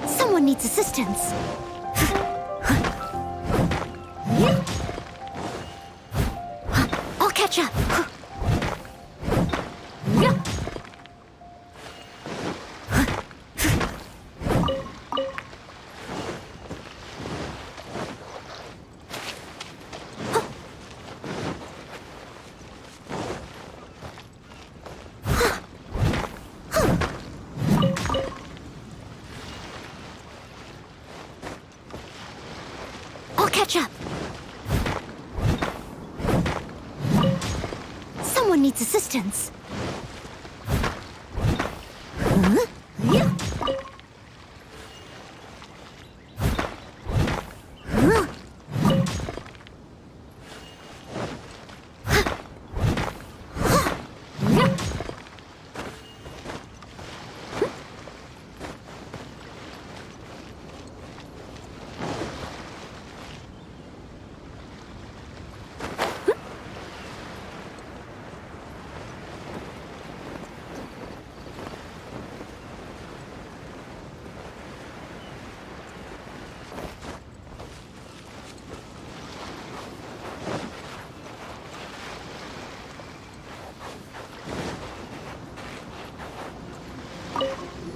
Someone needs assistance. I'll catch up. I'll catch up. Someone needs assistance.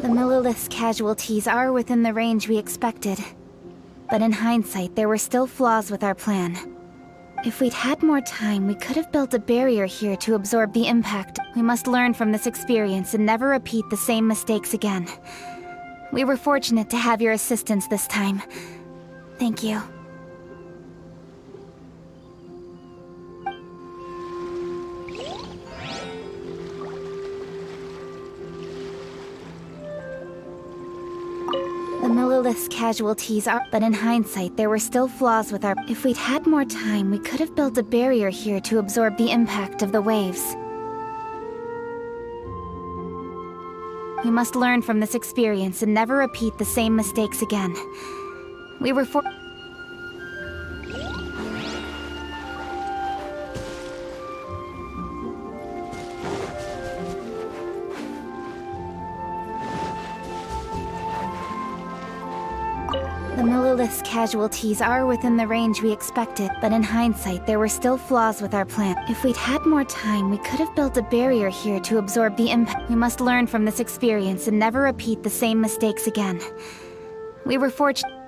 The Millilith's casualties are within the range we expected. But in hindsight, there were still flaws with our plan. If we'd had more time, we could have built a barrier here to absorb the impact. We must learn from this experience and never repeat the same mistakes again. We were fortunate to have your assistance this time. Thank you. The Millilith's casualties are... But in hindsight, there were still flaws with our... If we'd had more time, we could have built a barrier here to absorb the impact of the waves. We must learn from this experience and never repeat the same mistakes again. We were The Millilith's casualties are within the range we expected, but in hindsight, there were still flaws with our plan. If we'd had more time, we could have built a barrier here to absorb the impact. We must learn from this experience and never repeat the same mistakes again. We were fortunate.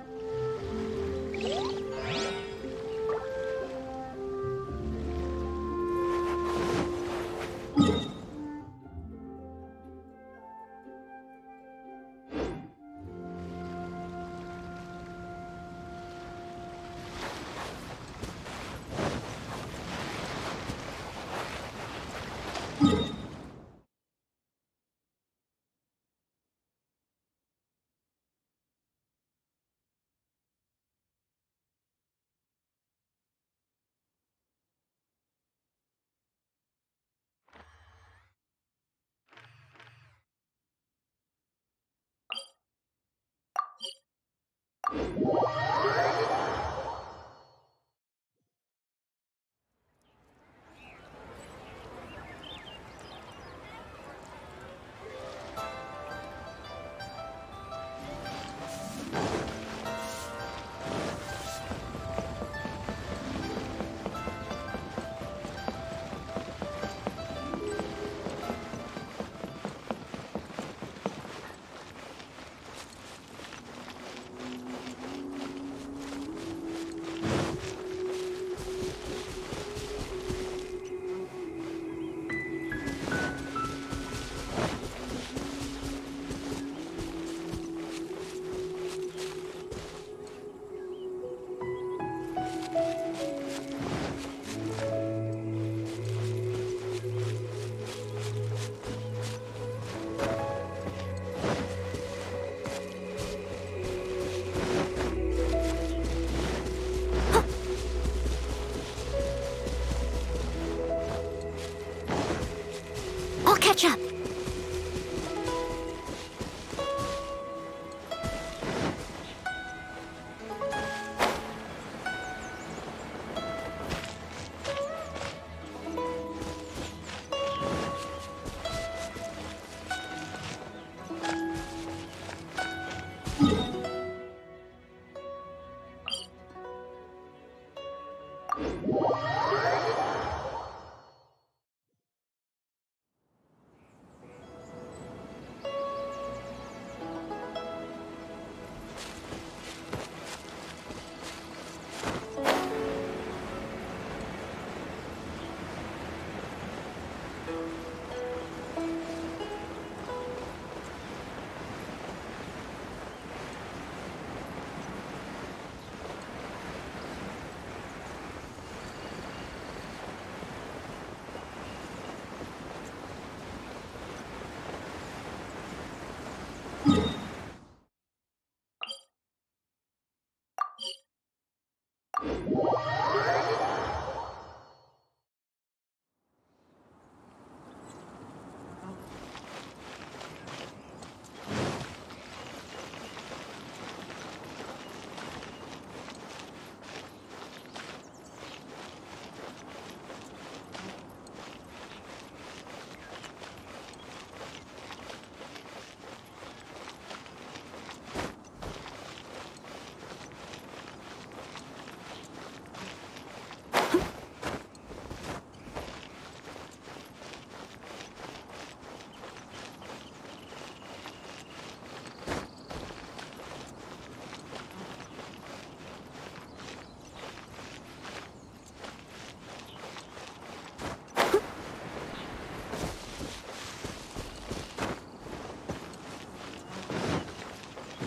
catch up.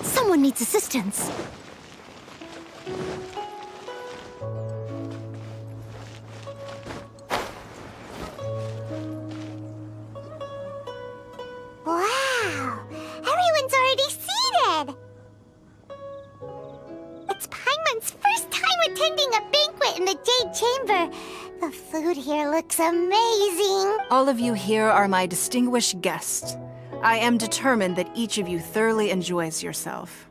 Someone needs assistance. Wow! Everyone's already seated! It's Paimon's first time attending a banquet in the Jade Chamber. The food here looks amazing. All of you here are my distinguished guests. I am determined that each of you thoroughly enjoys yourself.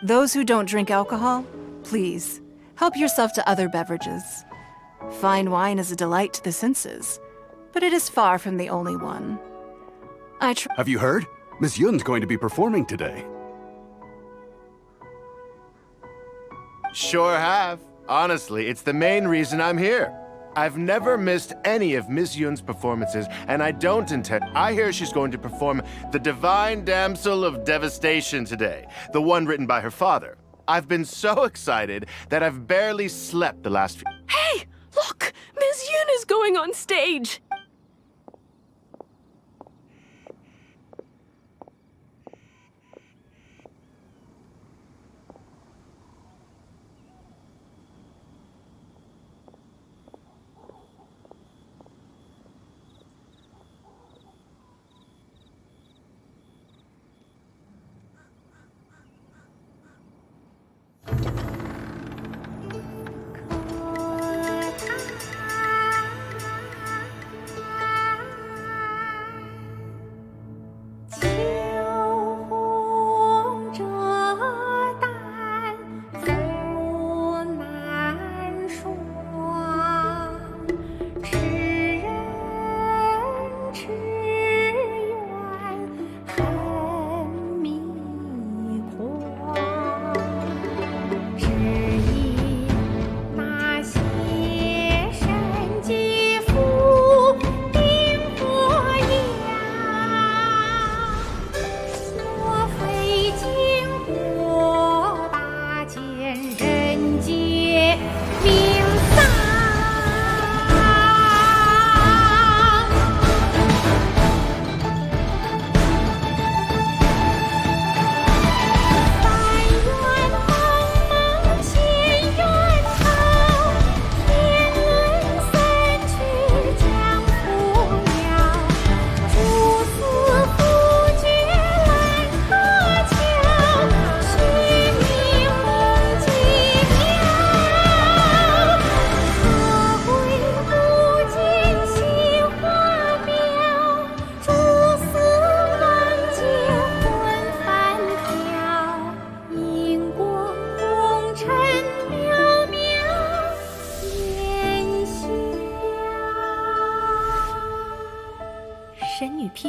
Those who don't drink alcohol, please, help yourself to other beverages. Fine wine is a delight to the senses, but it is far from the only one. Have you heard? Miss Yun's going to be performing today. Sure have. Honestly, it's the main reason I'm here. I've never missed any of Miss Yun's performances, and I don't intend. I hear she's going to perform The Divine Damsel of Devastation today, the one written by her father. I've been so excited that I've barely slept the last few. Hey, look! Miss Yun is going on stage!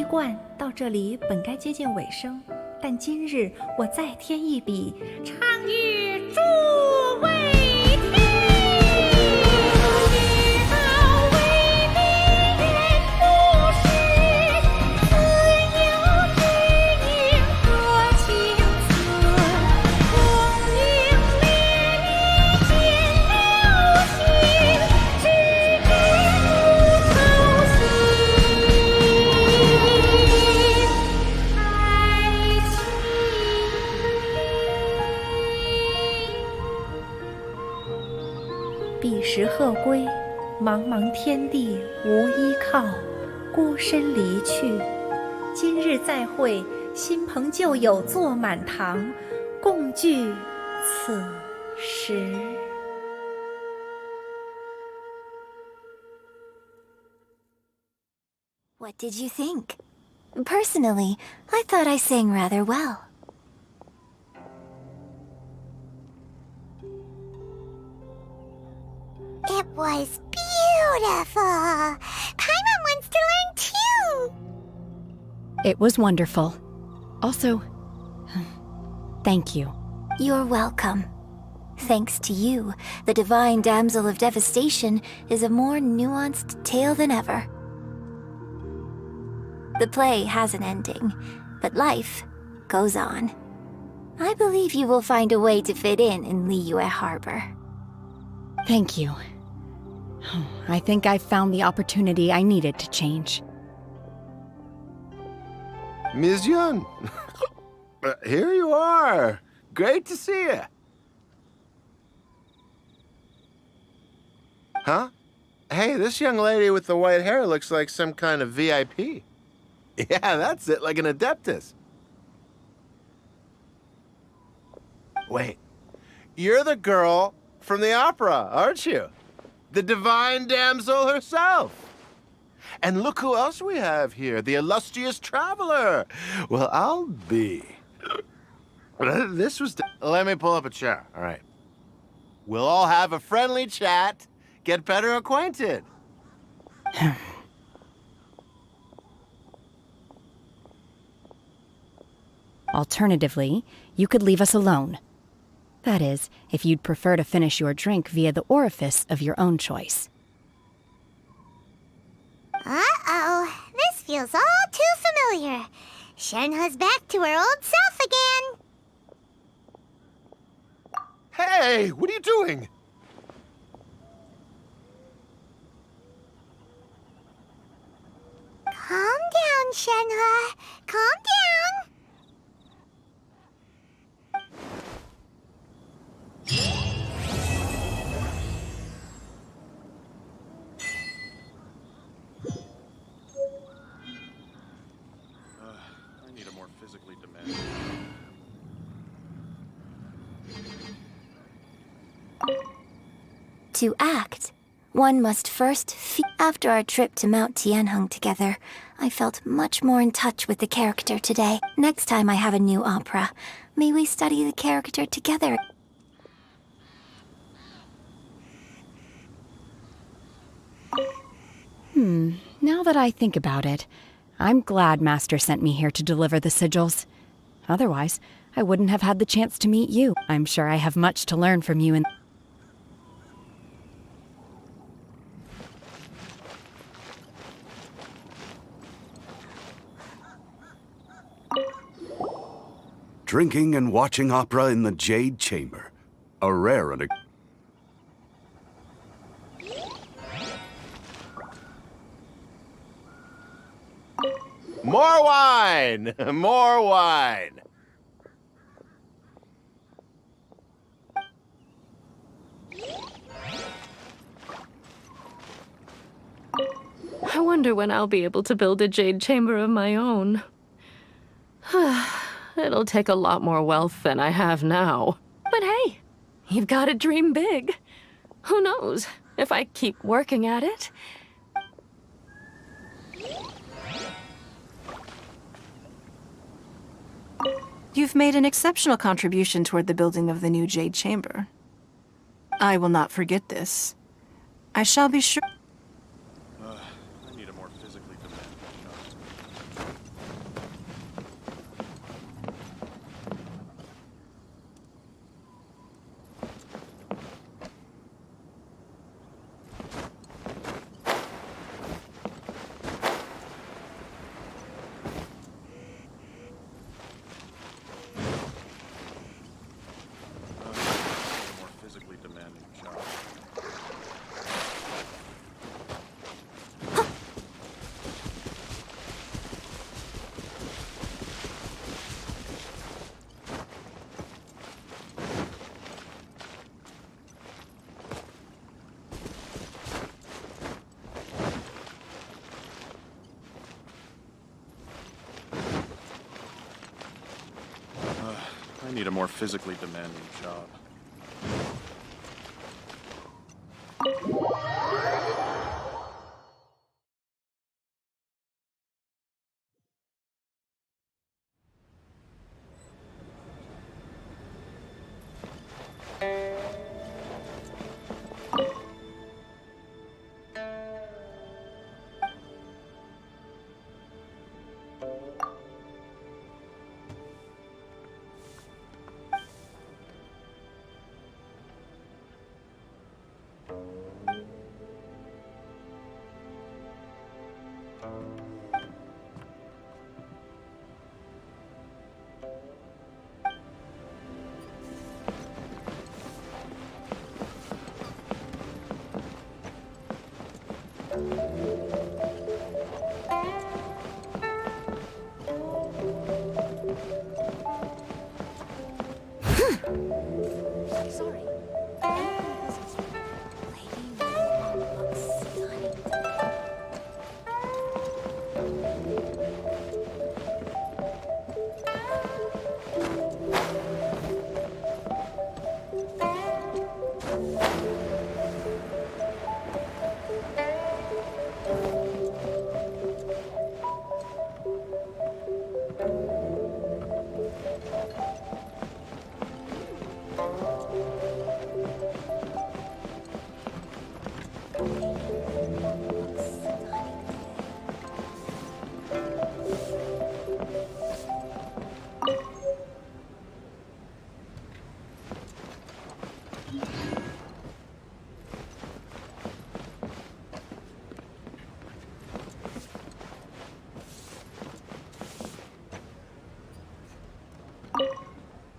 惯到这里本该接近尾声，但今日我再添一笔，唱与诸位听。彼时鹤归，茫茫天地无依靠，孤身离去。今日再会，新朋旧友坐满堂，共聚此时。What did you think? Personally, I thought I sang rather well. It was beautiful. Paimon wants to learn too. It was wonderful. Also, thank you. You're welcome. Thanks to you, the Divine Damsel of Devastation is a more nuanced tale than ever. The play has an ending, but life goes on. I believe you will find a way to fit in Liyue Harbor. Thank you. I think I've found the opportunity I needed to change. Ms. Yun, here you are. Great to see you. Huh? Hey, this young lady with the white hair looks like some kind of VIP. Yeah, that's it, like an Adeptus. Wait, you're the girl from the opera, aren't you? The Divine Damsel herself. And look who else we have here, the illustrious traveler. Well, I'll be. This was... Let me pull up a chair, all right. We'll all have a friendly chat, get better acquainted. Alternatively, you could leave us alone. That is, if you'd prefer to finish your drink via the orifice of your own choice. Uh-oh, this feels all too familiar. Shenhe's back to her old self again. Hey, what are you doing? Calm down, Shenhe. Calm down. I need a more physically demanding. To act, one must first feel. After our trip to Mount Tianheng together, I felt much more in touch with the character today. Next time I have a new opera, may we study the character together. Now that I think about it, I'm glad Master sent me here to deliver the sigils. Otherwise, I wouldn't have had the chance to meet you. I'm sure I have much to learn from you and... Drinking and watching opera in the Jade Chamber. A rare and More wine! More wine! I wonder when I'll be able to build a jade chamber of my own. It'll take a lot more wealth than I have now. But hey, you've got to dream big. Who knows, if I keep working at it. You've made an exceptional contribution toward the building of the new Jade Chamber. I will not forget this. I shall be sure... I need a more physically demanding shot. need a more physically demanding job.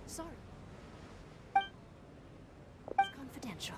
Sorry. It's confidential.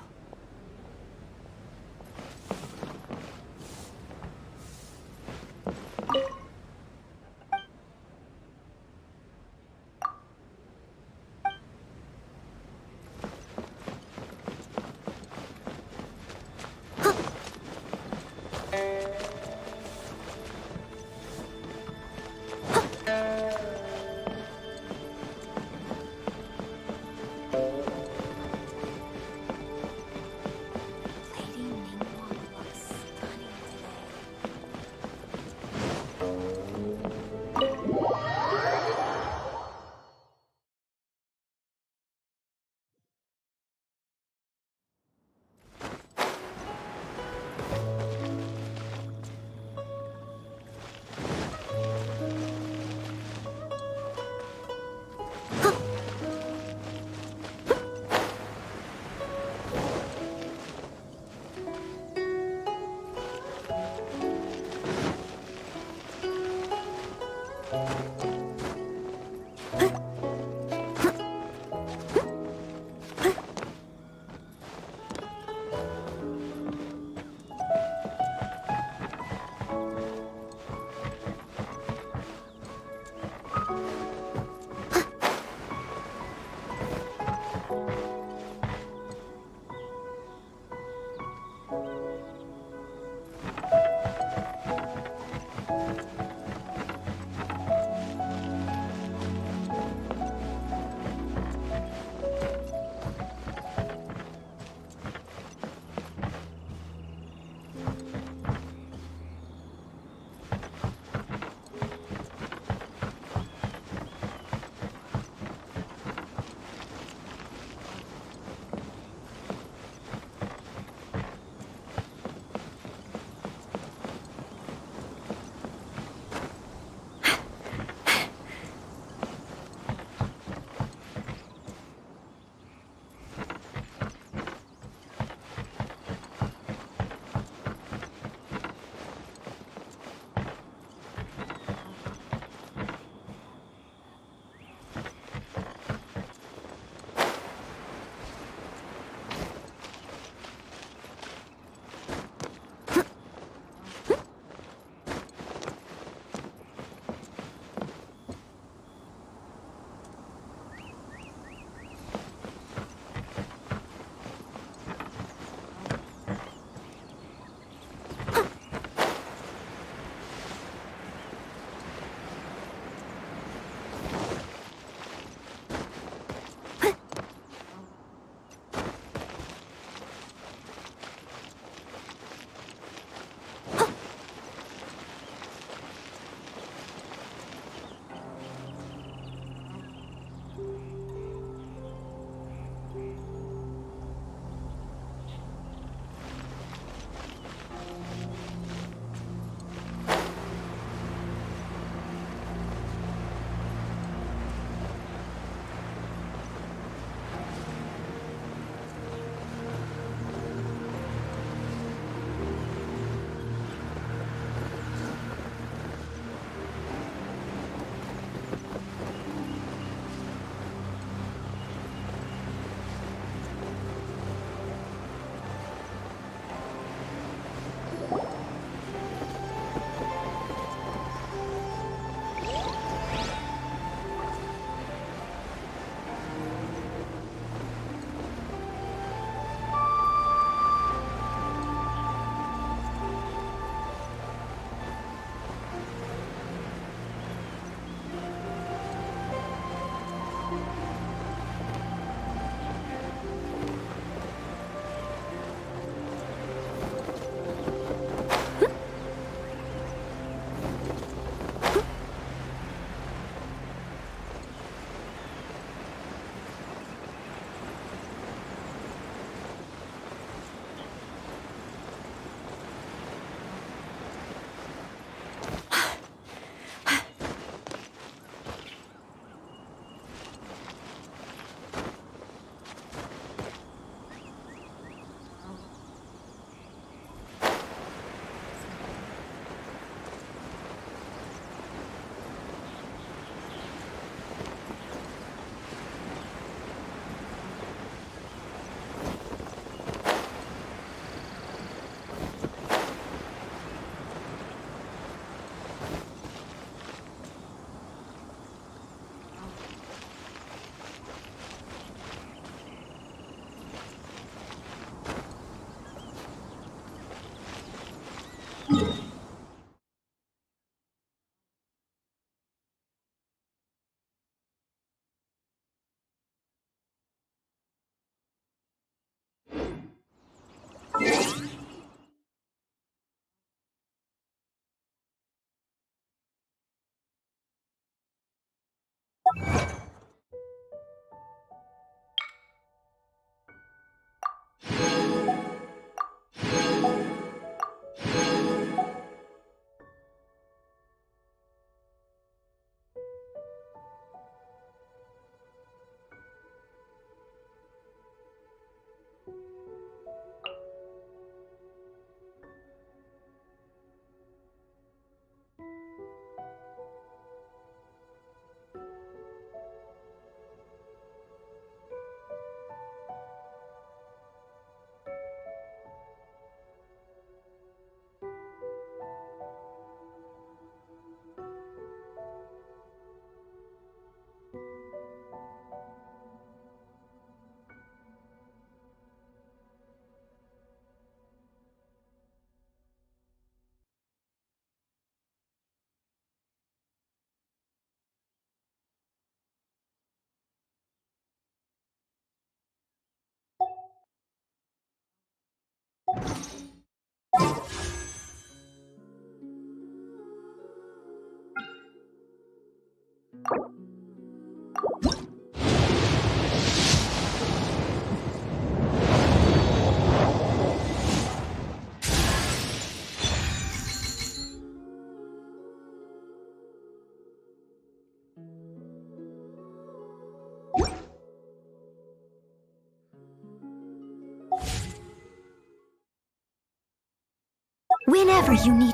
whenever you need.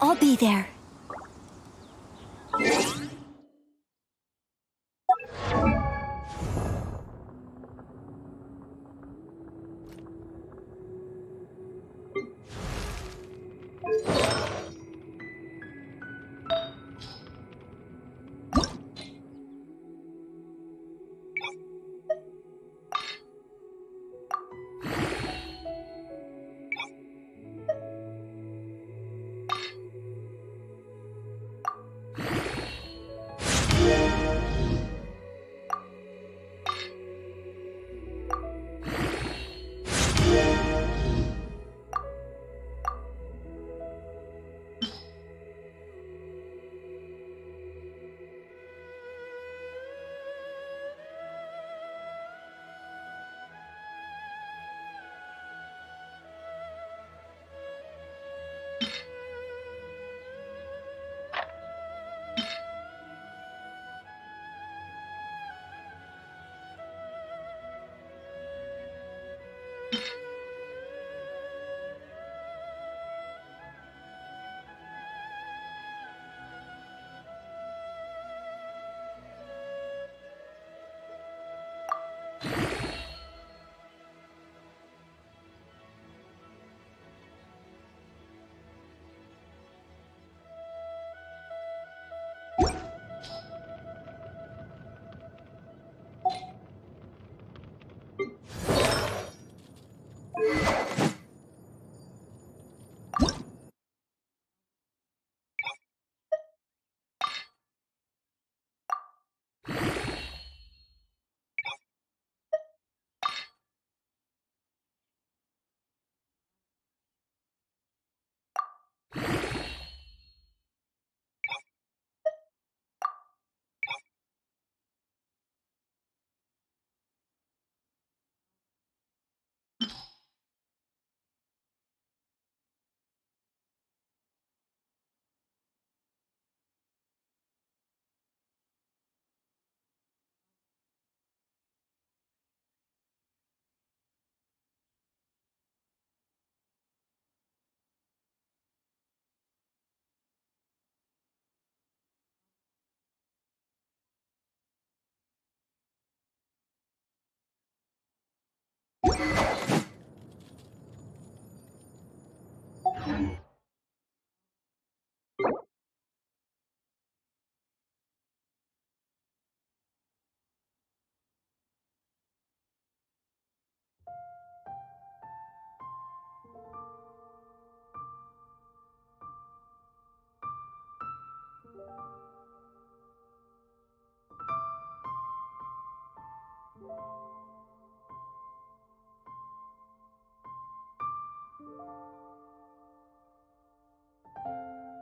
I'll be there.